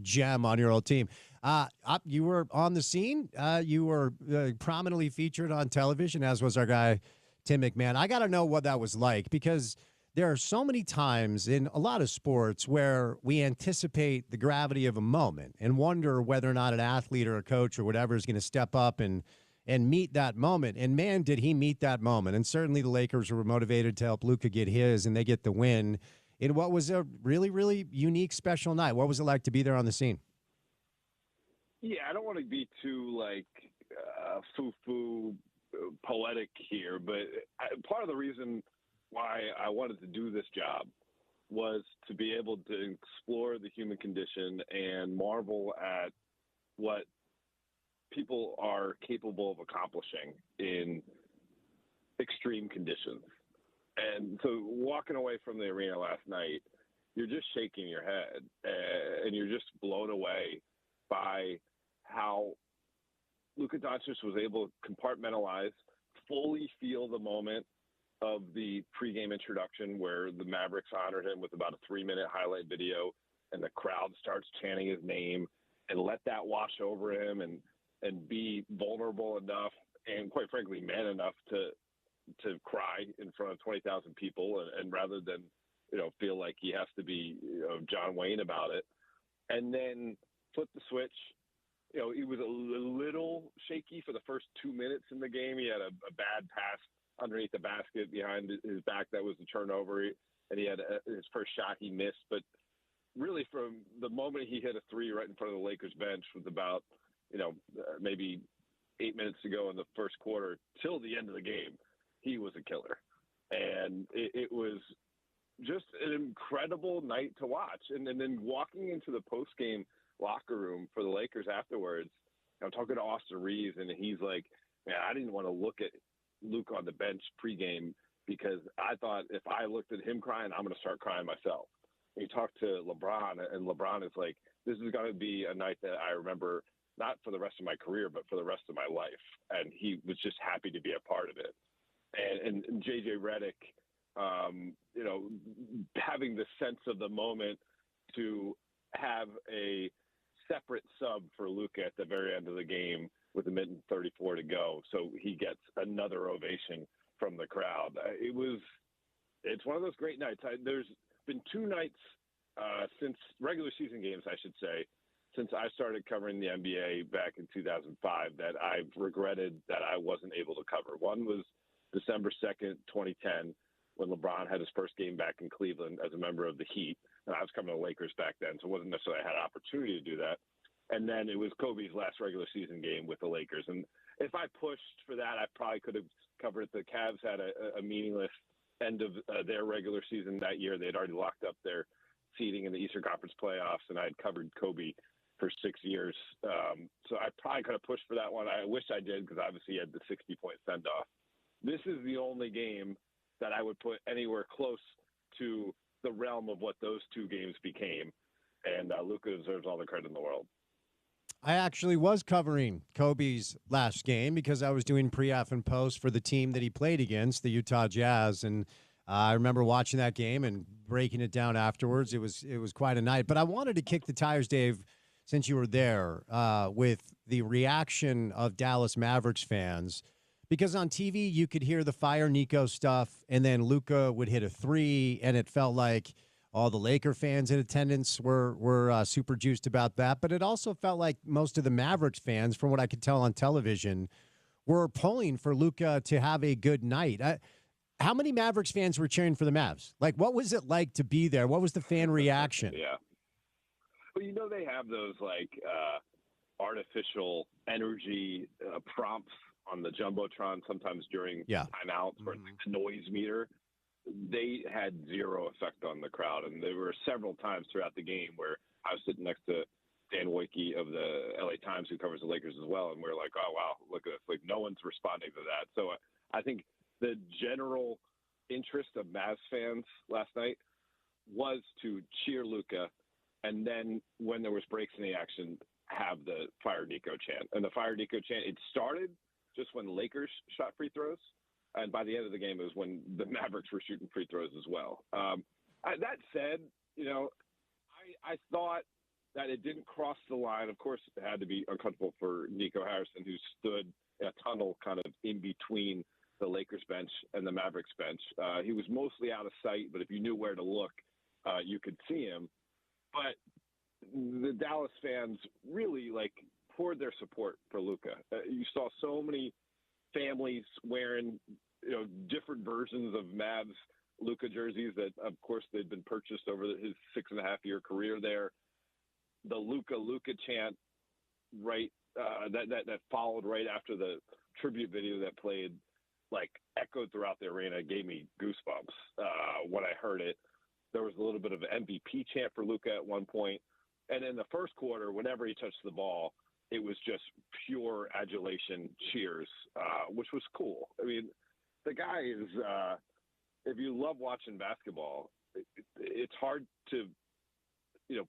gem on your old team. You were on the scene. You were prominently featured on television, as was our guy Tim McMahon. I got to know what that was like, because there are so many times in a lot of sports where we anticipate the gravity of a moment and wonder whether or not an athlete or a coach or whatever is going to step up and meet that moment. And man, did he meet that moment. And certainly the Lakers were motivated to help Luka get his, and they get the win in what was a really, really unique, special night. What was it like to be there on the scene? Yeah, I don't want to be too foo-foo poetic here, but part of the reason why I wanted to do this job was to be able to explore the human condition and marvel at what people are capable of accomplishing in extreme conditions. And so walking away from the arena last night, you're just shaking your head and you're just blown away by how Luka Doncic was able to compartmentalize, fully feel the moment of the pregame introduction where the Mavericks honored him with about a 3-minute highlight video, and the crowd starts chanting his name, and let that wash over him and be vulnerable enough and, quite frankly, man enough to cry in front of 20,000 people, and rather than, feel like he has to be, John Wayne about it, and then flip the switch. He was a little shaky for the first 2 minutes in the game. He had a bad pass underneath the basket behind his back that was the turnover, and he had his first shot he missed. But really, from the moment he hit a three right in front of the Lakers bench with about, maybe 8 minutes to go in the first quarter till the end of the game, he was a killer. And it was just an incredible night to watch. And then walking into the post-game locker room for the Lakers afterwards, I'm talking to Austin Reeves, and he's like, man, I didn't want to look at Luke on the bench pregame because I thought if I looked at him crying, I'm going to start crying myself. And he talked to LeBron, and LeBron is like, this is going to be a night that I remember not for the rest of my career, but for the rest of my life. And he was just happy to be a part of it. And JJ Redick, having the sense of the moment to have a separate sub for Luka at the very end of the game with 1:34 to go. So he gets another ovation from the crowd. It's one of those great nights. There's been two nights since regular season games, I should say, since I started covering the NBA back in 2005 that I've regretted that I wasn't able to cover. One was December 2nd, 2010, when LeBron had his first game back in Cleveland as a member of the Heat. And I was covering the Lakers back then, so it wasn't necessarily I had an opportunity to do that. And then it was Kobe's last regular season game with the Lakers. And if I pushed for that, I probably could have covered it. The Cavs had a meaningless end of their regular season that year. They had already locked up their seeding in the Eastern Conference playoffs, and I had covered Kobe for 6 years. So I probably could have pushed for that one. I wish I did because obviously he had the 60-point send-off. This is the only game that I would put anywhere close to the realm of what those two games became. And Luka deserves all the credit in the world. I actually was covering Kobe's last game because I was doing pre-aff and post for the team that he played against, the Utah Jazz. And I remember watching that game and breaking it down afterwards. It was quite a night. But I wanted to kick the tires, Dave, since you were there, with the reaction of Dallas Mavericks fans. Because on TV, you could hear the Fire Nico stuff, and then Luka would hit a three, and it felt like all the Laker fans in attendance were super juiced about that. But it also felt like most of the Mavericks fans, from what I could tell on television, were pulling for Luka to have a good night. How many Mavericks fans were cheering for the Mavs? Like, what was it like to be there? What was the fan reaction? Yeah. Well, they have those, artificial energy prompts on the Jumbotron sometimes during timeouts where it's like the noise meter. They had zero effect on the crowd. And there were several times throughout the game where I was sitting next to Dan Wojcicki of the LA Times, who covers the Lakers as well. And we're like, oh, wow, look at this. Like, no one's responding to that. So I think the general interest of Mavs fans last night was to cheer Luka. And then when there was breaks in the action, have the Fire Nico chant. And the Fire Nico chant, it started just when the Lakers shot free throws. And by the end of the game, it was when the Mavericks were shooting free throws as well. That said, I thought that it didn't cross the line. Of course, it had to be uncomfortable for Nico Harrison, who stood in a tunnel kind of in between the Lakers bench and the Mavericks bench. He was mostly out of sight, but if you knew where to look, you could see him. But the Dallas fans really poured their support for Luka. You saw so many families wearing, different versions of Mavs Luka jerseys that, of course, they'd been purchased over his 6.5-year career there. The Luka chant, that followed right after the tribute video that played, echoed throughout the arena, gave me goosebumps when I heard it. There was a little bit of an MVP chant for Luka at one point. And in the first quarter, whenever he touched the ball, it was just pure adulation cheers, which was cool. I mean, the guy is, if you love watching basketball, it's hard to,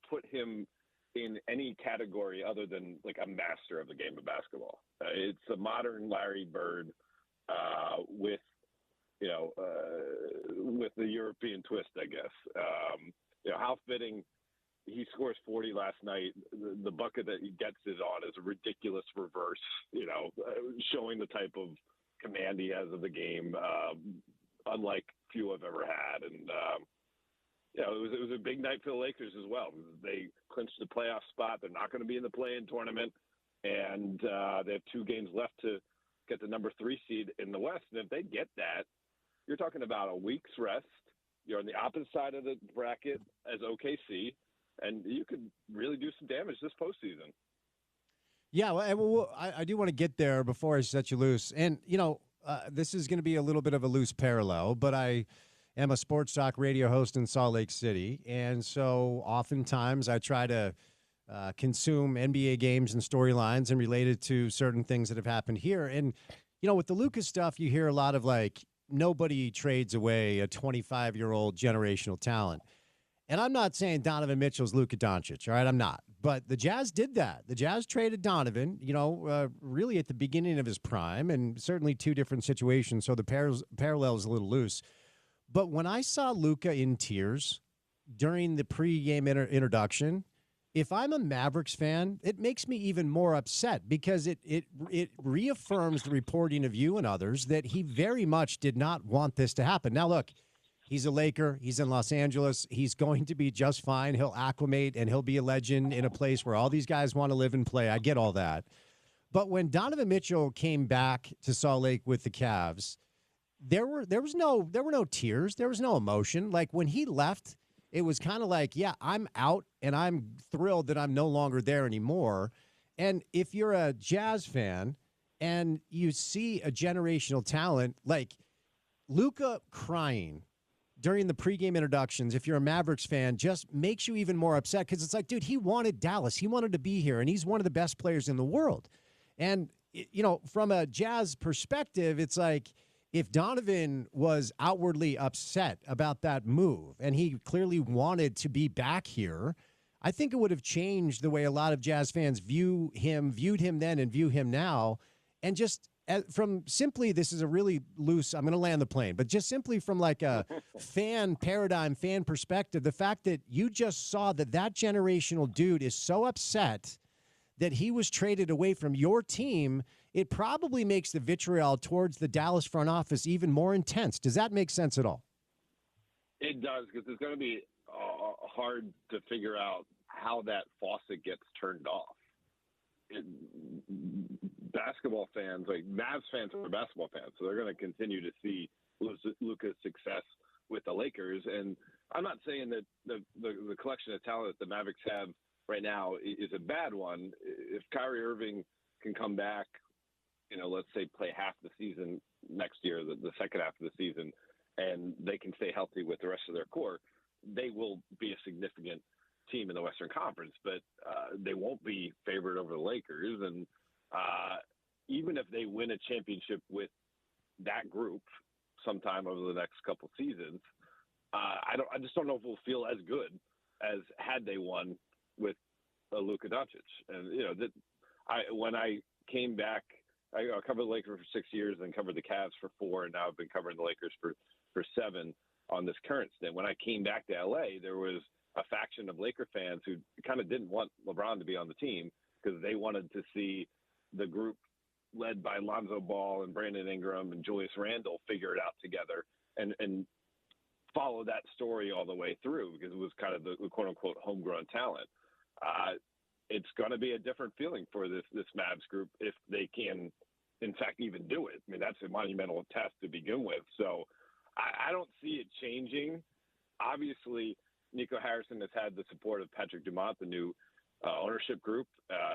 put him in any category other than a master of the game of basketball. It's a modern Larry Bird with the European twist, I guess. How fitting he scores 40 last night. The bucket that he gets it on is a ridiculous reverse, showing the type of command he has of the game, unlike few I've ever had. And, it was a big night for the Lakers as well. They clinched the playoff spot. They're not going to be in the play-in tournament. And they have 2 games left to get the number 3 seed in the West. And if they get that, you're talking about a week's rest. You're on the opposite side of the bracket as OKC, and you could really do some damage this postseason. Yeah, well, I do want to get there before I set you loose. And, this is going to be a little bit of a loose parallel, but I am a sports talk radio host in Salt Lake City. And so oftentimes I try to consume NBA games and storylines and relate it to certain things that have happened here. And, with the Luka stuff, you hear a lot of nobody trades away a 25-year-old generational talent. And I'm not saying Donovan Mitchell's Luka Doncic, all right? I'm not. But the Jazz did that. The Jazz traded Donovan, really at the beginning of his prime, and certainly 2 different situations, so the parallel is a little loose. But when I saw Luka in tears during the pregame introduction, if I'm a Mavericks fan, it makes me even more upset because it reaffirms the reporting of you and others that he very much did not want this to happen. Now, look, he's a Laker. He's in Los Angeles. He's going to be just fine. He'll acclimate, and he'll be a legend in a place where all these guys want to live and play. I get all that. But when Donovan Mitchell came back to Salt Lake with the Cavs, there were no tears. There was no emotion. Like when he left, it was kind of like, yeah, I'm out, and I'm thrilled that I'm no longer there anymore. And if you're a Jazz fan and you see a generational talent like Luka crying during the pregame introductions, if you're a Mavericks fan, just makes you even more upset because it's like, dude, he wanted Dallas. He wanted to be here, and he's one of the best players in the world. And, from a Jazz perspective, it's like, if Donovan was outwardly upset about that move and he clearly wanted to be back here, I think it would have changed the way a lot of Jazz fans viewed him then and view him now. And just from simply, this is a really loose, I'm going to land the plane, but just simply from like a fan perspective, the fact that you just saw that generational dude is so upset that he was traded away from your team, it probably makes the vitriol towards the Dallas front office even more intense. Does that make sense at all? It does, because it's going to be hard to figure out how that faucet gets turned off. Basketball fans, like Mavs fans are basketball fans, so they're going to continue to see Luka's success with the Lakers. And I'm not saying that the collection of talent that the Mavericks have right now is a bad one. If Kyrie Irving can come back, let's say play half the season next year, the second half of the season, and they can stay healthy with the rest of their core, they will be a significant team in the Western Conference, but they won't be favored over the Lakers. And even if they win a championship with that group sometime over the next couple seasons, I just don't know if it will feel as good as had they won with Luka Doncic. And when I came back, I covered the Lakers for 6 years, then covered the Cavs for 4, and now I've been covering the Lakers for 7 on this current stint. When I came back to LA, there was a faction of Laker fans who kind of didn't want LeBron to be on the team because they wanted to see the group led by Lonzo Ball and Brandon Ingram and Julius Randle figure it out together and follow that story all the way through, because it was kind of the quote unquote homegrown talent. It's going to be a different feeling for this Mavs group if they can, in fact, even do it. I mean, that's a monumental test to begin with. So I don't see it changing. Obviously, Nico Harrison has had the support of Patrick Dumont, the new ownership group,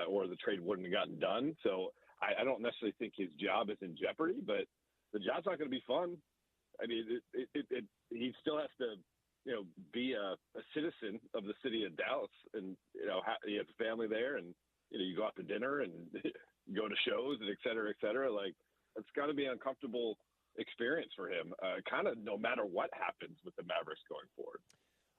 or the trade wouldn't have gotten done. So I don't necessarily think his job is in jeopardy, but the job's not going to be fun. I mean, he still has to, be a citizen of the city of Dallas, and he has a family there, and you go out to dinner and go to shows and et cetera, et cetera. Like, it's got to be an uncomfortable experience for him, kind of no matter what happens with the Mavericks going forward.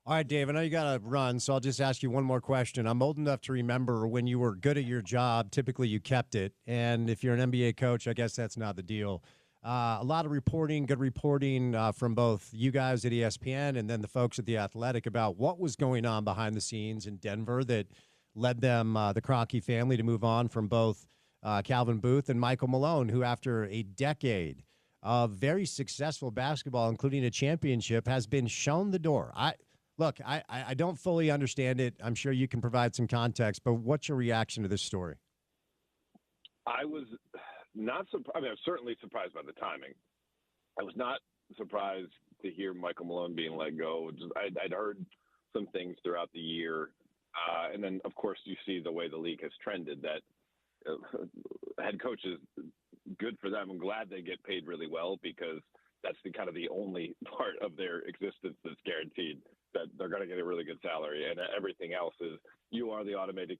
All right, Dave, I know you got to run, so I'll just ask you one more question. I'm old enough to remember when you were good at your job, typically you kept it. And if you're an NBA coach, I guess that's not the deal. A lot of reporting, good reporting from both you guys at ESPN and then the folks at The Athletic about what was going on behind the scenes in Denver that led them, the Kroenke family, to move on from both Calvin Booth and Michael Malone, who after a decade of very successful basketball, including a championship, has been shown the door. I don't fully understand it. I'm sure you can provide some context, but what's your reaction to this story? I was not surprised. I mean, I was certainly surprised by the timing. I was not surprised to hear Michael Malone being let go. I'd heard some things throughout the year. And then, of course, you see the way the league has trended that head coaches, good for them. I'm glad they get paid really well because that's the only part of their existence that's guaranteed, that they're going to get a really good salary. And everything else is you are the automated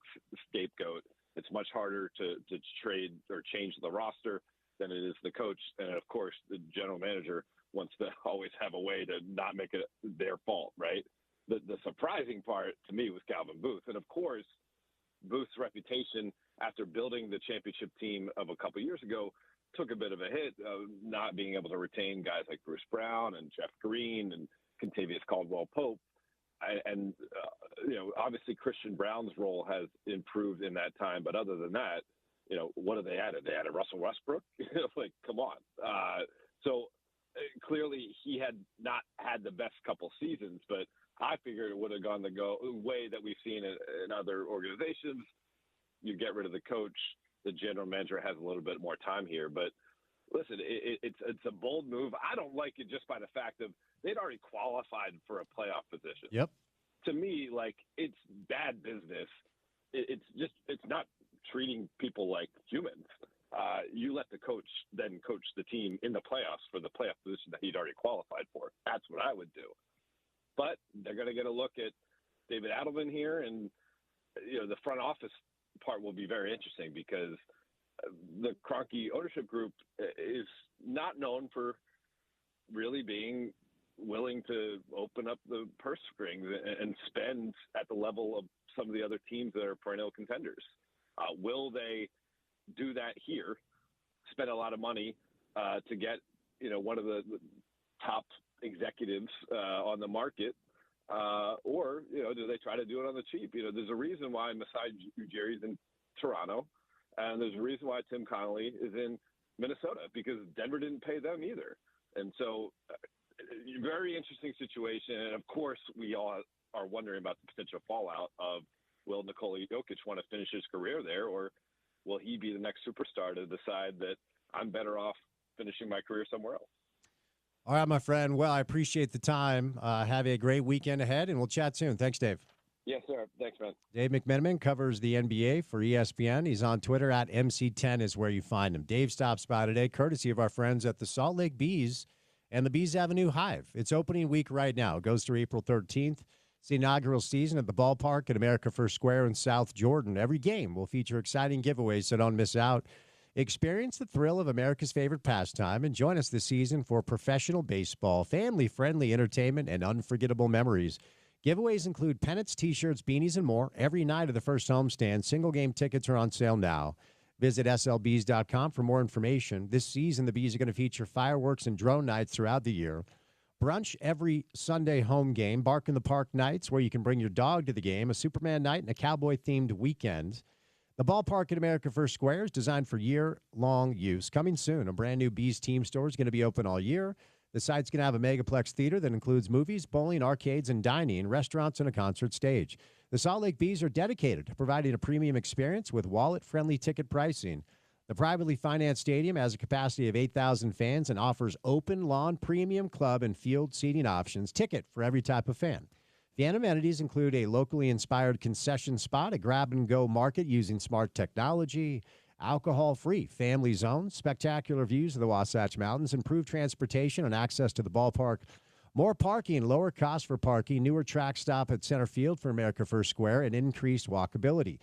scapegoat. It's much harder to trade or change the roster than it is the coach. And, of course, the general manager wants to always have a way to not make it their fault, right? The surprising part to me was Calvin Booth. And, of course, Booth's reputation after building the championship team of a couple years ago took a bit of a hit, not being able to retain guys like Bruce Brown and Jeff Green and Contavious Caldwell-Pope. And obviously Christian Brown's role has improved in that time. But other than that, what have they added? They added Russell Westbrook? Like, come on. So clearly he had not had the best couple seasons, but I figured it would have gone the way that we've seen in other organizations. You get rid of the coach, the general manager has a little bit more time here. But listen, it's a bold move. I don't like it just by the fact of they'd already qualified for a playoff position. Yep. To me, like, it's bad business. It's not treating people like humans. You let the coach then coach the team in the playoffs for the playoff position that he'd already qualified for. That's what I would do. But they're going to get a look at David Adelman here, and the front office part will be very interesting because the Kroenke ownership group is not known for really being willing to open up the purse strings and spend at the level of some of the other teams that are perennial contenders. Will they do that here, spend a lot of money to get one of the top executives on the market, or do they try to do it on the cheap? There's a reason why Masai Ujiri's in Toronto, and there's a reason why Tim Connolly is in Minnesota, because Denver didn't pay them either. And so very interesting situation. And of course we all are wondering about the potential fallout of, will Nikola Jokic want to finish his career there, or will he be the next superstar to decide that I'm better off finishing my career somewhere else? All right, my friend. Well, I appreciate the time. Have a great weekend ahead, and we'll chat soon. Thanks, Dave. Yes, sir. Thanks, man. Dave McMenamin covers the NBA for ESPN. He's on Twitter at MC10 is where you find him. Dave stops by today, courtesy of our friends at the Salt Lake Bees and the Bees Avenue Hive. It's opening week right now. It goes through April 13th. It's the inaugural season at the ballpark at America First Square in South Jordan. Every game will feature exciting giveaways, so don't miss out. Experience the thrill of America's favorite pastime and join us this season for professional baseball, family-friendly entertainment, and unforgettable memories. Giveaways include pennants, T-shirts, beanies, and more. Every night of the first homestand, single-game tickets are on sale now. Visit slbees.com for more information. This season, the Bees are going to feature fireworks and drone nights throughout the year. Brunch every Sunday home game, Bark in the Park nights where you can bring your dog to the game, a Superman night, and a cowboy-themed weekend. The ballpark at America First Square is designed for year-long use. Coming soon, a brand-new Bees team store is going to be open all year. The site's going to have a megaplex theater that includes movies, bowling, arcades, and dining, restaurants, and a concert stage. The Salt Lake Bees are dedicated to providing a premium experience with wallet-friendly ticket pricing. The privately financed stadium has a capacity of 8,000 fans and offers open lawn premium club and field seating options, ticket for every type of fan. Fan amenities include a locally inspired concession spot, a grab-and-go market using smart technology, alcohol-free family zones, spectacular views of the Wasatch Mountains, improved transportation and access to the ballpark, more parking, lower cost for parking, newer track stop at center field for America First Square, and increased walkability.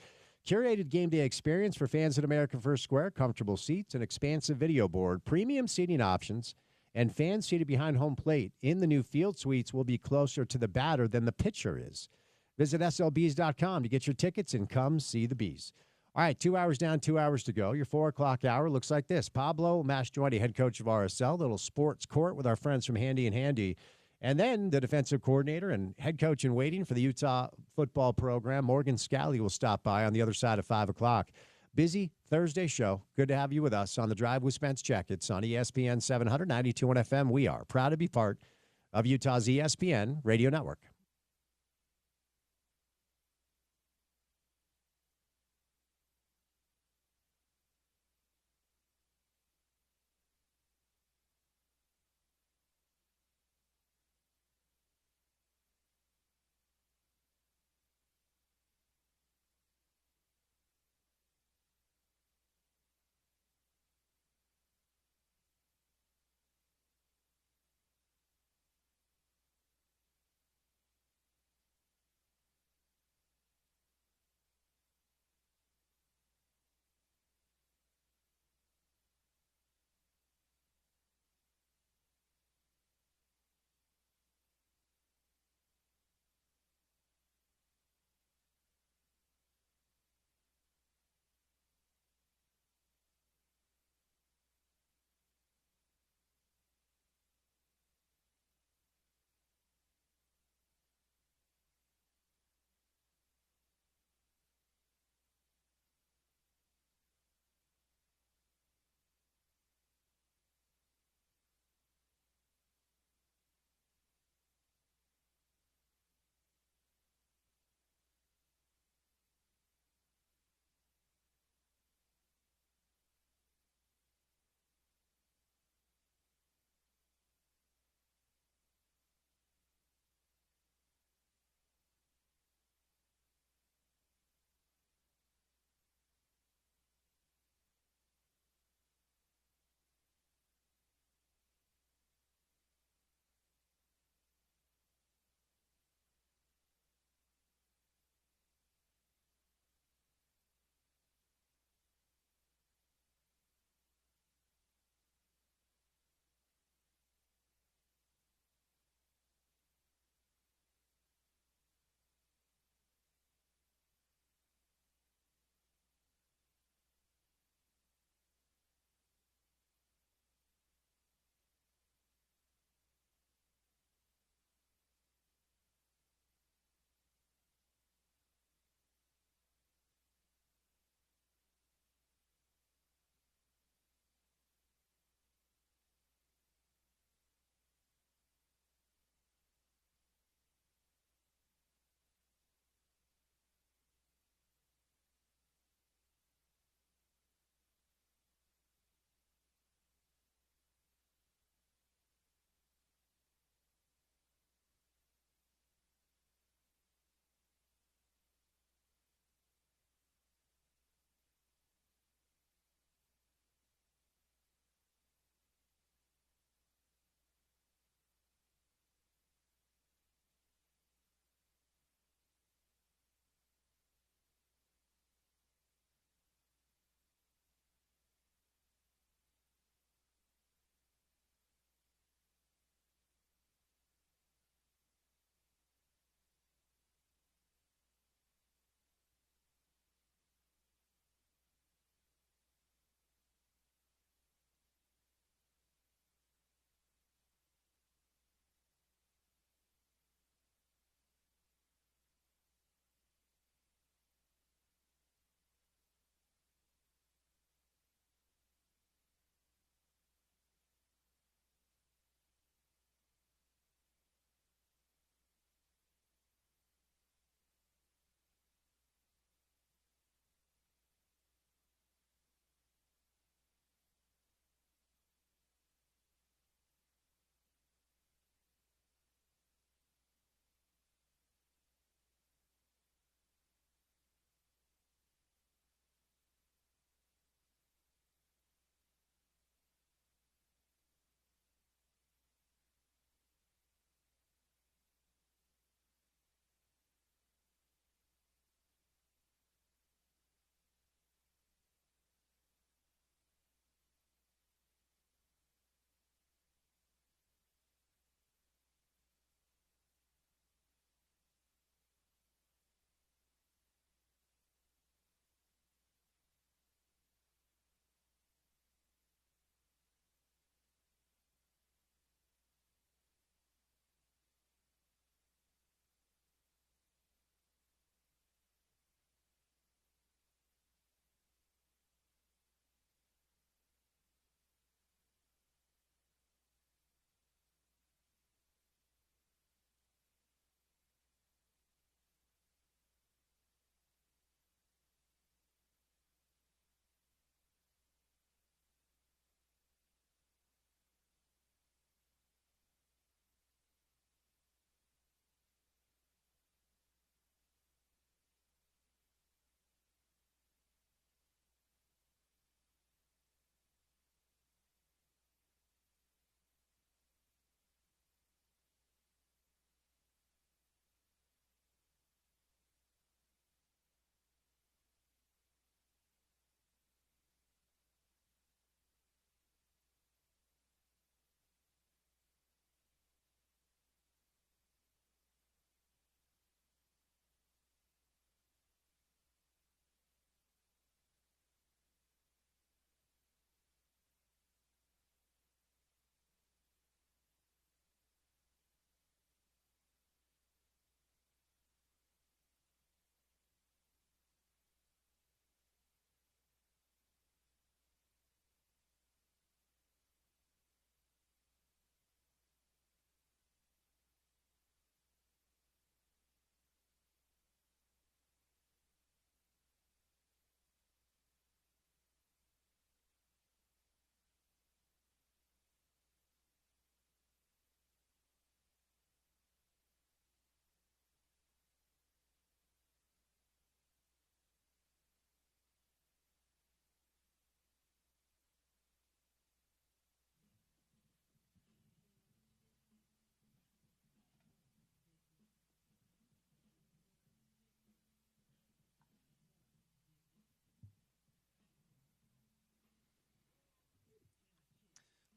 Curated game day experience for fans at America First Square, comfortable seats, an expansive video board, premium seating options, and fans seated behind home plate in the new field suites will be closer to the batter than the pitcher is. Visit slbees.com to get your tickets and come see the Bees. All right, 2 hours down, 2 hours to go. Your 4 o'clock hour looks like this. Pablo Mastroianni, head coach of RSL, little sports court with our friends from Handy and Handy. And then the defensive coordinator and head coach in waiting for the Utah football program, Morgan Scally, will stop by on the other side of 5 o'clock. Busy Thursday show. Good to have you with us on The Drive with Spence Checketts on ESPN 700, 92.1 FM. We are proud to be part of Utah's ESPN radio network.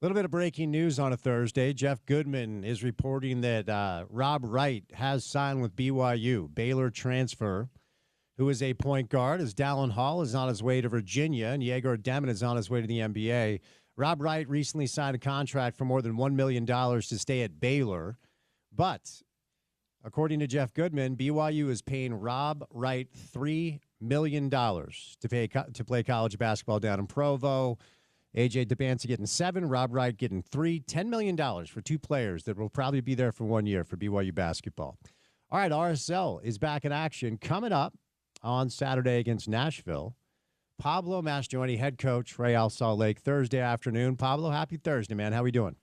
little bit of breaking news on a Thursday. Jeff Goodman is reporting that Rob Wright has signed with BYU, Baylor transfer, who is a point guard, as Dallin Hall is on his way to Virginia and Yegor Demin is on his way to the NBA. Rob Wright recently signed a contract for more than $1 million to stay at Baylor. But according to Jeff Goodman, BYU is paying Rob Wright $3 million to play college basketball down in Provo. AJ DeBanza getting $7 million, Rob Wright getting $3 million, $10 million for two players that will probably be there for 1 year for BYU basketball. All right, RSL is back in action coming up on Saturday against Nashville. Pablo Mastroeni, head coach, Real Salt Lake, Thursday afternoon. Pablo, happy Thursday, man. How we doing?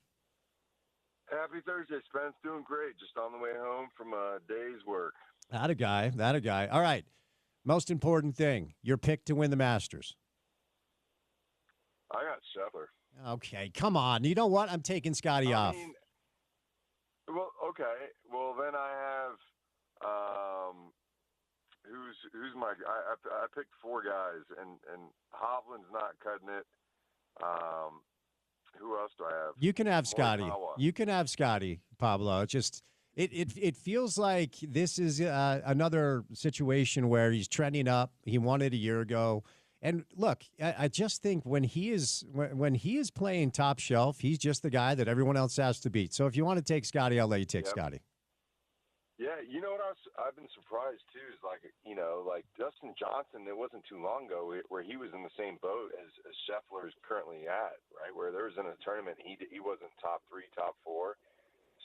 Happy Thursday, Spence. Doing great. Just on the way home from a day's work. That a guy. All right. Most important thing, your pick to win the Masters. I got Scheffler. Okay, come on. You know what? I'm taking Scotty off. Well, okay. Well, then I have who's my? I picked four guys, and Hovland's not cutting it. Who else do I have? You can have Scotty. You can have Scotty, Pablo. It's just it feels like this is another situation where he's trending up. He won it a year ago. And look, I just think when he is playing top shelf, he's just the guy that everyone else has to beat. So if you want to take Scotty, I'll let you take Scotty. Yeah, you know what I've been surprised too is like Dustin Johnson. It wasn't too long ago where he was in the same boat as Scheffler is currently at, right? Where there was in a tournament he wasn't top 3, top 4.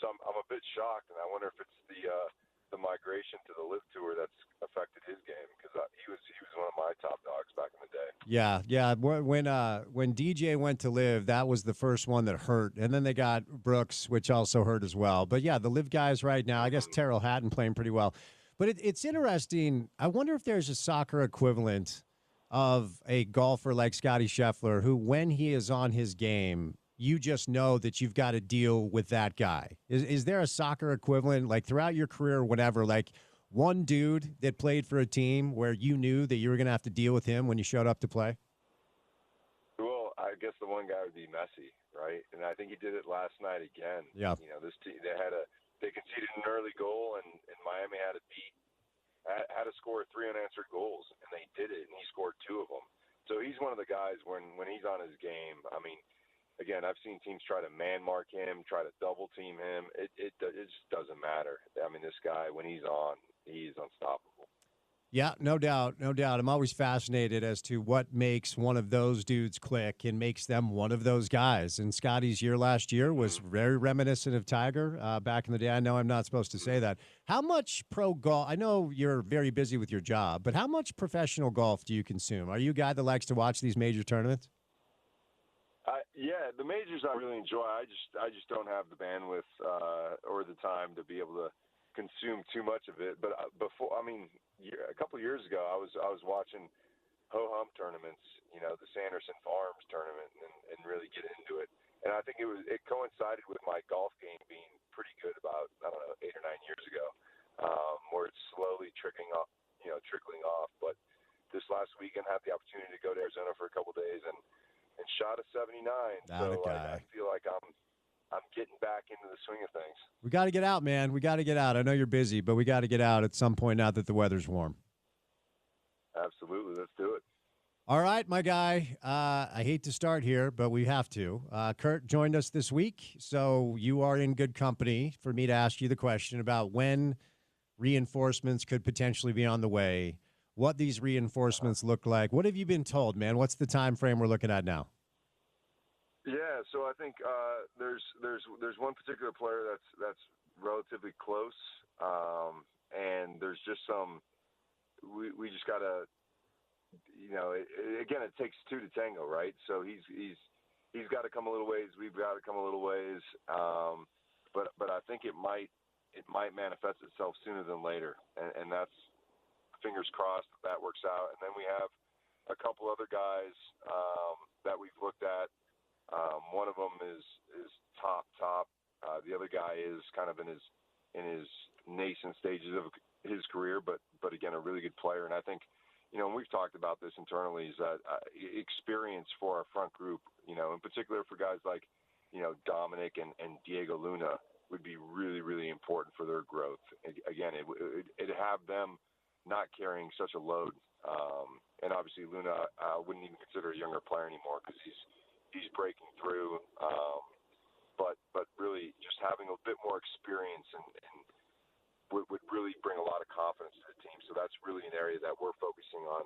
So I'm a bit shocked, and I wonder if it's the migration to the LIV Tour that's affected his game, because he was one of my top dogs back in the day. Yeah. When DJ went to LIV, that was the first one that hurt, and then they got Brooks, which also hurt as well. But yeah, the LIV guys right now, I guess Terrell Hatton playing pretty well. But it's interesting. I wonder if there's a soccer equivalent of a golfer like Scotty Scheffler, who when he is on his game, you just know that you've got to deal with that guy. Is there a soccer equivalent, like throughout your career or whatever, like one dude that played for a team where you knew that you were going to have to deal with him when you showed up to play? Well, I guess the one guy would be Messi, right? And I think he did it last night again. Yeah. You know, this team, they conceded an early goal, and Miami had to score 3 unanswered goals, and they did it, and he scored 2 of them. So he's one of the guys when he's on his game. I mean, again, I've seen teams try to man mark him, try to double team him. It just doesn't matter. I mean, this guy, when he's on, he's unstoppable. Yeah, no doubt. I'm always fascinated as to what makes one of those dudes click and makes them one of those guys. And Scotty's year last year was very reminiscent of Tiger back in the day. I know I'm not supposed to say that. How much pro golf? I know you're very busy with your job, but how much professional golf do you consume? Are you a guy that likes to watch these major tournaments? Yeah, the majors I really enjoy. I just don't have the bandwidth or the time to be able to consume too much of it. But a couple of years ago, I was watching ho-hum tournaments, you know, the Sanderson Farms tournament, and really get into it. And I think it coincided with my golf game being pretty good about 8 or 9 years ago, where it's slowly trickling off. But this last weekend, I had the opportunity to go to Arizona for a couple of days and shot a 79. I feel like I'm getting back into the swing of things. We got to get out, man. We got to get out. I know you're busy, but we got to get out at some point now that the weather's warm. Absolutely. Let's do it. All right, my guy. I hate to start here, but we have to. Kurt joined us this week, so you are in good company for me to ask you the question about when reinforcements could potentially be on the way, what these reinforcements look like. What have you been told, man? What's the time frame we're looking at now? Yeah, so I think there's one particular player that's relatively close, and there's just some. We just gotta, you know. Again, it takes 2 to tango, right? So he's got to come a little ways. We've got to come a little ways, but I think it might manifest itself sooner than later, and that's. Fingers crossed that works out. And then we have a couple other guys that we've looked at. One of them is top. The other guy is kind of in his nascent stages of his career, but again, a really good player. And I think, you know, and we've talked about this internally, is that experience for our front group, you know, in particular for guys like Dominic and Diego Luna would be really, really important for their growth. Again, it'd have them not carrying such a load. And obviously Luna, I wouldn't even consider a younger player anymore because he's breaking through. But really just having a bit more experience and would really bring a lot of confidence to the team. So that's really an area that we're focusing on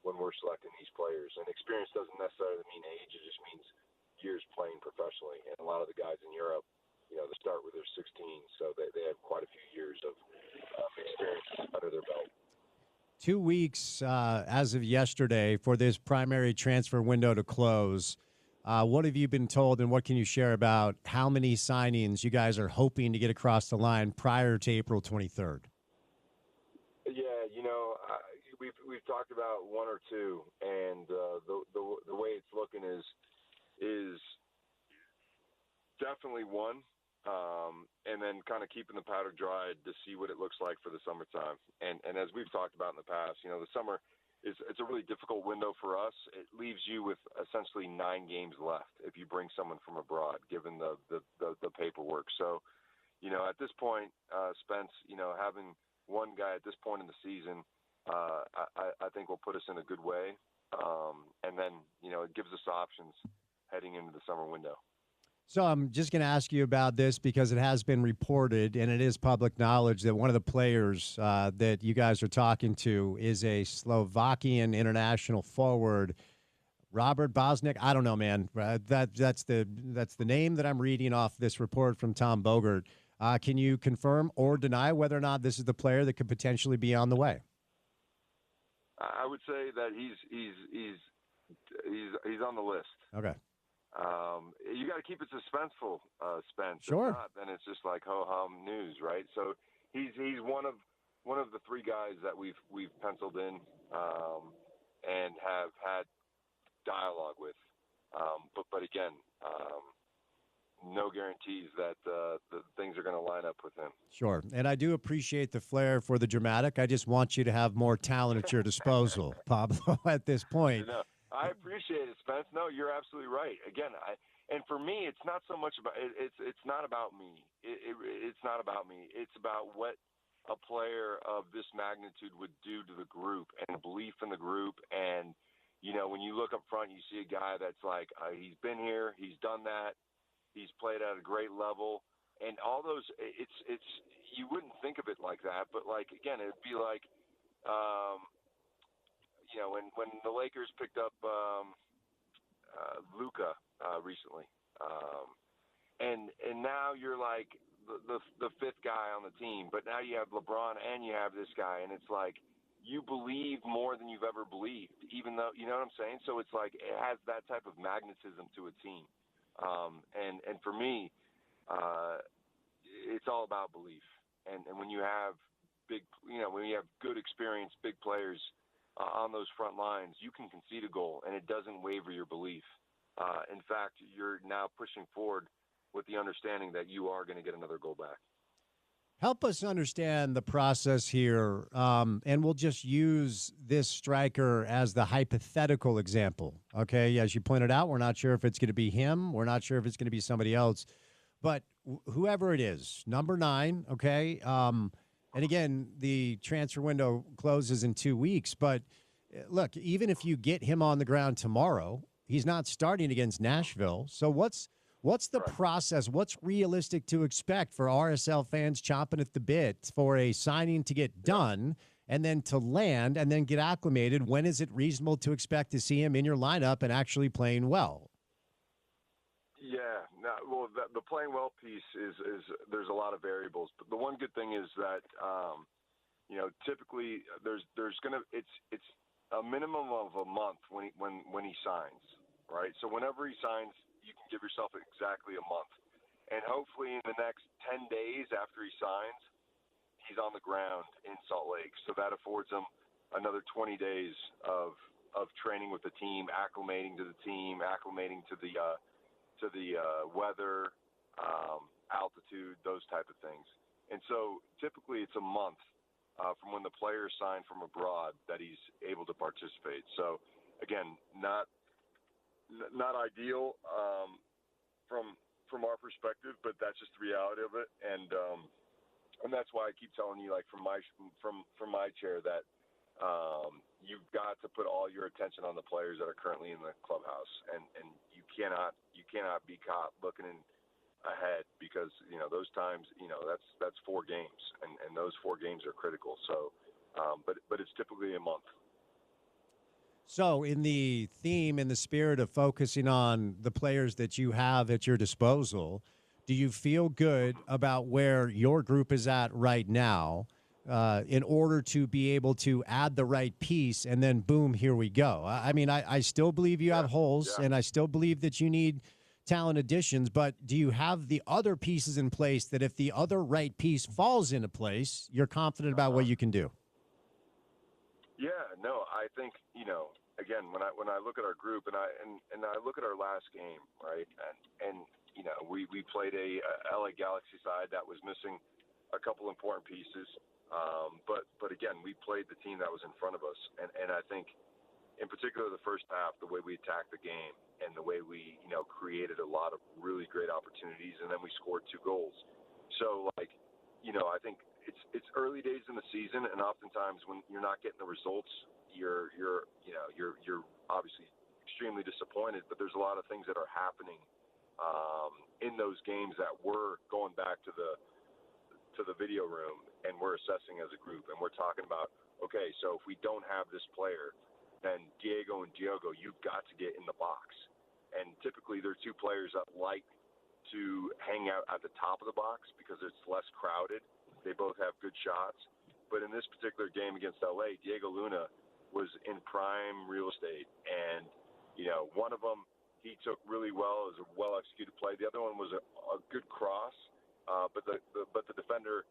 when we're selecting these players. And experience doesn't necessarily mean age. It just means years playing professionally. And a lot of the guys in Europe, they start with their 16, so they have quite a few years of experience under their belt. 2 weeks as of yesterday for this primary transfer window to close. What have you been told, and what can you share about how many signings you guys are hoping to get across the line prior to April 23rd? Yeah, we've talked about one or two, and the way it's looking is definitely one. And then kind of keeping the powder dry to see what it looks like for the summertime. And as we've talked about in the past, the summer it's a really difficult window for us. It leaves you with essentially 9 games left if you bring someone from abroad, given the paperwork. So, at this point, Spence, having one guy at this point in the season, I think will put us in a good way. And then, it gives us options heading into the summer window. So I'm just going to ask you about this because it has been reported, and it is public knowledge, that one of the players that you guys are talking to is a Slovakian international forward, Robert Bosniak. I don't know, man. That's the name that I'm reading off this report from Tom Bogert. Can you confirm or deny whether or not this is the player that could potentially be on the way? I would say that he's on the list. Okay. You got to keep it suspenseful, Spence. Sure. If not, then it's just like ho-hum news, right? So he's one of the 3 guys that we've penciled in and have had dialogue with. But again, no guarantees that the things are going to line up with him. Sure. And I do appreciate the flair for the dramatic. I just want you to have more talent at your disposal, Pablo, at this point. I appreciate it, Spence. No, you're absolutely right. Again, and for me, it's not so much about it's not about me. It's not about me. It's about what a player of this magnitude would do to the group and belief in the group. And when you look up front, you see a guy that's like he's been here, he's done that, he's played at a great level, and all those. It's you wouldn't think of it like that, but like again, it'd be like. When the Lakers picked up Luka recently, and now you're like the 5th guy on the team, but now you have LeBron and you have this guy, and it's like you believe more than you've ever believed, even though you know what I'm saying. So it's like it has that type of magnetism to a team, and for me, it's all about belief. And when you have when you have good experienced big players. On those front lines, you can concede a goal, and it doesn't waver your belief. In fact, you're now pushing forward with the understanding that you are going to get another goal back. Help us understand the process here, and we'll just use this striker as the hypothetical example. Okay, as you pointed out, we're not sure if it's going to be him. We're not sure if it's going to be somebody else. But whoever it is, number 9, okay, and again, the transfer window closes in 2 weeks. But look, even if you get him on the ground tomorrow, he's not starting against Nashville. So what's the process? What's realistic to expect for RSL fans chomping at the bit for a signing to get done and then to land and then get acclimated? When is it reasonable to expect to see him in your lineup and actually playing well? Yeah, well, the playing well piece is there's a lot of variables, but the one good thing is that typically it's a minimum of a month when he signs, right? So whenever he signs, you can give yourself exactly a month, and hopefully in the next 10 days after he signs, he's on the ground in Salt Lake. So that affords him another 20 days of training with the team, acclimating to the team, acclimating to the weather, altitude, those type of things. And so typically it's a month from when the player signed from abroad that he's able to participate. So again, not ideal, from our perspective, but that's just the reality of it. And that's why I keep telling you, like from my chair, that you've got to put all your attention on the players that are currently in the clubhouse, and you cannot be caught looking ahead, because those times that's 4 games, and those 4 games are critical. So, but it's typically a month. So, in the theme, in the spirit of focusing on the players that you have at your disposal, do you feel good about where your group is at right now in order to be able to add the right piece and then, boom, here we go? I mean, I still believe you have holes, and I still believe that you need talent additions, but do you have the other pieces in place that if the other right piece falls into place, you're confident about what you can do? Yeah, no, I think, again, when I look at our group and I look at our last game, right, and we played a LA Galaxy side that was missing a couple important pieces, but again, we played the team that was in front of us, and I think, in particular, the first half, the way we attacked the game and the way we created a lot of really great opportunities, and then we scored 2 goals. So, I think it's early days in the season, and oftentimes when you're not getting the results, you're obviously extremely disappointed. But there's a lot of things that are happening in those games that we're going back to the video room and we're assessing as a group, and we're talking about, okay, so if we don't have this player, then Diego and Diogo, you've got to get in the box. And typically they're 2 players that like to hang out at the top of the box because it's less crowded. They both have good shots. But in this particular game against LA, Diego Luna was in prime real estate. And, one of them he took really well. It was a well-executed play. The other one was a good cross, but the defender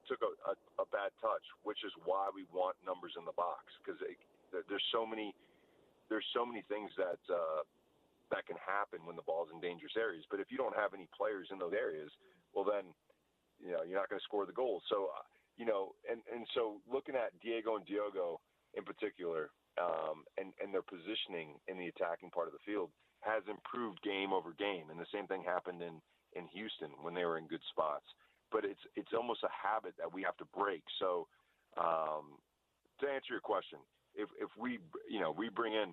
took a bad touch, which is why we want numbers in the box, because there's so many things that can happen when the ball's in dangerous areas. But if you don't have any players in those areas, well then, you're not going to score the goals. So, and so looking at Diego and Diogo in particular, and their positioning in the attacking part of the field has improved game over game. And the same thing happened in Houston when they were in good spots. But it's almost a habit that we have to break. So, to answer your question, if we bring in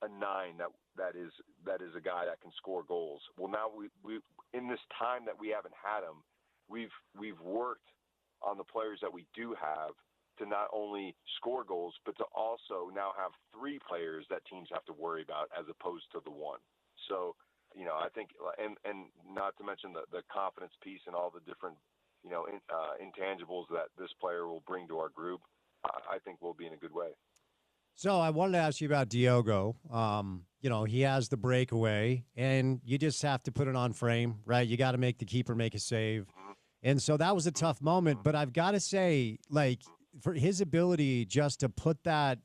a 9 that is a guy that can score goals. Well, now we in this time that we haven't had him, we've worked on the players that we do have to not only score goals, but to also now have 3 players that teams have to worry about as opposed to the 1. So, I think, and not to mention the confidence piece and all the different, intangibles that this player will bring to our group, I think we'll be in a good way. So I wanted to ask you about Diogo. He has the breakaway, and you just have to put it on frame, right? You got to make the keeper make a save. And so that was a tough moment, but I've got to say, for his ability just to put that,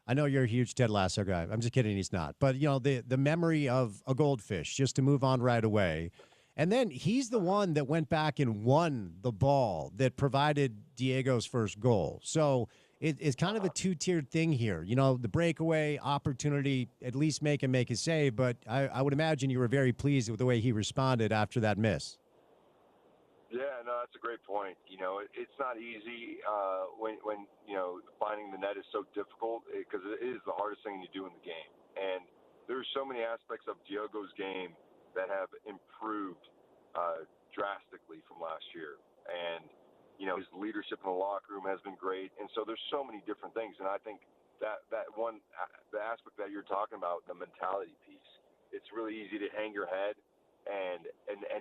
I know you're a huge Ted Lasso guy. I'm just kidding. He's not. But, the memory of a goldfish just to move on right away. And then he's the one that went back and won the ball that provided Diego's first goal. So it's kind of a 2-tiered thing here. The breakaway opportunity, at least make him make a save. But I would imagine you were very pleased with the way he responded after that miss. Yeah, no, that's a great point. It's not easy when finding the net is so difficult, because it is the hardest thing you do in the game. And there's so many aspects of Diogo's game that have improved drastically from last year. And, his leadership in the locker room has been great. And so there's so many different things. And I think that the aspect that you're talking about, the mentality piece, it's really easy to hang your head and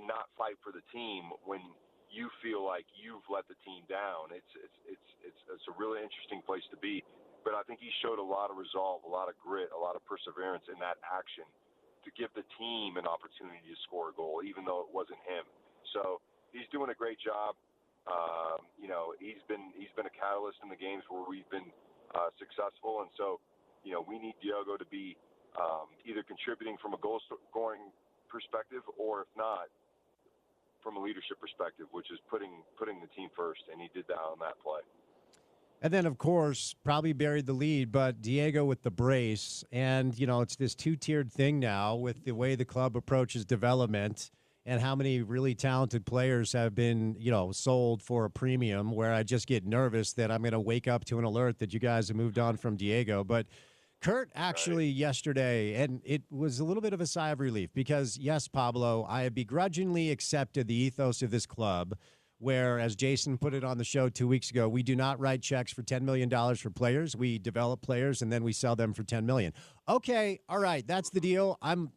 not fight for the team when you feel like you've let the team down. It's a really interesting place to be. But I think he showed a lot of resolve, a lot of grit, a lot of perseverance in that action to give the team an opportunity to score a goal, even though it wasn't him. So he's doing a great job. He's been a catalyst in the games where we've been successful, and so we need Diogo to be either contributing from a goal scoring perspective, or if not, from a leadership perspective, which is putting the team first, and he did that on that play. And then, of course, probably buried the lead, but Diego with the brace. And, it's this two-tiered thing now with the way the club approaches development and how many really talented players have been, sold for a premium, where I just get nervous that I'm going to wake up to an alert that you guys have moved on from Diego. But Kurt actually yesterday, and it was a little bit of a sigh of relief because, yes, Pablo, I have begrudgingly accepted the ethos of this club, where, as Jason put it on the show 2 weeks ago, we do not write checks for $10 million for players. We develop players, and then we sell them for $10 million. Okay, all right, that's the deal. I'm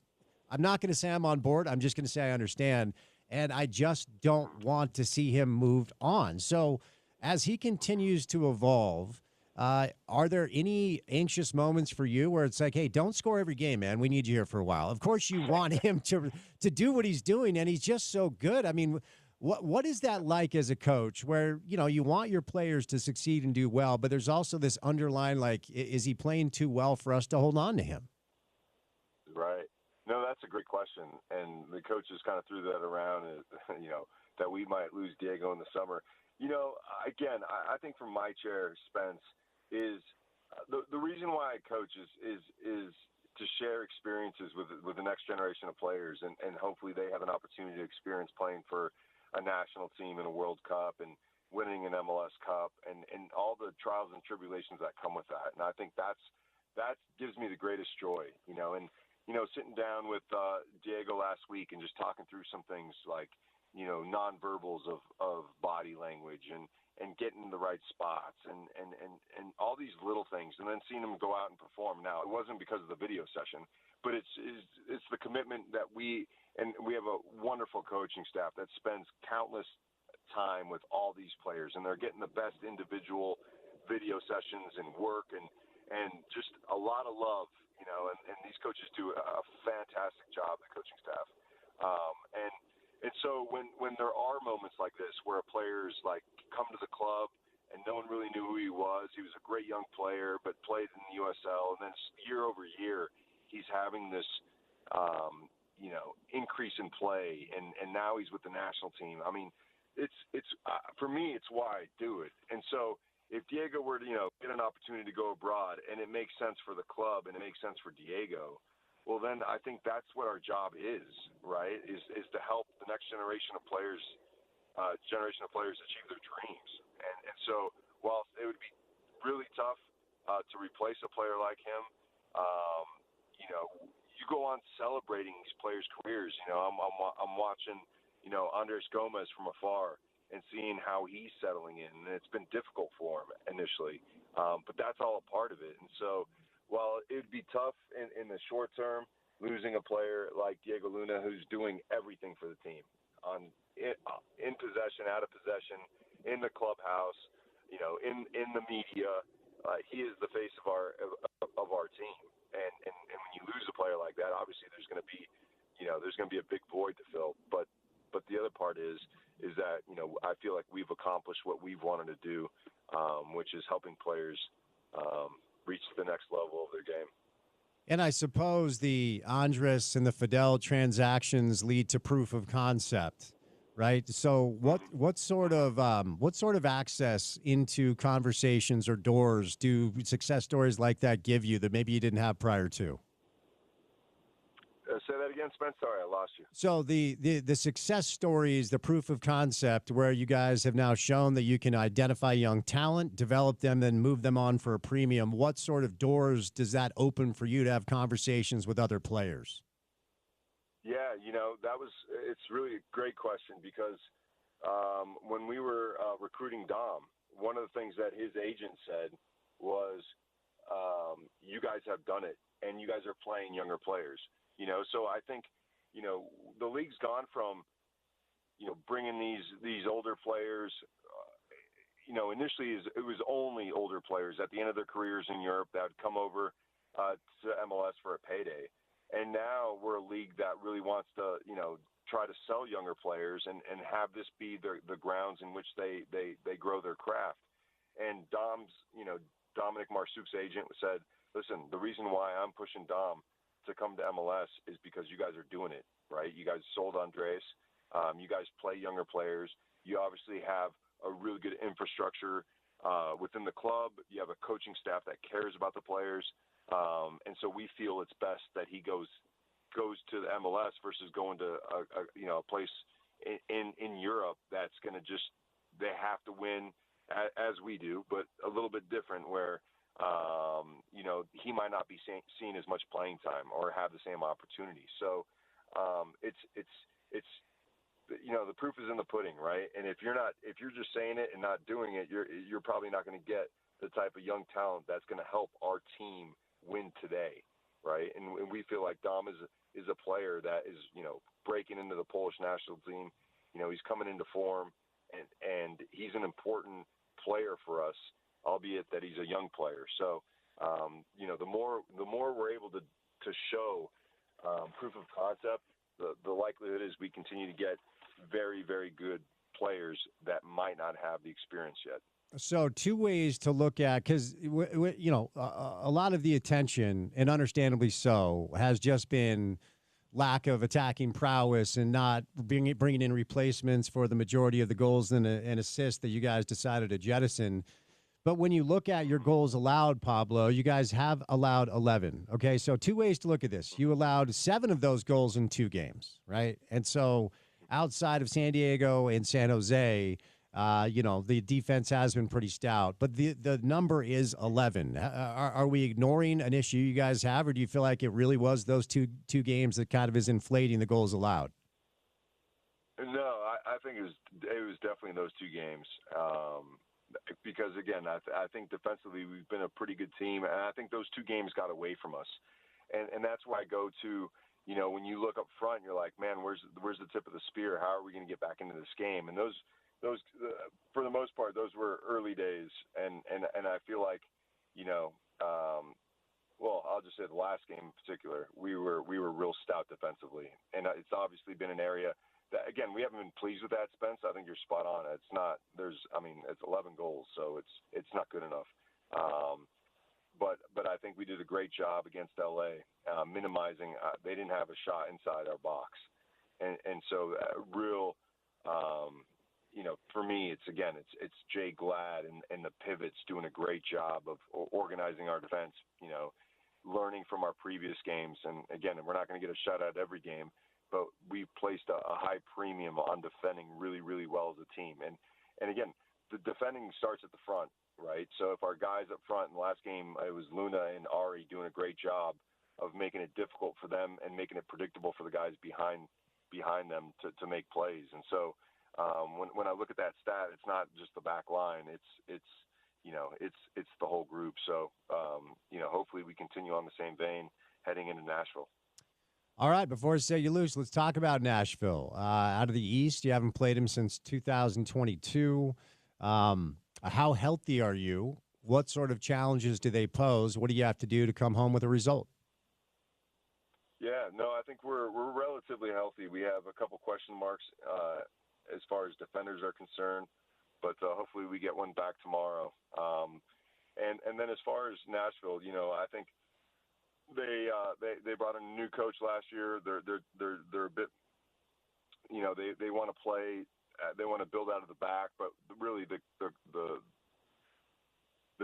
not going to say I'm on board. I'm just going to say I understand, and I just don't want to see him moved on. So as he continues to evolve, are there any anxious moments for you where it's like, hey, don't score every game, man. We need you here for a while. Of course you want him to do what he's doing, and he's just so good. I mean, what is that like as a coach where, you want your players to succeed and do well, but there's also this underlying, like, is he playing too well for us to hold on to him? Right. No, that's a great question. And the coaches kind of threw that around, that we might lose Diego in the summer. Again, I think from my chair, Spence, is the reason why I coach is to share experiences with the next generation of players. And hopefully they have an opportunity to experience playing for a national team in a World Cup and winning an MLS Cup and all the trials and tribulations that come with that. And I think that gives me the greatest joy, and, sitting down with Diego last week and just talking through some things like, nonverbals of body language and getting the right spots and all these little things, and then seeing him go out and perform. Now, it wasn't because of the video session, but it's the commitment that we have a wonderful coaching staff that spends countless time with all these players, and they're getting the best individual video sessions and work and just a lot of love, and these coaches do a fantastic job, the coaching staff. And so when there are moments like this where a player's like come to the club and no one really knew who he was a great young player, but played in the USL, and then year over year, he's having this, increase in play, and now he's with the national team. I mean, it's for me, it's why I do it. And so if Diego were to, get an opportunity to go abroad and it makes sense for the club and it makes sense for Diego, well, then I think that's what our job is, right? Is to help the next generation of players achieve their dreams. And so while it would be really tough to replace a player like him, you go on celebrating these players' careers. I'm watching, Andres Gomez from afar and seeing how he's settling in, and it's been difficult for him initially, but that's all a part of it. And so while it would be tough in the short term, losing a player like Diego Luna, who's doing everything for the team, in possession, out of possession, in the clubhouse, in the media, he is the face of our team. And when you lose a player like that, obviously there's going to be a big void to fill. But the other part is that I feel like we've accomplished what we've wanted to do, which is helping players reach the next level of their game. And I suppose the Andres and the Fidel transactions lead to proof of concept, right? So what sort of access into conversations or doors do success stories like that give you that maybe you didn't have prior to? Say that again, Spence. Sorry, I lost you. So the success stories, the proof of concept, where you guys have now shown that you can identify young talent, develop them, then move them on for a premium. What sort of doors does that open for you to have conversations with other players? Yeah, it's really a great question because when we were recruiting Dom, one of the things that his agent said was, you guys have done it, and you guys are playing younger players. So I think, the league's gone from, bringing these older players, initially it was only older players at the end of their careers in Europe that would come over to MLS for a payday. And now we're a league that really wants to, try to sell younger players and have this be the grounds in which they grow their craft. And Dominic Marsouk's agent said, listen, the reason why I'm pushing Dom to come to MLS is because you guys are doing it, right? You guys sold Andres. You guys play younger players. You obviously have a really good infrastructure within the club. You have a coaching staff that cares about the players, and so we feel it's best that he goes to the MLS versus going to a place in Europe that's going to just, they have to win as we do, but a little bit different where he might not be seen as much playing time or have the same opportunity. So it's the proof is in the pudding, right? And if you're just saying it and not doing it, you're probably not going to get the type of young talent that's going to help our team win today, right? And we feel like Dom is a player that is breaking into the Polish national team. He's coming into form, and he's an important player for us, albeit that he's a young player. So the more we're able to show proof of concept, the likelihood is we continue to get very, very good players that might not have the experience yet. So two ways to look at, because, a lot of the attention, and understandably so, has just been lack of attacking prowess and not bringing in replacements for the majority of the goals and assists that you guys decided to jettison. But when you look at your goals allowed, Pablo, you guys have allowed 11. Okay, so two ways to look at this. You allowed 7 of those goals in 2 games, right? And so outside of San Diego and San Jose, the defense has been pretty stout. But the number is 11. Are we ignoring an issue you guys have, or do you feel like it really was those two games that kind of is inflating the goals allowed? No, I think it was definitely those 2 games. Because, again, I think defensively we've been a pretty good team, and I think those 2 games got away from us. And that's why I go to, when you look up front, you're like, man, where's the tip of the spear? How are we going to get back into this game? And those for the most part, those were early days. And I feel like, I'll just say the last game in particular, we were real stout defensively. And it's obviously been an area that, again, we haven't been pleased with that, Spence. I think you're spot on. It's not, it's 11 goals, so it's not good enough. But I think we did a great job against LA, minimizing, they didn't have a shot inside our box. And so real, for me, it's Jay Glad and the pivots doing a great job of organizing our defense, learning from our previous games. And again, we're not going to get a shutout every game, but we've placed a high premium on defending really, really well as a team. And again, the defending starts at the front, right? So if our guys up front in the last game, it was Luna and Ari doing a great job of making it difficult for them and making it predictable for the guys behind them to make plays. And so when I look at that stat, it's not just the back line, it's the whole group. So, hopefully we continue on the same vein heading into Nashville. All right, before I say you loose, let's talk about Nashville. Out of the East, you haven't played them since 2022. How healthy are you? What sort of challenges do they pose? What do you have to do to come home with a result? Yeah, no, I think we're relatively healthy. We have a couple question marks as far as defenders are concerned, but hopefully we get one back tomorrow. And then as far as Nashville, I think they brought in a new coach last year. They're a bit, they want to play, they want to build out of the back, but really the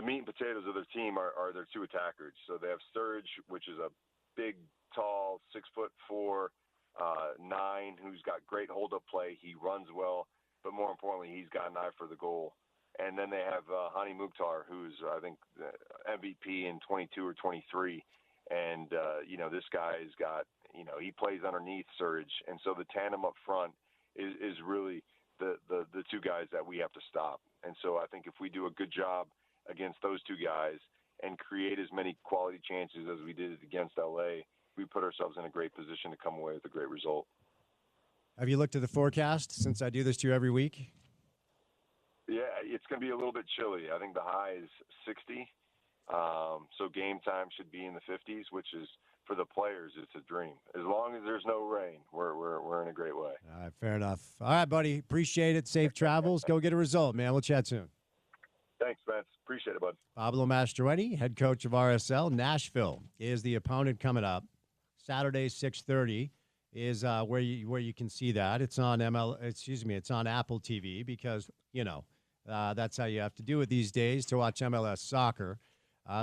meat and potatoes of their team are their 2 attackers. So they have Sturridge, which is a big, tall, 6'4", 9, who's got great hold-up play. He runs well, but more importantly, he's got an eye for the goal. And then they have Hani Mukhtar, who's, I think, MVP in 22 or 23. And, this guy's got, he plays underneath Sturridge. And so the tandem up front is really the 2 guys that we have to stop. And so I think if we do a good job against those 2 guys and create as many quality chances as we did against LA, we put ourselves in a great position to come away with a great result. Have you looked at the forecast since I do this to you every week? Yeah, it's going to be a little bit chilly. I think the high is 60. So game time should be in the 50s, which is, for the players, it's a dream. As long as there's no rain, we're in a great way. All right, fair enough. All right, buddy. Appreciate it. Safe travels. Go get a result, man. We'll chat soon. Thanks, Spence. Appreciate it, bud. Pablo Mastroeni, head coach of RSL. Nashville is the opponent coming up. Saturday, 6:30 is where you can see that. It's on It's on Apple TV because That's how you have to do it these days to watch MLS soccer.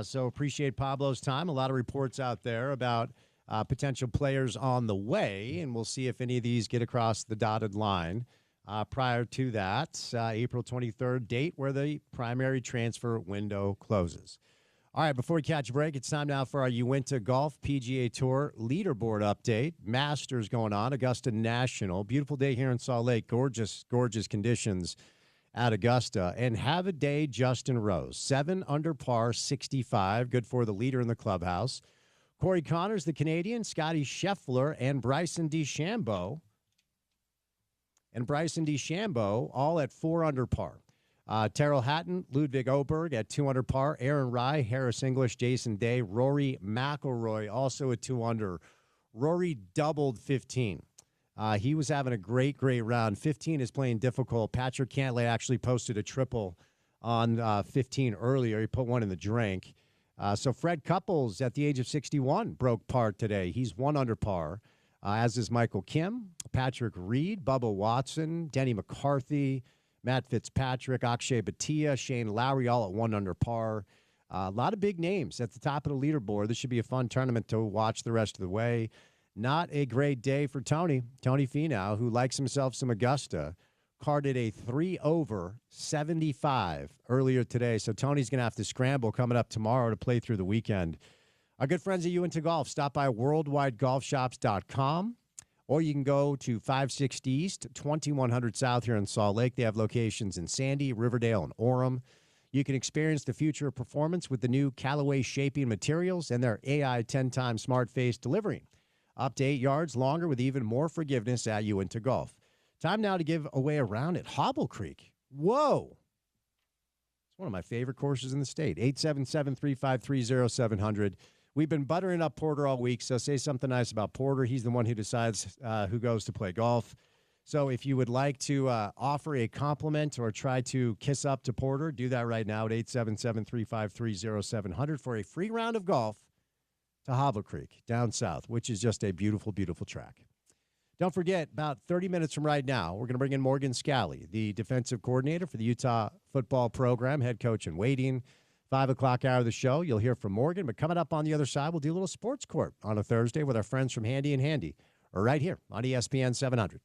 So appreciate Pablo's time. A lot of reports out there about potential players on the way, and we'll see if any of these get across the dotted line. Prior to that, April 23rd date where the primary transfer window closes. All right, before we catch a break, it's time now for our Uinta Golf PGA Tour leaderboard update. Masters going on, Augusta National. Beautiful day here in Salt Lake. Gorgeous, gorgeous conditions at Augusta. And have a day, Justin Rose. 7 under par, 65. Good for the leader in the clubhouse. Corey Connors, the Canadian. Scotty Scheffler and Bryson DeChambeau. All at 4 under par. Terrell Hatton, Ludwig Oberg at 2 under par. Aaron Rai, Harris English, Jason Day, Rory McIlroy also at 2 under. Rory doubled 15. He was having a great round. 15 is playing difficult. Patrick Cantlay actually posted a triple on 15 earlier. He put one in the drink. So Fred Couples at the age of 61 broke par today. He's 1 under par, as is Michael Kim, Patrick Reed, Bubba Watson, Denny McCarthy, Matt Fitzpatrick, Akshay Bhatia, Shane Lowry, all at 1 under par. A lot of big names at the top of the leaderboard. This should be a fun tournament to watch the rest of the way. Not a great day for Tony Finau, who likes himself some Augusta, carded a 3 over 75 earlier today. So Tony's going to have to scramble coming up tomorrow to play through the weekend. Our good friends at Uinta Golf, stop by worldwidegolfshops.com. Or you can go to 560 East, 2100 South here in Salt Lake. They have locations in Sandy, Riverdale, and Orem. You can experience the future of performance with the new Callaway shaping materials and their AI 10-time smart face delivering. Up to 8 yards longer with even more forgiveness at Uinta Golf. Time now to give away a round at Hobble Creek. Whoa. It's one of my favorite courses in the state. 877-353-0700. We've been buttering up Porter all week, so say something nice about Porter. He's the one who decides who goes to play golf. So if you would like to offer a compliment or try to kiss up to Porter, do that right now at 877-353-0700 for a free round of golf to Hobble Creek down south, which is just a beautiful, beautiful track. Don't forget, about 30 minutes from right now, we're going to bring in Morgan Scalley, the defensive coordinator for the Utah football program, head coach in waiting. 5 o'clock hour of the show, you'll hear from Morgan. But coming up on the other side, we'll do a little sports court on a Thursday with our friends from Handy and Handy, right here on ESPN 700.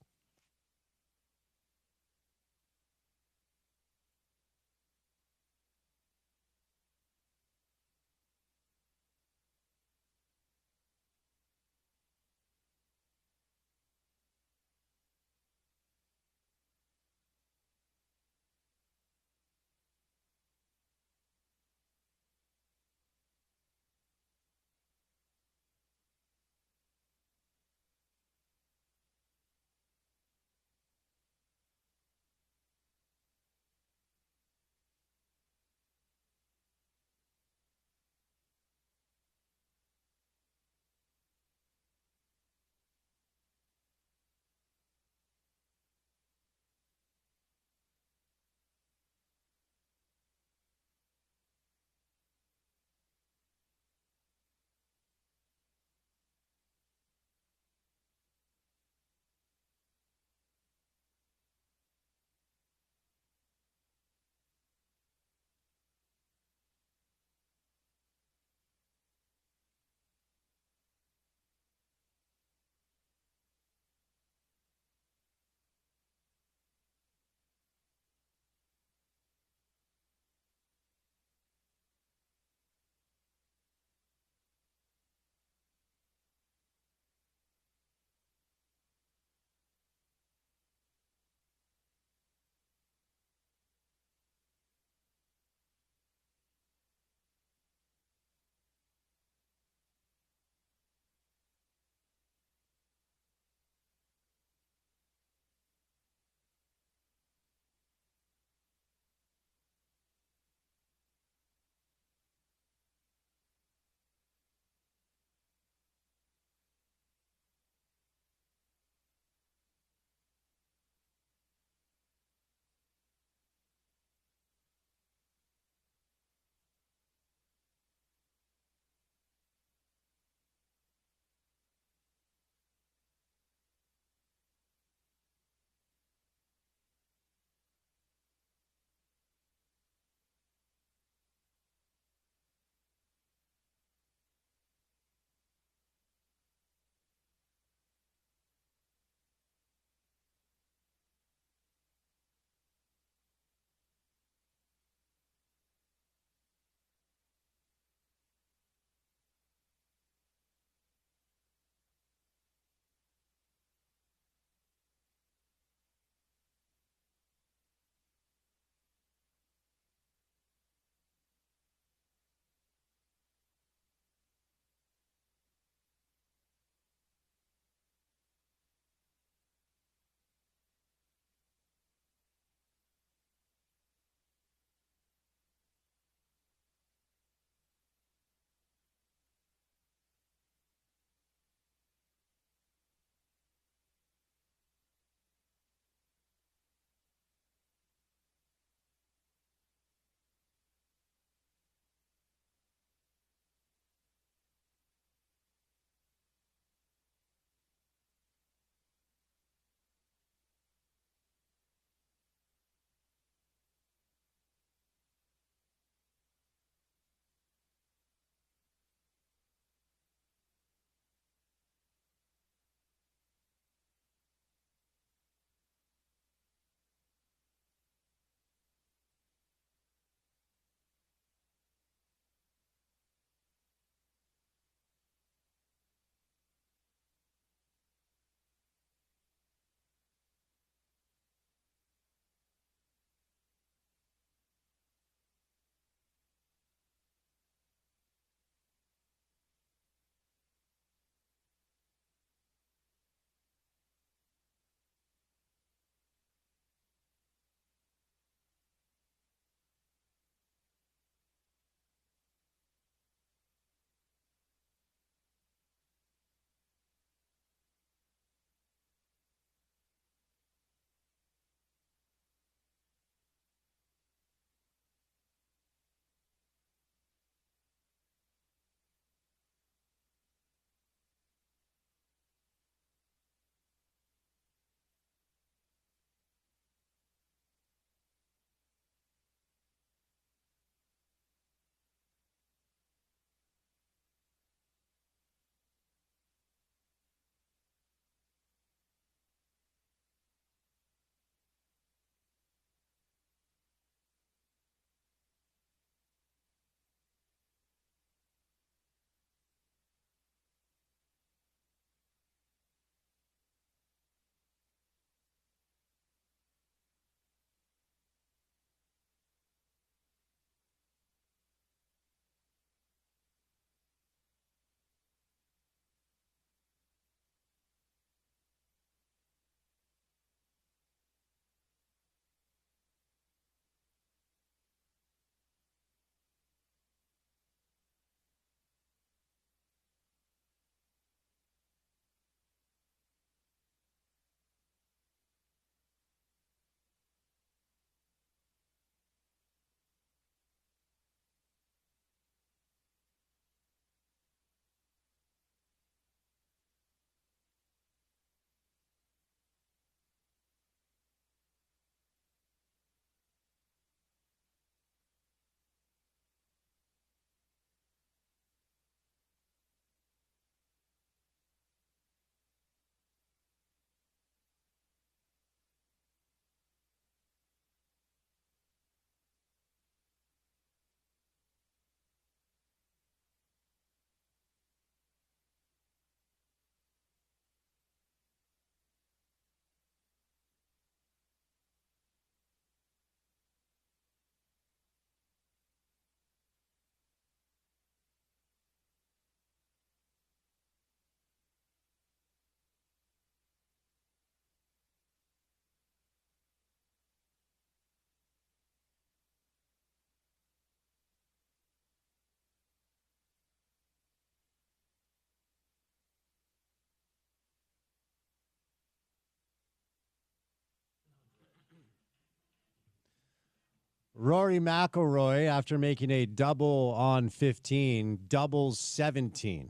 Rory McIlroy, after making a double on 15, doubles 17.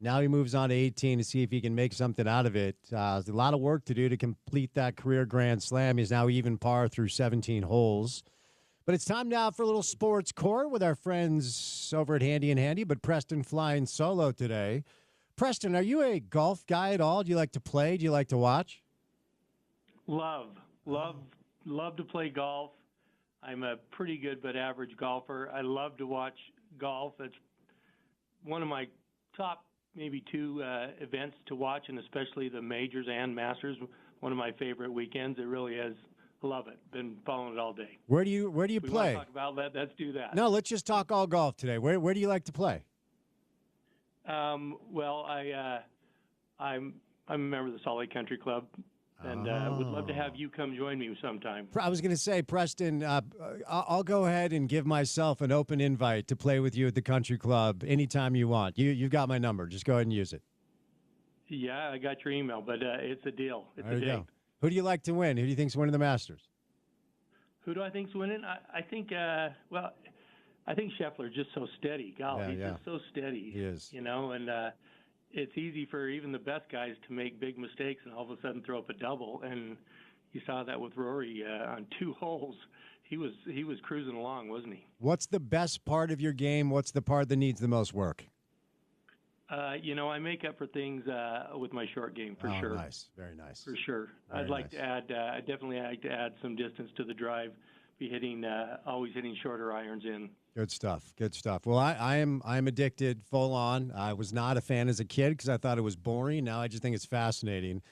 Now he moves on to 18 to see if he can make something out of it. There's a lot of work to do to complete that career Grand Slam. He's now even par through 17 holes. But it's time now for a little sports court with our friends over at Handy and Handy, but Preston flying solo today. Preston, are you a golf guy at all? Do you like to play? Do you like to watch? Love to play golf. I'm a pretty good but average golfer. I love to watch golf. It's one of my top maybe two events to watch, and especially the majors and Masters. One of my favorite weekends. It really is. Love it. Been following it all day. Where do you we play? Want to talk about that? Let's do that. No, let's just talk all golf today. Where do you like to play? Well, I'm a member of the Salt Lake Country Club, and would love to have you come join me sometime. I was going to say, Preston, I'll go ahead and give myself an open invite to play with you at the Country Club anytime you want. You've got my number. Just go ahead and use it. Yeah, I got your email, but it's a deal. It's there a you date. go. Who do you like to win? Who do you think's winning the Masters? Who do I think's winning? I think I think Scheffler's just so steady. Golly, he's just so steady. He is. And it's easy for even the best guys to make big mistakes and all of a sudden throw up a double. And you saw that with Rory on 2 holes. He was cruising along, wasn't he? What's the best part of your game? What's the part that needs the most work? I make up for things with my short game for sure. Nice, very nice. For sure, Very I'd like nice. to add. I'd definitely like to add some distance to the drive. Be always hitting shorter irons in. Good stuff. Good stuff. Well, I'm addicted full on. I was not a fan as a kid because I thought it was boring. Now I just think it's fascinating.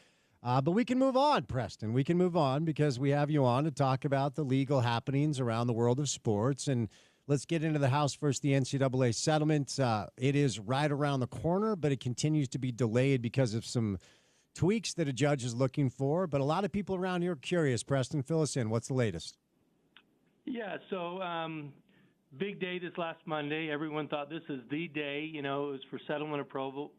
But we can move on, Preston. We can move on because we have you on to talk about the legal happenings around the world of sports. And let's get into the house first, the NCAA settlement. It is right around the corner, but it continues to be delayed because of some tweaks that a judge is looking for. But a lot of people around here are curious. Preston, fill us in. What's the latest? Yeah, so big day this last Monday. Everyone thought this is the day. It was for settlement approval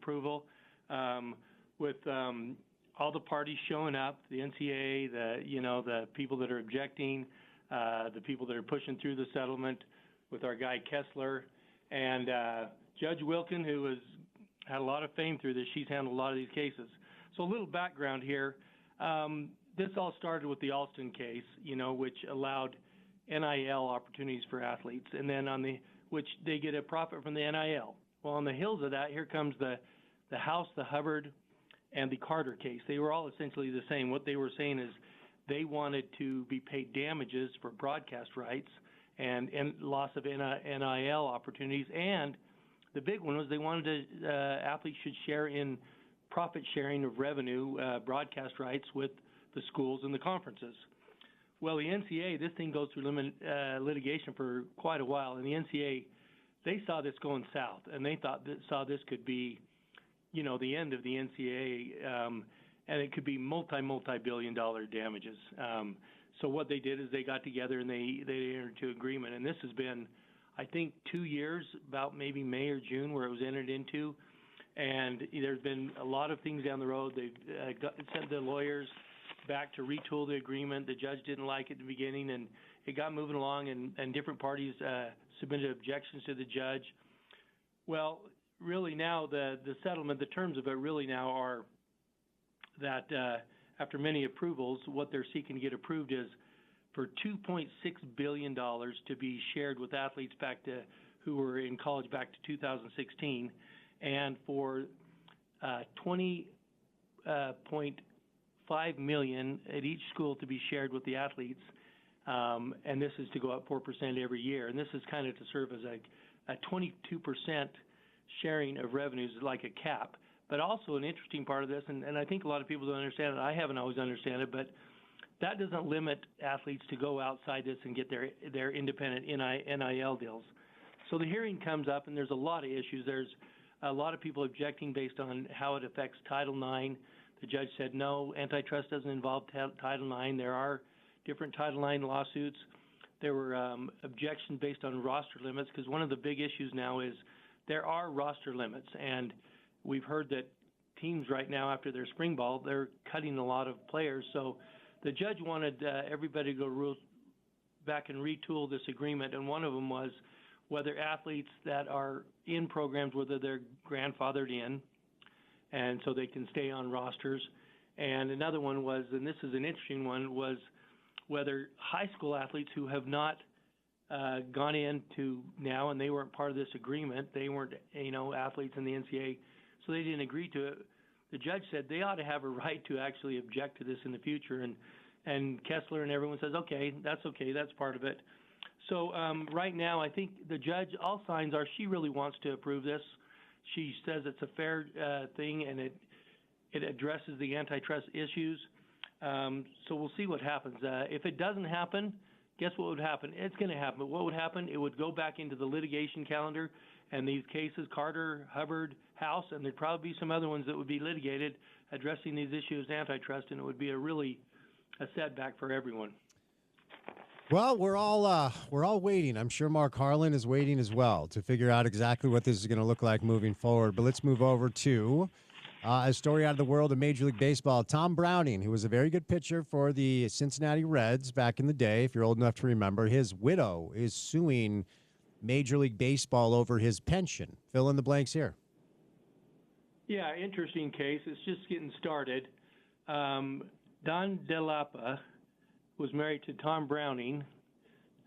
with all the parties showing up, the NCAA, the people that are objecting, the people that are pushing through the settlement with our guy Kessler, and Judge Wilkin, who had a lot of fame through this. She's handled a lot of these cases. So a little background here. This all started with the Alston case, which allowed NIL opportunities for athletes, and then which they get a profit from the NIL. Well, on the heels of that, here comes the House, the Hubbard, and the Carter case. They were all essentially the same. What they were saying is they wanted to be paid damages for broadcast rights and loss of NIL opportunities, and the big one was they wanted athletes should share in profit sharing of revenue, broadcast rights with the schools and the conferences. Well, the NCAA, this thing goes through litigation for quite a while, and the NCAA, they saw this going south, and they saw this could be, the end of the NCAA, and it could be multi-billion-dollar damages. So what they did is they got together and they entered into agreement, and this has been, I think, 2 years, about maybe May or June, where it was entered into, and there's been a lot of things down the road. They've sent the lawyers back to retool the agreement. The judge didn't like it at the beginning, and it got moving along, and different parties submitted objections to the judge. Well, really now the settlement, the terms of it really now are that after many approvals, what they're seeking to get approved is for $2.6 billion to be shared with athletes who were in college back to 2016, and for $20.5 million at each school to be shared with the athletes, and this is to go up 4% every year. And this is kind of to serve as a 22% sharing of revenues, like a cap. But also an interesting part of this, and I think a lot of people don't understand it. I haven't always understood it, but that doesn't limit athletes to go outside this and get their independent NIL deals. So the hearing comes up, and there's a lot of issues. There's a lot of people objecting based on how it affects Title IX. The judge said no, antitrust doesn't involve Title IX. There are different Title IX lawsuits. There were objections based on roster limits, because one of the big issues now is there are roster limits, and we've heard that teams right now, after their spring ball, they're cutting a lot of players. So the judge wanted everybody to go back and retool this agreement, and one of them was whether athletes that are in programs, whether they're grandfathered in, and so they can stay on rosters. And another one was, and this is an interesting one, was whether high school athletes who have not gone into now, and they weren't part of this agreement, they weren't, athletes in the NCAA, so they didn't agree to it. The judge said they ought to have a right to actually object to this in the future, and Kessler and everyone says, okay, that's part of it. So right now, I think the judge, all signs are she really wants to approve this. She says it's a fair thing, and it addresses the antitrust issues. So we'll see what happens. If it doesn't happen, guess what would happen? It's going to happen. But what would happen? It would go back into the litigation calendar, and these cases, Carter, Hubbard, House, and there'd probably be some other ones that would be litigated addressing these issues of antitrust, and it would be a setback for everyone. Well, we're all waiting. I'm sure Mark Harlan is waiting as well to figure out exactly what this is going to look like moving forward. But let's move over to a story out of the world of Major League Baseball. Tom Browning, who was a very good pitcher for the Cincinnati Reds back in the day, if you're old enough to remember, his widow is suing Major League Baseball over his pension. Fill in the blanks here. Yeah, interesting case. It's just getting started. Don DeLapa was married to Tom Browning,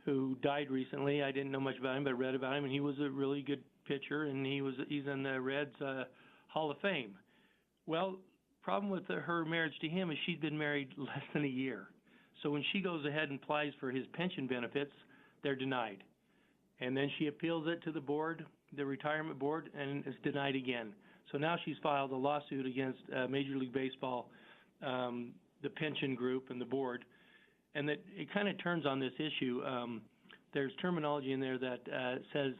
who died recently. I didn't know much about him, but read about him, and he was a really good pitcher, and he's in the Reds Hall of Fame. Well, problem with her marriage to him is she'd been married less than a year. So when she goes ahead and applies for his pension benefits, they're denied. And then she appeals it to the board, the retirement board, and it's denied again. So now she's filed a lawsuit against Major League Baseball, the pension group and the board. And that it kind of turns on this issue. There's terminology in there that says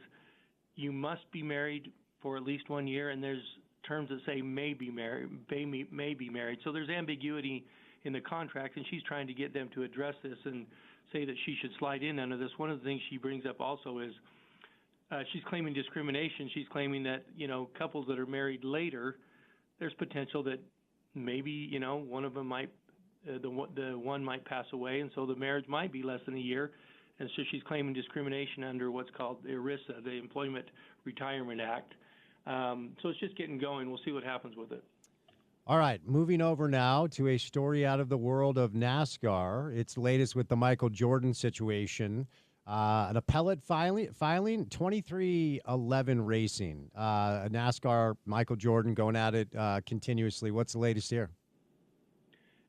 you must be married for at least 1 year, and there's terms that say may be married. So there's ambiguity in the contract, and she's trying to get them to address this and say that she should slide in under this. One of the things she brings up also is she's claiming discrimination. She's claiming that, couples that are married later, there's potential that maybe, one of them might, the one might pass away, and so the marriage might be less than a year. And so she's claiming discrimination under what's called ERISA, the Employment Retirement Act. So it's just getting going. We'll see what happens with it. All right, moving over now to a story out of the world of NASCAR. It's latest with the Michael Jordan situation. An appellate filing 2311 Racing. NASCAR, Michael Jordan going at it continuously. What's the latest here?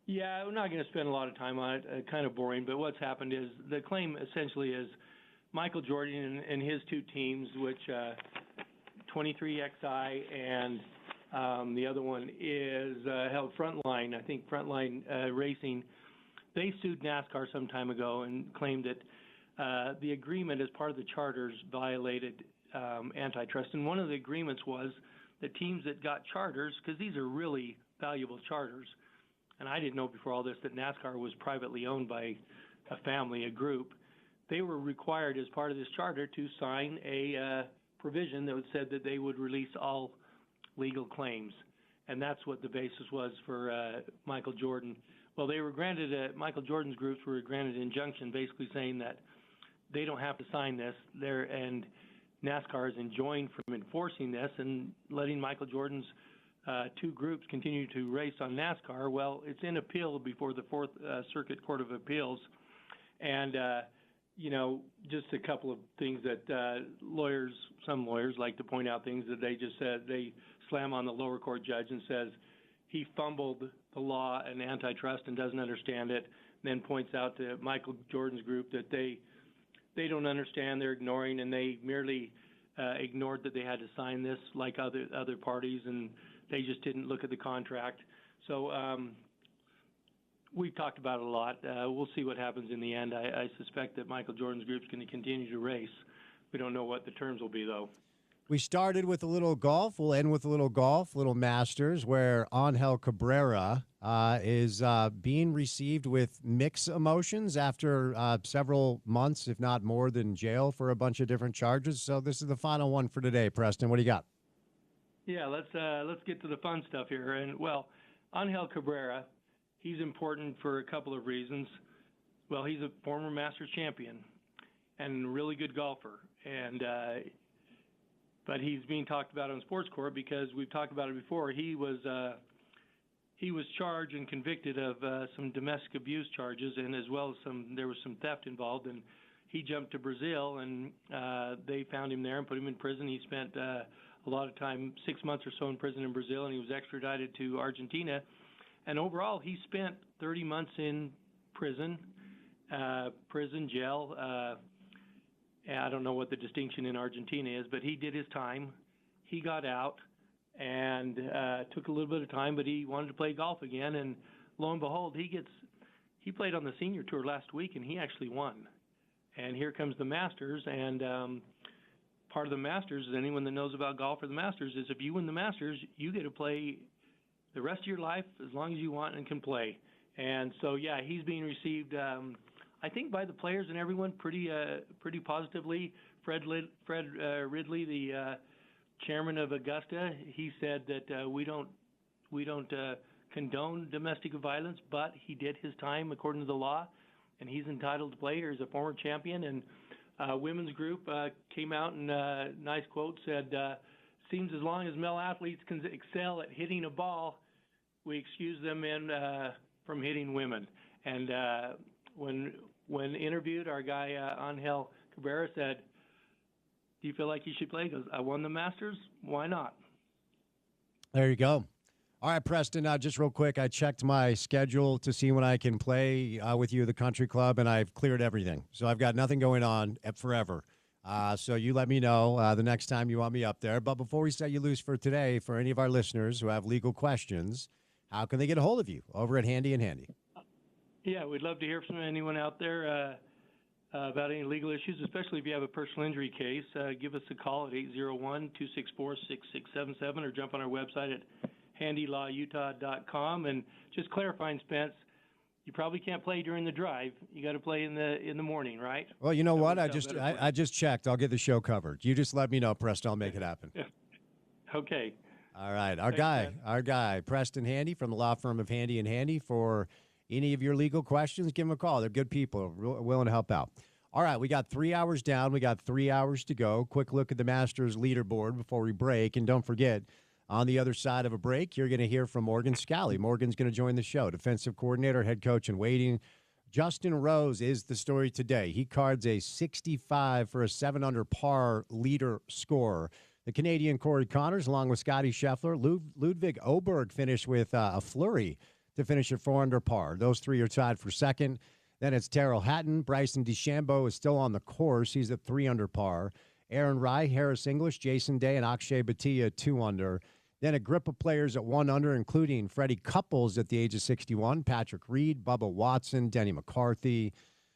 Yeah, we're not going to spend a lot of time on it. Kind of boring, but what's happened is the claim essentially is Michael Jordan and his two teams, which 23XI and the other one is held Frontline. I think Frontline Racing. They sued NASCAR some time ago and claimed that the agreement as part of the charters violated antitrust. And one of the agreements was that teams that got charters, because these are really valuable charters, and I didn't know before all this that NASCAR was privately owned by a family, a group. They were required as part of this charter to sign a provision that said that they would release all legal claims. And that's what the basis was for Michael Jordan. Well, they were granted, Michael Jordan's groups were granted an injunction basically saying that they don't have to sign this and NASCAR is enjoined from enforcing this and letting Michael Jordan's two groups continue to race on NASCAR. Well, it's in appeal before the Fourth Circuit Court of Appeals. And, just a couple of things that some lawyers like to point out things that they just said. They slam on the lower court judge and says he fumbled the law and antitrust and doesn't understand it, and then points out to Michael Jordan's group that they don't understand, they're ignoring, and they merely ignored that they had to sign this like other parties, and they just didn't look at the contract. So we've talked about it a lot. We'll see what happens in the end. I suspect that Michael Jordan's group is going to continue to race. We don't know what the terms will be, though. We started with a little golf. We'll end with a little golf, little Masters, where Angel Cabrera is being received with mixed emotions after several months, if not more, than jail for a bunch of different charges. So this is the final one for today. Preston, what do you got? Yeah, let's get to the fun stuff here. And well, Angel Cabrera, he's important for a couple of reasons. well, he's a former Masters champion and a really good golfer. But he's being talked about on Sports Court because we've talked about it before. He was charged and convicted of some domestic abuse charges, and as well as there was some theft involved. And he jumped to Brazil, and they found him there and put him in prison. He spent a lot of time, 6 months or so in prison in Brazil, and he was extradited to Argentina. And overall, he spent 30 months in prison, jail. I don't know what the distinction in Argentina is, but he did his time. He got out and took a little bit of time, but he wanted to play golf again. And lo and behold, he played on the senior tour last week, and he actually won. And here comes the Masters, and part of the Masters is anyone that knows about golf or the Masters is if you win the Masters, you get to play the rest of your life as long as you want and can play. And so, yeah, he's being received, I think, by the players and everyone pretty positively. Fred Ridley, the chairman of Augusta, he said that we don't condone domestic violence, but he did his time according to the law, and he's entitled to play. He's a former champion. And women's group came out and nice quote said, "Seems as long as male athletes can excel at hitting a ball, we excuse them from hitting women." And when interviewed, our guy Angel Cabrera said, "Do you feel like you should play?" He goes, "I won the Masters. Why not?" There you go. All right, Preston, just real quick, I checked my schedule to see when I can play with you at the country club, and I've cleared everything. So I've got nothing going on forever. So you let me know the next time you want me up there. But before we set you loose for today, for any of our listeners who have legal questions, how can they get a hold of you over at Handy and Handy? Yeah, we'd love to hear from anyone out there about any legal issues, especially if you have a personal injury case. Give us a call at 801-264-6677 or jump on our website at handylawutah.com. And just clarifying, Spence, you probably can't play during the drive. You got to play in the morning, right? Well, you know what? I just checked. I'll get the show covered. You just let me know, Preston. I'll make it happen. Okay. All right. Our guy, Preston Handy from the law firm of Handy and Handy. For any of your legal questions, give them a call. They're good people, willing to help out. All right, we got 3 hours down. We got 3 hours to go. Quick look at the Masters leaderboard before we break. And don't forget, on the other side of a break, you're going to hear from Morgan Scally. Morgan's going to join the show. Defensive coordinator, head coach in waiting. Justin Rose is the story today. He cards a 65 for a 7-under par leader score. The Canadian Corey Connors, along with Scotty Scheffler. Ludwig Oberg finished with a flurry to finish at 4-under par. Those three are tied for second. Then it's Terrell Hatton. Bryson DeChambeau is still on the course. He's at 3-under par. Aaron Rai, Harris English, Jason Day, and Akshay Bhatia 2-under. Then a grip of players at 1-under, including Freddie Couples at the age of 61, Patrick Reed, Bubba Watson, Denny McCarthy,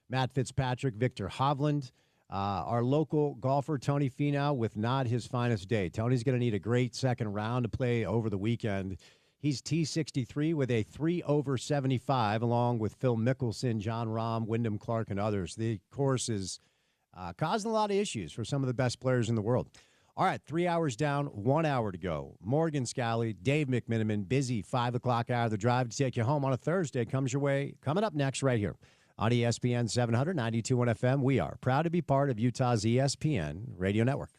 Matt Fitzpatrick, Victor Hovland. Our local golfer, Tony Finau, with not his finest day. Tony's going to need a great second round to play over the weekend. He's T63 with a 3 over 75, along with Phil Mickelson, John Rahm, Wyndham Clark, and others. The course is causing a lot of issues for some of the best players in the world. All right, 3 hours down, 1 hour to go. Morgan Scally, Dave McMiniman, busy 5 o'clock hour of the drive to take you home on a Thursday comes your way. Coming up next right here on ESPN 700, 92.1 FM. We are proud to be part of Utah's ESPN radio network.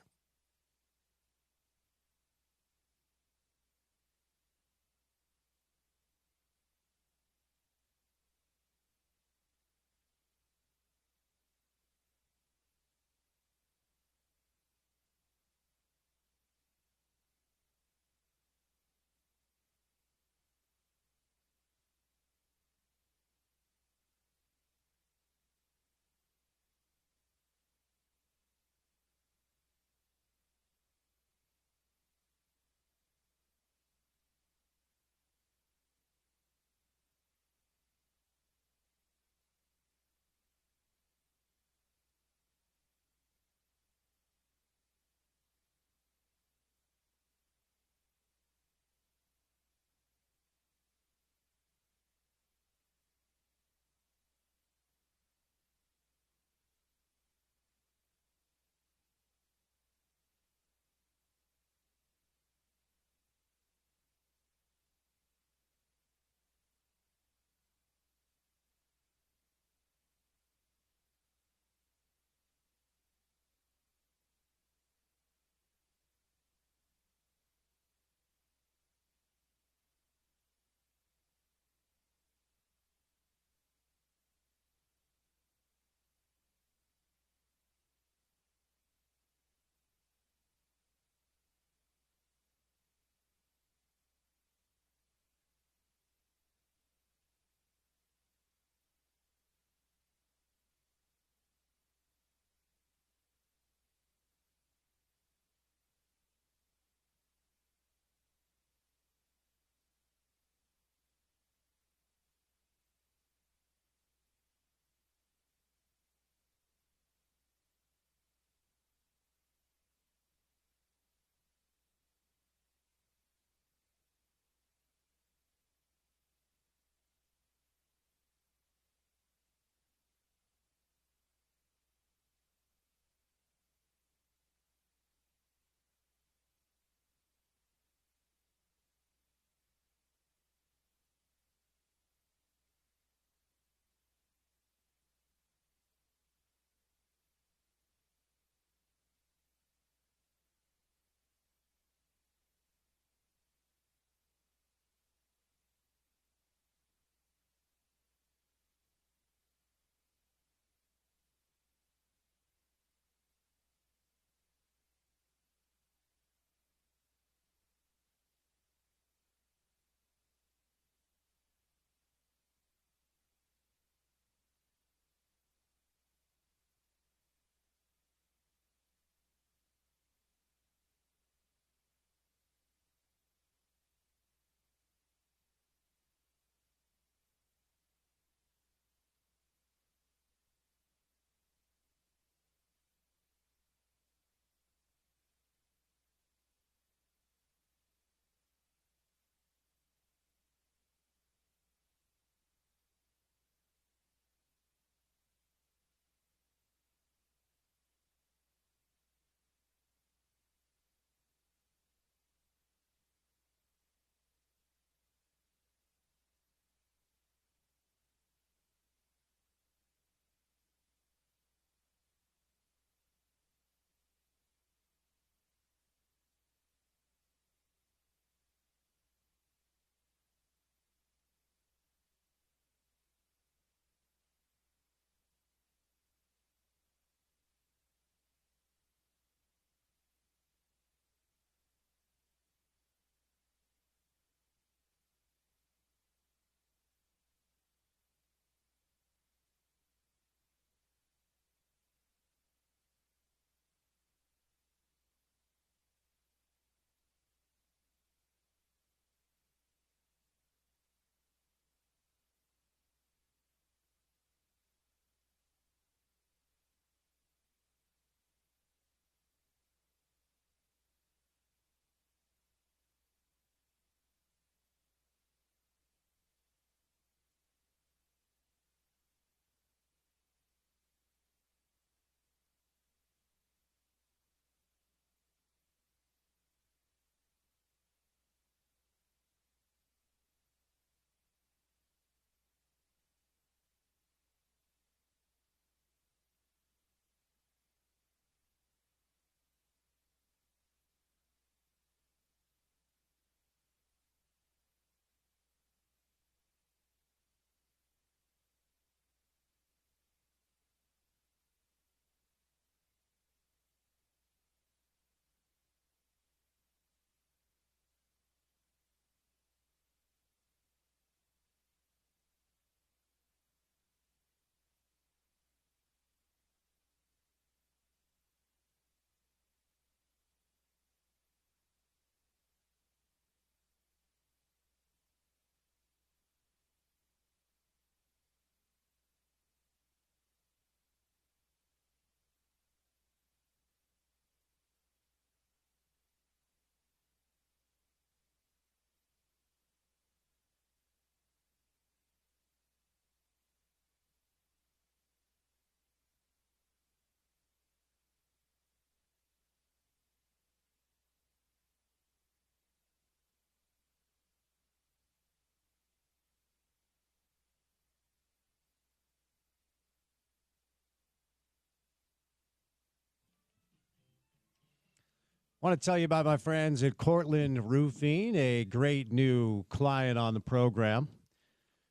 Want to tell you about my friends at Cortland Roofing, a great new client on the program.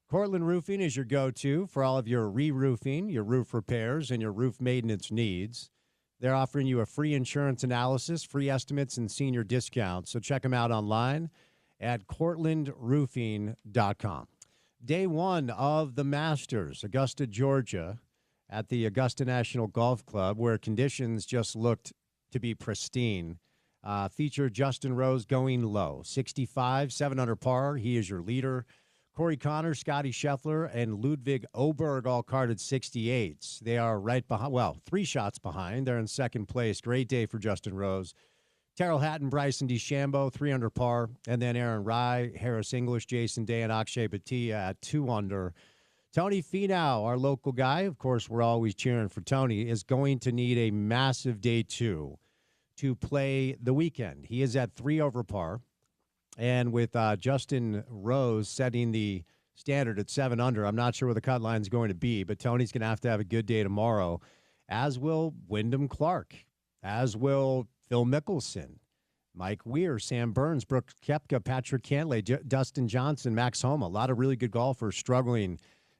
Cortland Roofing is your go-to for all of your re-roofing, your roof repairs, and your roof maintenance needs. They're offering you a free insurance analysis, free estimates, and senior discounts. So check them out online at cortlandroofing.com. Day one of the Masters, Augusta, Georgia, at the Augusta National Golf Club, where conditions just looked to be pristine. Featured Justin Rose going low, 65, 7 under par. He is your leader. Corey Connor, Scotty Scheffler, and Ludwig Oberg all carded 68s. They are right behind, well, 3 shots behind. They're in second place. Great day for Justin Rose. Terrell Hatton, Bryson DeChambeau, 3 under par. And then Aaron Rai, Harris English, Jason Day, and Akshay Bhatia at 2 under. Tony Finau, our local guy, of course, we're always cheering for Tony, is going to need a massive day 2 to play the weekend. He is at 3 over par. And with Justin Rose setting the standard at 7 under, I'm not sure where the cut line is going to be, but Tony's going to have a good day tomorrow, as will Wyndham Clark, as will Phil Mickelson, Mike Weir, Sam Burns, Brooke Koepka, Patrick Cantlay, Dustin Johnson, Max Homa. A lot of really good golfers struggling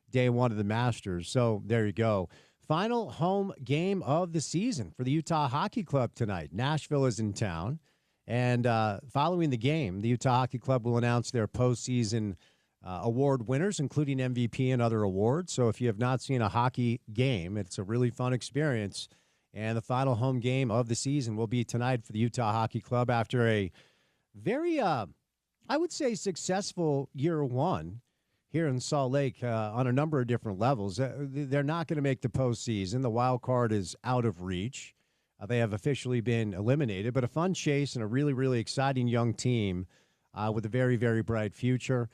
day one of the Masters. So there you go. Final home game of the season for the Utah Hockey Club tonight. Nashville is in town. And following the game, the Utah Hockey Club will announce their postseason award winners, including MVP and other awards. So if you have not seen a hockey game, it's a really fun experience. And the final home game of the season will be tonight for the Utah Hockey Club after a very, I would say, successful year one here in Salt Lake on a number of different levels. They're not going to make the postseason. The wild card is out of reach. They have officially been eliminated, but a fun chase and a really, really exciting young team with a very, very bright future.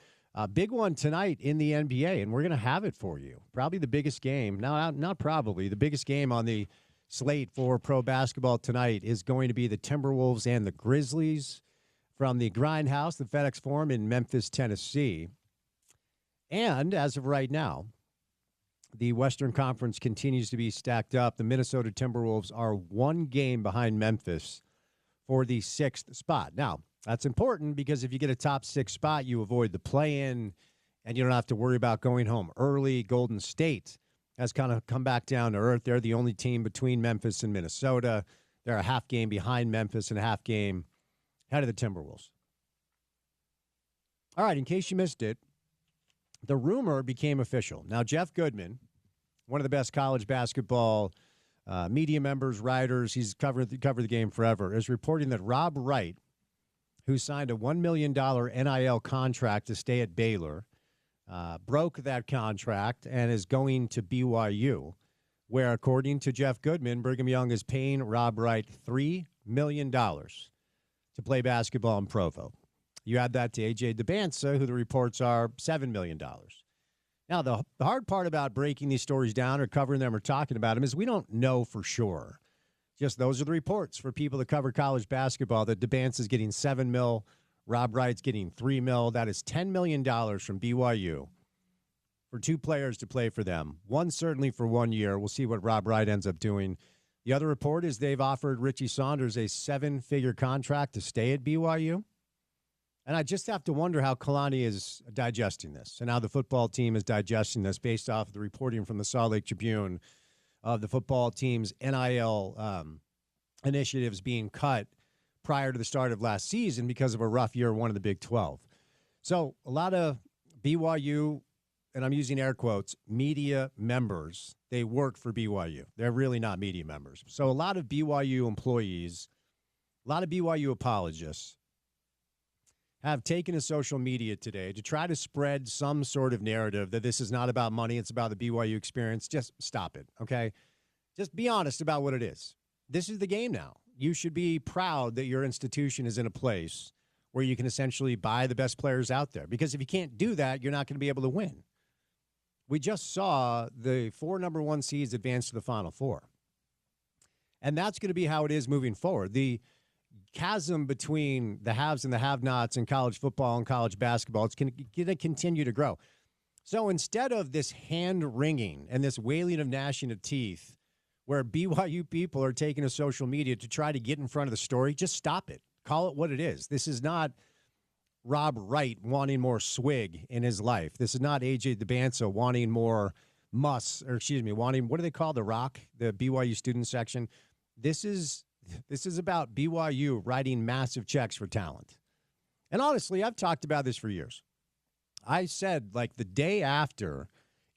Big one tonight in the NBA, and we're going to have it for you. Probably the biggest game. No, not probably. The biggest game on the slate for pro basketball tonight is going to be the Timberwolves and the Grizzlies from the Grindhouse, the FedEx Forum in Memphis, Tennessee. And as of right now, the Western Conference continues to be stacked up. The Minnesota Timberwolves are 1 game behind Memphis for the 6th spot. Now, that's important because if you get a top 6 spot, you avoid the play-in, and you don't have to worry about going home early. Golden State has kind of come back down to earth. They're the only team between Memphis and Minnesota. They're a half game behind Memphis and a half game ahead of the Timberwolves. All right, in case you missed it, the rumor became official. Now, Jeff Goodman, one of the best college basketball media members, writers, he's covered the game forever, is reporting that Rob Wright, who signed a $1 million NIL contract to stay at Baylor, broke that contract and is going to BYU, where, according to Jeff Goodman, Brigham Young is paying Rob Wright $3 million to play basketball in Provo. You add that to A.J. DeBanza, who the reports are $7 million. Now, the hard part about breaking these stories down or covering them or talking about them is we don't know for sure. Just those are the reports for people that cover college basketball, that DeBanza is getting $7 million, Rob Wright's getting $3 million. That is $10 million from BYU for 2 players to play for them. One certainly for 1 year. We'll see what Rob Wright ends up doing. The other report is they've offered Richie Saunders a 7-figure contract to stay at BYU. And I just have to wonder how Kalani is digesting this and how the football team is digesting this based off of the reporting from the Salt Lake Tribune of the football team's NIL initiatives being cut prior to the start of last season because of a rough year one of the Big 12. So a lot of BYU, and I'm using air quotes, media members, they work for BYU. They're really not media members. So a lot of BYU employees, a lot of BYU apologists, have taken to social media today to try to spread some sort of narrative that this is not about money, it's about the BYU experience. Just stop it, okay? Just be honest about what it is. This is the game now. You should be proud that your institution is in a place where you can essentially buy the best players out there. Because if you can't do that, you're not going to be able to win. We just saw the 4 number 1 seeds advance to the Final Four. And that's going to be how it is moving forward. The chasm between the haves and the have-nots in college football and college basketball, it's going to continue to grow. So instead of this hand-wringing and this wailing of gnashing of teeth where BYU people are taking to social media to try to get in front of the story. Just stop it. Call it what it is. This is not Rob Wright wanting more swig in his life. This is not AJ DeBanza wanting more wanting, what do they call the Rock, the BYU student section? This is about BYU writing massive checks for talent. And honestly, I've talked about this for years. I said, like, the day after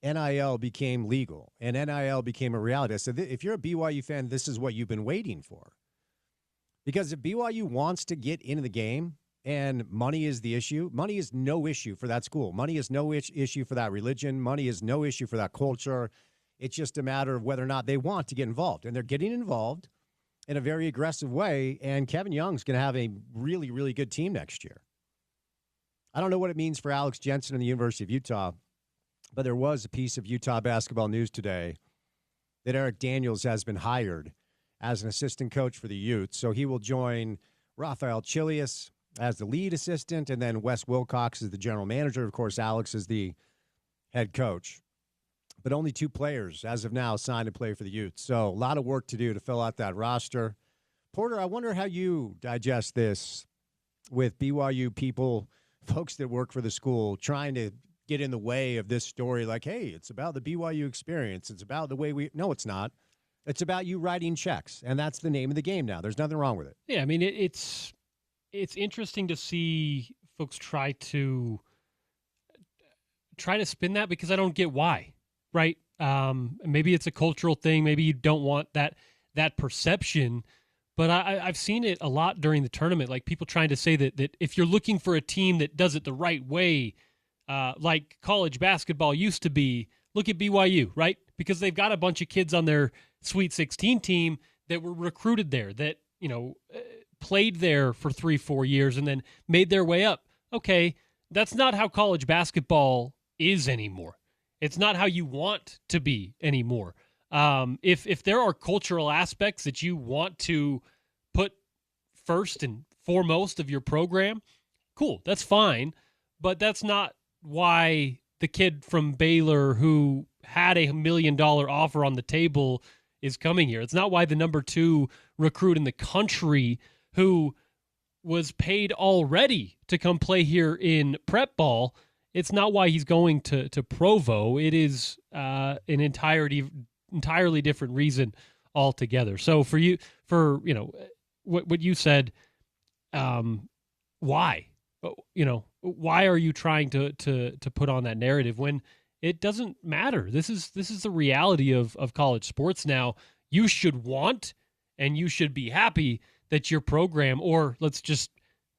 NIL became legal and NIL became a reality, I said, if you're a BYU fan, this is what you've been waiting for. Because if BYU wants to get into the game and money is the issue, money is no issue for that school. Money is no issue for that religion. Money is no issue for that culture. It's just a matter of whether or not they want to get involved. And they're getting involved in a very aggressive way, and Kevin Young's going to have a really, really good team next year. I don't know what it means for Alex Jensen and the University of Utah, but there was a piece of Utah basketball news today that Eric Daniels has been hired as an assistant coach for the Utes. So he will join Rafael Chilius as the lead assistant, and then Wes Wilcox is the general manager. Of course, Alex is the head coach. But only 2 players, as of now, signed to play for the Utes. So a lot of work to do to fill out that roster. Porter, I wonder how you digest this with BYU people, folks that work for the school, trying to get in the way of this story like, hey, it's about the BYU experience. It's about the way we – no, it's not. It's about you writing checks, and that's the name of the game now. There's nothing wrong with it. Yeah, I mean, it's interesting to see folks try to spin that because I don't get why. Right. Maybe it's a cultural thing. Maybe you don't want that perception, but I've seen it a lot during the tournament. Like people trying to say that if you're looking for a team that does it the right way, like college basketball used to be, look at BYU, right? Because they've got a bunch of kids on their Sweet 16 team that were recruited there, that, played there for 3-4 years and then made their way up. Okay. That's not how college basketball is anymore. It's not how you want to be anymore. If there are cultural aspects that you want to put first and foremost of your program, cool, that's fine. But that's not why the kid from Baylor who had a $1 million offer on the table is coming here. It's not why the number 2 recruit in the country who was paid already to come play here in prep ball, it's not why he's going to Provo. It is an entirely different reason altogether. So what you said, why? Why are you trying to put on that narrative when it doesn't matter? This is the reality of college sports now. You should want and you should be happy that your program, or let's just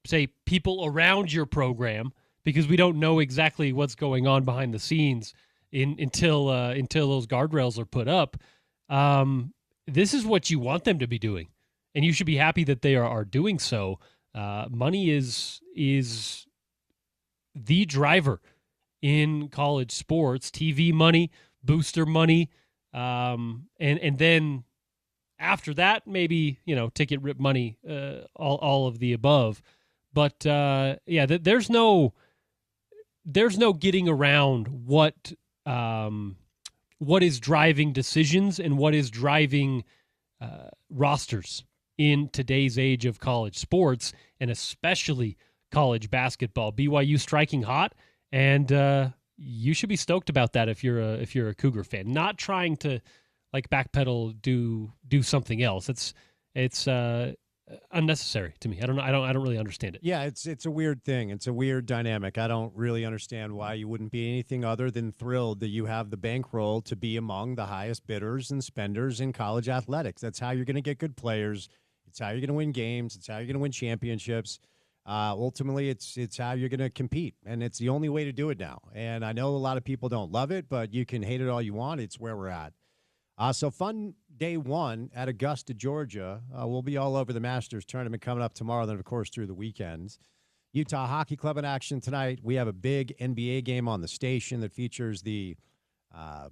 say people around your program, because we don't know exactly what's going on behind the scenes until those guardrails are put up. This is what you want them to be doing, and you should be happy that they are doing so. Money is the driver in college sports. TV money, booster money, and then after that, maybe ticket rip money, all of the above. But there's no getting around what is driving decisions and what is driving rosters in today's age of college sports, and especially college basketball. BYU striking hot, and you should be stoked about that if you're a Cougar fan. Not trying to backpedal, do something else. It's unnecessary to me. I don't really understand it. Yeah, it's a weird thing. It's a weird dynamic. I don't really understand why you wouldn't be anything other than thrilled that you have the bankroll to be among the highest bidders and spenders in college athletics. That's how you're going to get good players. It's how you're going to win games. It's how you're going to win championships. Ultimately, it's how you're going to compete, and it's the only way to do it now. And I know a lot of people don't love it, but you can hate it all you want. It's where we're at. So fun day one at Augusta, Georgia. We'll be all over the Masters tournament coming up tomorrow, then, of course, through the weekends. Utah Hockey Club in action tonight. We have a big NBA game on the station that features the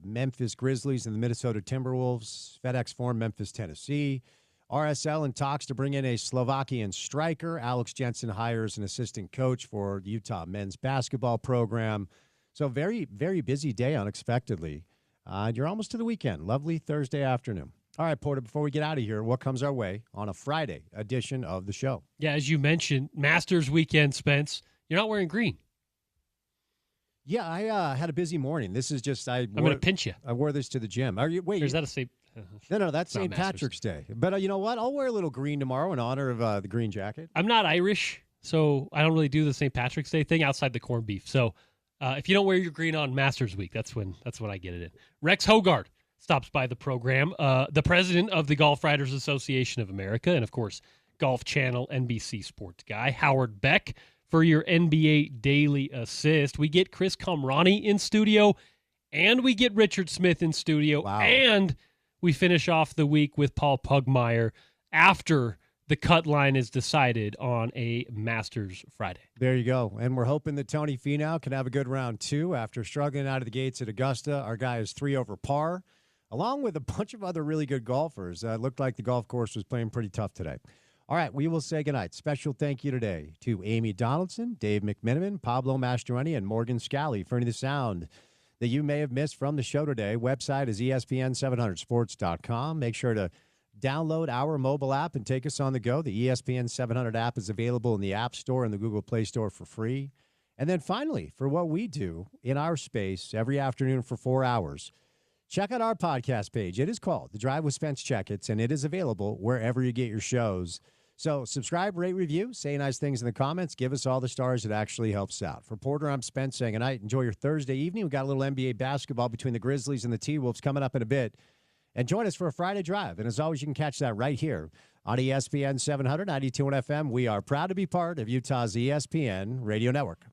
Memphis Grizzlies and the Minnesota Timberwolves. FedEx Forum, Memphis, Tennessee. RSL in talks to bring in a Slovakian striker. Alex Jensen hires an assistant coach for the Utah men's basketball program. So very, very busy day unexpectedly. You're almost to the weekend. Lovely Thursday afternoon. All right, Porter, before we get out of here, what comes our way on a Friday edition of the show? Yeah, as you mentioned, Masters weekend, Spence. You're not wearing green. Yeah, I had a busy morning. This is just I'm going to pinch you. I wore this to the gym. Are you? Wait, Or is that a St. No, that's not St. Patrick's Day. But you know what? I'll wear a little green tomorrow in honor of the green jacket. I'm not Irish, so I don't really do the St. Patrick's Day thing outside the corned beef. So if you don't wear your green on Masters Week, that's when I get it in. Rex Hogard stops by the program, the president of the Golf Writers Association of America, and of course, Golf Channel NBC sports guy. Howard Beck for your NBA Daily Assist. We get Chris Kamrani in studio, and we get Richard Smith in studio, Wow. and we finish off the week with Paul Pugmire after the cut line is decided on a Masters Friday. There you go. And we're hoping that Tony Finau can have a good round 2 after struggling out of the gates at Augusta. Our guy is 3 over par, along with a bunch of other really good golfers. It looked like the golf course was playing pretty tough today. All right, we will say goodnight. Special thank you today to Amy Donaldson, Dave McMenamin, Pablo Mastroeni, and Morgan Scally for any of the sound that you may have missed from the show today. Website is ESPN700sports.com. Make sure to download our mobile app and take us on the go. The ESPN 700 app is available in the App Store and the Google Play Store for free. And then finally, for what we do in our space every afternoon for 4 hours, check out our podcast page. It is called The Drive with Spence Checketts, and it is available wherever you get your shows. So subscribe, rate, review, say nice things in the comments. Give us all the stars. It actually helps out. For Porter, I'm Spence saying goodnight. Enjoy your Thursday evening. We got a little NBA basketball between the Grizzlies and the T-Wolves coming up in a bit. And join us for a Friday drive. And as always, you can catch that right here on ESPN 700, 92.1 FM. We are proud to be part of Utah's ESPN Radio Network.